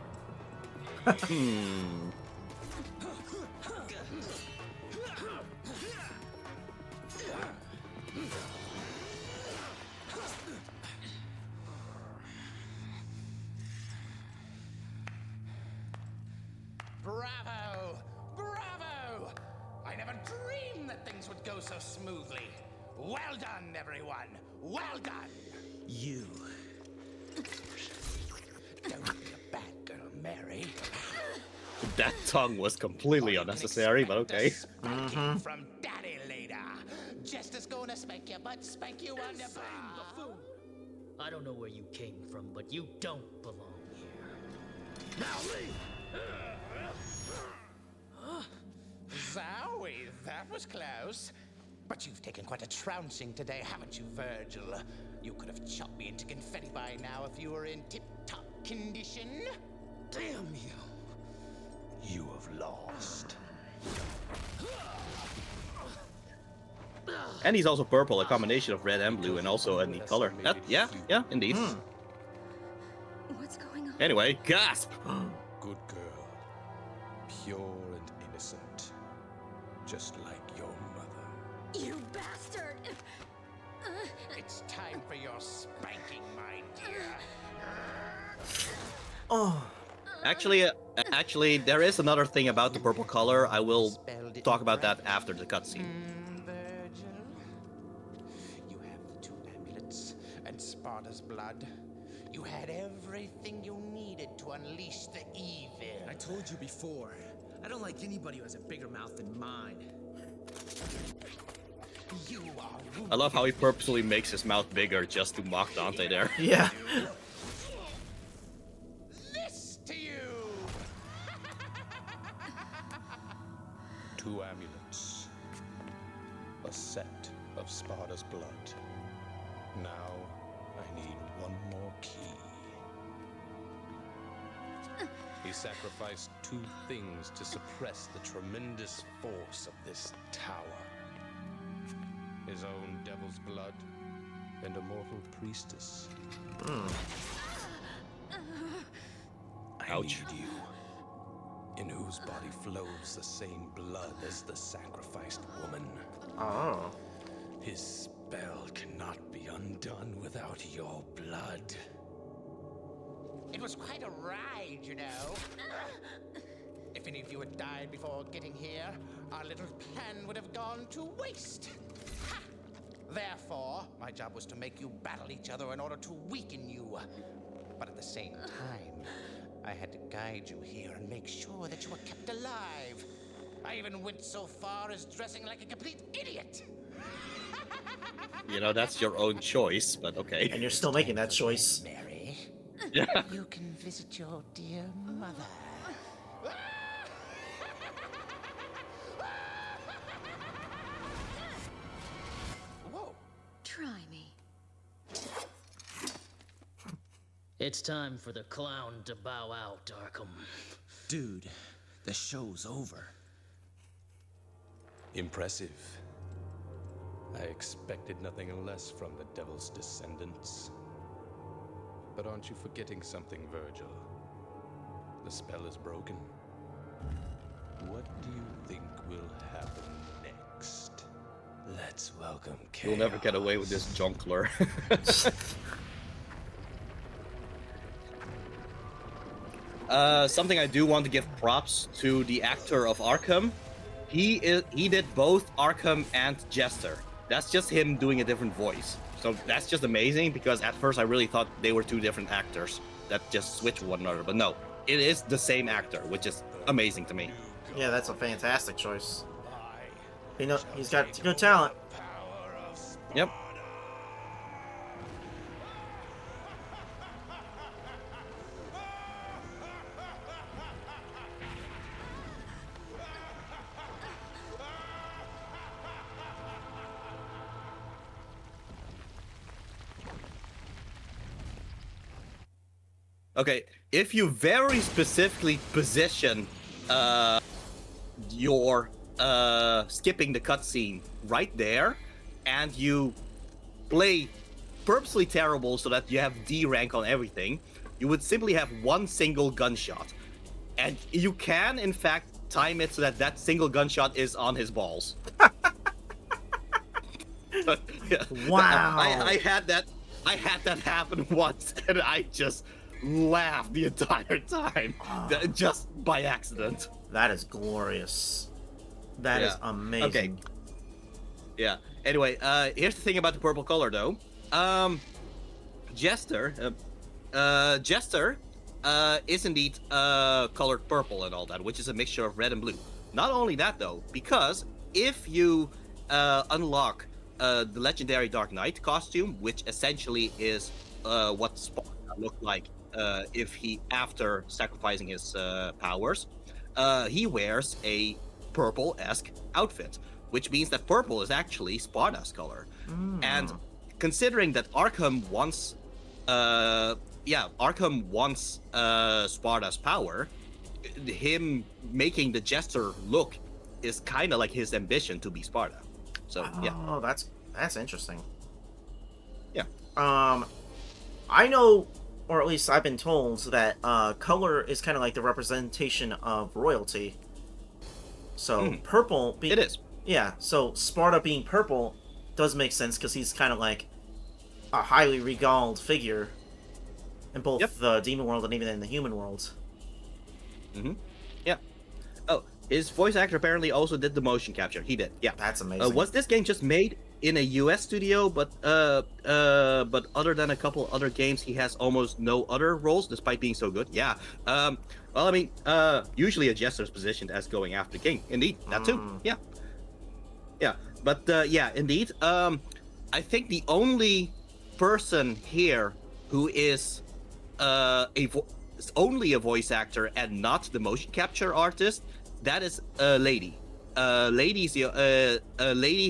Bravo! Bravo! I never dreamed that things would go so smoothly. Well done, everyone. Well done. You. Don't be a bad girl, Mary. That tongue was completely unnecessary, but okay. Spanking from Daddy later. Just as gonna spank you, but spank you underbar. I don't know where you came from, but you don't belong here. Zowie, that was close. But you've taken quite a trouncing today, haven't you, Virgil? You could have chopped me into confetti by now if you were in tip-top condition. Damn you. You have lost. And he's also purple, a combination of red and blue, and also a neat color. Yeah, indeed. What's going on? Anyway, gasp! Good girl. Pure and innocent. Just like your mother. You bastard! It's time for your spanking, my dear. Oh. Actually, there is another thing about the purple color. I will talk about that after the cutscene. Virgil, you have the 2 amulets and Sparta's blood. You had everything you needed to unleash the evil. I told you before, I don't like anybody who has a bigger mouth than mine. You are I love how he purposely makes his mouth bigger just to mock Dante there. Yeah. this to you. 2 amulets. A set of Sparta's blood. Now, I need one more key. He sacrificed 2 things to suppress the tremendous force of this tower. His own devil's blood and a mortal priestess. I Ouch. need you, in whose body flows the same blood as the sacrificed woman. Oh. His spell cannot be undone without your blood. It was quite a ride, you know. If any of you had died before getting here, our little plan would have gone to waste. Ha! Therefore, my job was to make you battle each other in order to weaken you. But at the same time, I had to guide you here and make sure that you were kept alive. I even went so far as dressing like a complete idiot. You know, that's your own choice, but okay. And you're still making that choice. Mary, Yeah. you can visit your dear mother. Whoa. Try me. It's time for the clown to bow out, Arkham. Dude, the show's over. Impressive. I expected nothing less from the Devil's descendants. But aren't you forgetting something, Virgil? The spell is broken. What do you think will happen next? Let's welcome chaos. You'll never get away with this jonkler. Something I do want to give props to the actor of Arkham. He did both Arkham and Jester. That's just him doing a different voice. So that's just amazing, because at first I really thought they were two different actors that just switch one another. But no, it is the same actor, which is amazing to me. Yeah, that's a fantastic choice. You know, he's got good talent. Yep. Okay, if you very specifically position your skipping the cutscene right there, and you play purposely terrible so that you have D rank on everything, you would simply have one single gunshot. And you can, in fact, time it so that that single gunshot is on his balls. Wow. I had that happen once, and I just laughed the entire time, just by accident. That is glorious. That is amazing. Okay. Yeah. Anyway, here's the thing about the purple color, though. Jester is indeed colored purple and all that, which is a mixture of red and blue. Not only that, though, because if you unlock the legendary Dark Knight costume, which essentially is what Sparta looked like if he, after sacrificing his powers, he wears a purple-esque outfit, which means that purple is actually Sparta's color. And considering that Arkham wants Sparta's power, him making the Jester look is kind of like his ambition to be Sparta. So yeah. Oh, that's interesting. Yeah. I know, or at least I've been told, that color is kind of like the representation of royalty. So purple It is. Yeah, so Sparta being purple does make sense, because he's kind of like a highly regaled figure in both the demon world and even in the human world. Yeah. Oh, his voice actor apparently also did the motion capture. He did. Yeah. That's amazing. Was this game just made in a US studio, but other than a couple other games, he has almost no other roles despite being so good? Yeah. Well, I mean, usually a Jester is positioned as going after King. Indeed, that too. Yeah. Yeah, but yeah, indeed. I think the only person here who is only a voice actor and not the motion capture artist, that is Lady. Lady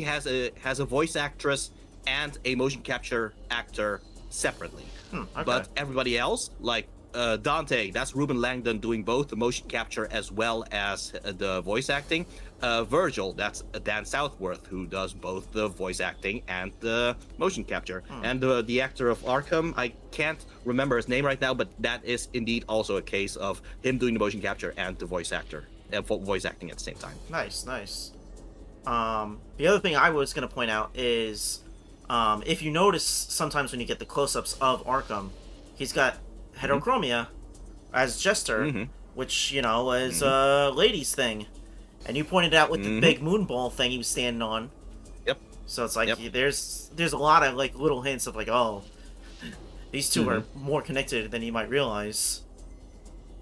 has a voice actress and a motion capture actor separately. Okay. But everybody else, like Dante, that's Ruben Langdon doing both the motion capture as well as the voice acting. Virgil, that's Dan Southworth, who does both the voice acting and the motion capture. And the actor of Arkham, I can't remember his name right now, but that is indeed also a case of him doing the motion capture and the voice acting at the same time. Nice, nice. The other thing I was going to point out is, if you notice sometimes when you get the close-ups of Arkham, he's got heterochromia as Jester, which, you know, is a ladies thing. And you pointed out with the big moonball thing he was standing on. Yep. So it's like there's a lot of like little hints of like, oh, these two are more connected than you might realize.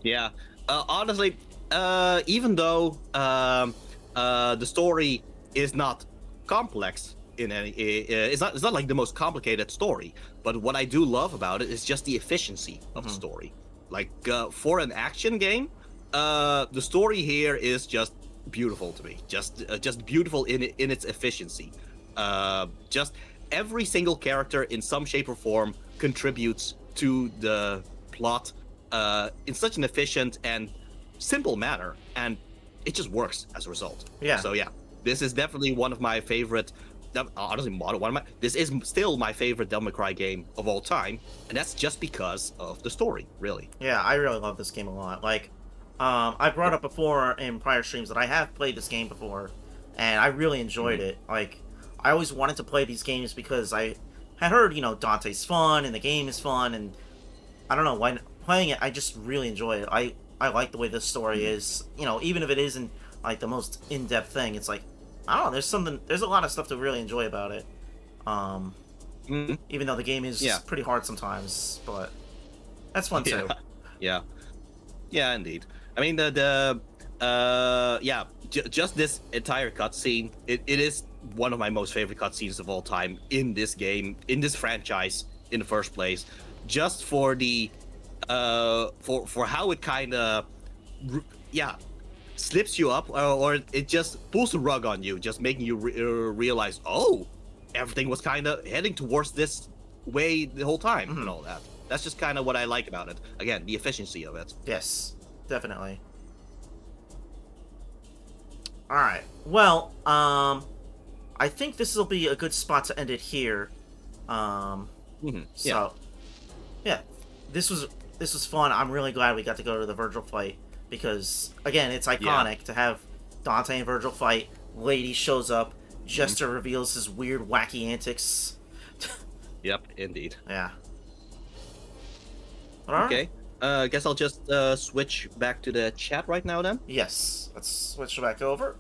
Yeah. Honestly, even though the story is not complex in any. It's not like the most complicated story, but what I do love about it is just the efficiency of the story. Like for an action game, the story here is just beautiful to me. Just beautiful in its efficiency. Just every single character in some shape or form contributes to the plot in such an efficient and simple manner, and it just works as a result. Yeah. So yeah, this is definitely one of my favorite. Honestly, this is still my favorite Devil May Cry game of all time, and that's just because of the story, really. Yeah, I really love this game a lot. Like, I brought up before in prior streams that I have played this game before, and I really enjoyed it. Like, I always wanted to play these games because I had heard, Dante's fun, and the game is fun, and I don't know, when playing it, I just really enjoy it. I like the way this story is, even if it isn't, like, the most in-depth thing, it's like, I don't know, there's a lot of stuff to really enjoy about it. Even though the game is pretty hard sometimes, but that's fun too. Yeah, indeed. I mean, just this entire cutscene, it is one of my most favorite cutscenes of all time in this game, in this franchise, in the first place. Just for the, for how it kind of, slips you up, or it just pulls the rug on you, just making you realize, oh, everything was kind of heading towards this way the whole time, and all that. That's just kind of what I like about it. Again, the efficiency of it. Yes, definitely. Alright, well, I think this will be a good spot to end it here. So, yeah, this was fun. I'm really glad we got to go to the Virgil fight, because, again, it's iconic to have Dante and Virgil fight. Lady shows up, Jester reveals his weird, wacky antics. Yep, indeed. Yeah. Okay. I guess I'll just switch back to the chat right now then. Yes. Let's switch back over.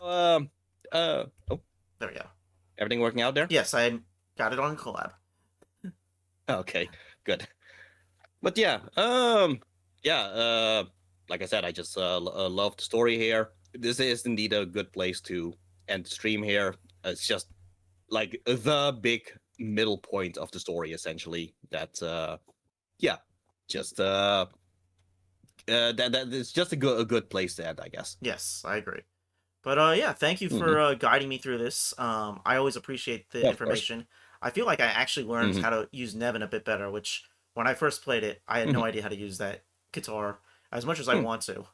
Oh. There we go. Everything working out there? Yes, I got it on collab. Okay, good. But yeah, like I said, I just love the story here. This is indeed a good place to end the stream here. It's just like the big middle point of the story, essentially. That that it's just a good place to end, I guess. Yes, I agree. But yeah, thank you for guiding me through this. I always appreciate the information. I feel like I actually learned how to use Nevin a bit better, which when I first played it, I had no idea how to use that guitar as much as I want to.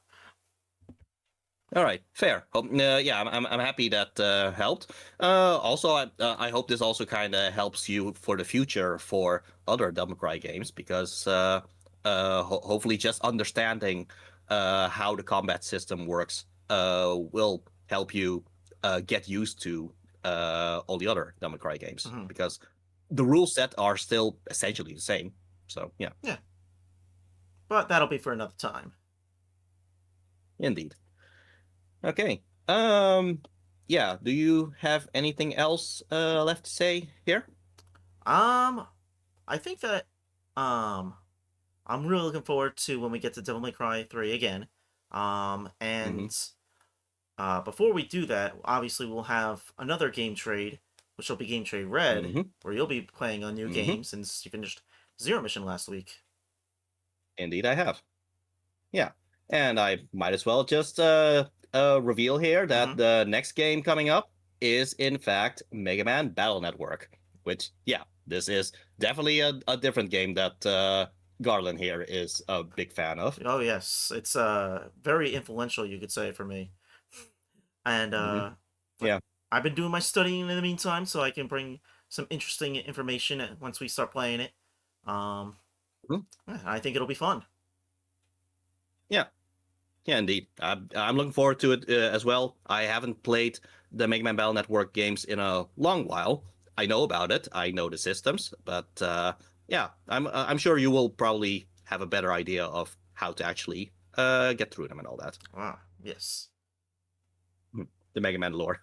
All right, fair. Yeah, I'm happy that helped. Also, I hope this also kind of helps you for the future for other Devil May Cry games, because hopefully just understanding how the combat system works will help you get used to all the other Devil May Cry games, because the rule set are still essentially the same. So yeah. Yeah. But that'll be for another time. Indeed. Okay. Yeah. Do you have anything else left to say here? I think that I'm really looking forward to when we get to Devil May Cry 3 again. Before we do that, obviously we'll have another game trade, which will be Game Trade Red, where you'll be playing a new game since you finished Zero Mission last week. Indeed, I have. Yeah, and I might as well just reveal here that the next game coming up is in fact Mega Man Battle Network, which, yeah, this is definitely a different game that Garland here is a big fan of. Oh yes, it's very influential, you could say, for me. And yeah, I've been doing my studying in the meantime, so I can bring some interesting information once we start playing it. I think it'll be fun. Yeah, indeed. I'm looking forward to it as well. I haven't played the Mega Man Battle Network games in a long while. I know about it. I know the systems, but yeah, I'm sure you will probably have a better idea of how to actually get through them and all that. Ah, yes. The Mega Man lore.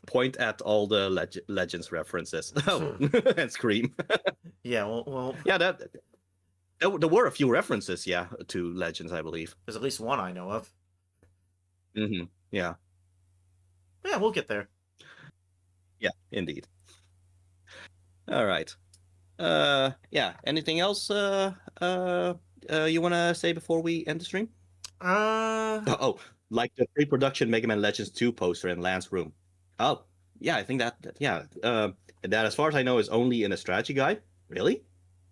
Point at all the Legends references. Oh, and Scream. Yeah, well. Yeah, There were a few references, yeah, to Legends, I believe. There's at least one I know of. Yeah. But yeah, we'll get there. Yeah, indeed. All right. Yeah. Anything else you want to say before we end the stream? Oh, like the pre-production Mega Man Legends 2 poster in Lan's room. Oh, yeah, I think that as far as I know is only in a strategy guide. Really?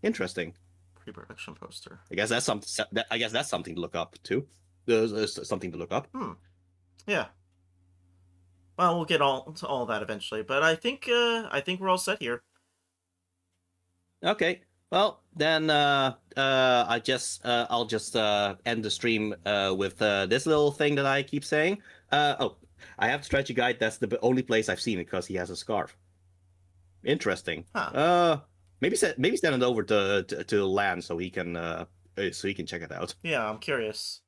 Interesting. Pre-production poster. I guess that's something to look up too. Something to look up. Yeah. Well, we'll get to all that eventually, but I think we're all set here. Okay. Well, then I'll just end the stream with this little thing that I keep saying. I have the strategy guide. That's the only place I've seen it because he has a scarf. Interesting. Huh. Maybe send it over to Lan so he can check it out. Yeah, I'm curious.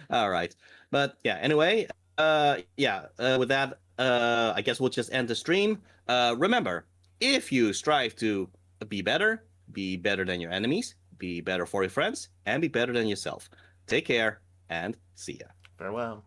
All right. But yeah, anyway, with that, I guess we'll just end the stream. Remember, if you strive to be better than your enemies, be better for your friends, and be better than yourself. Take care, and see ya. Farewell.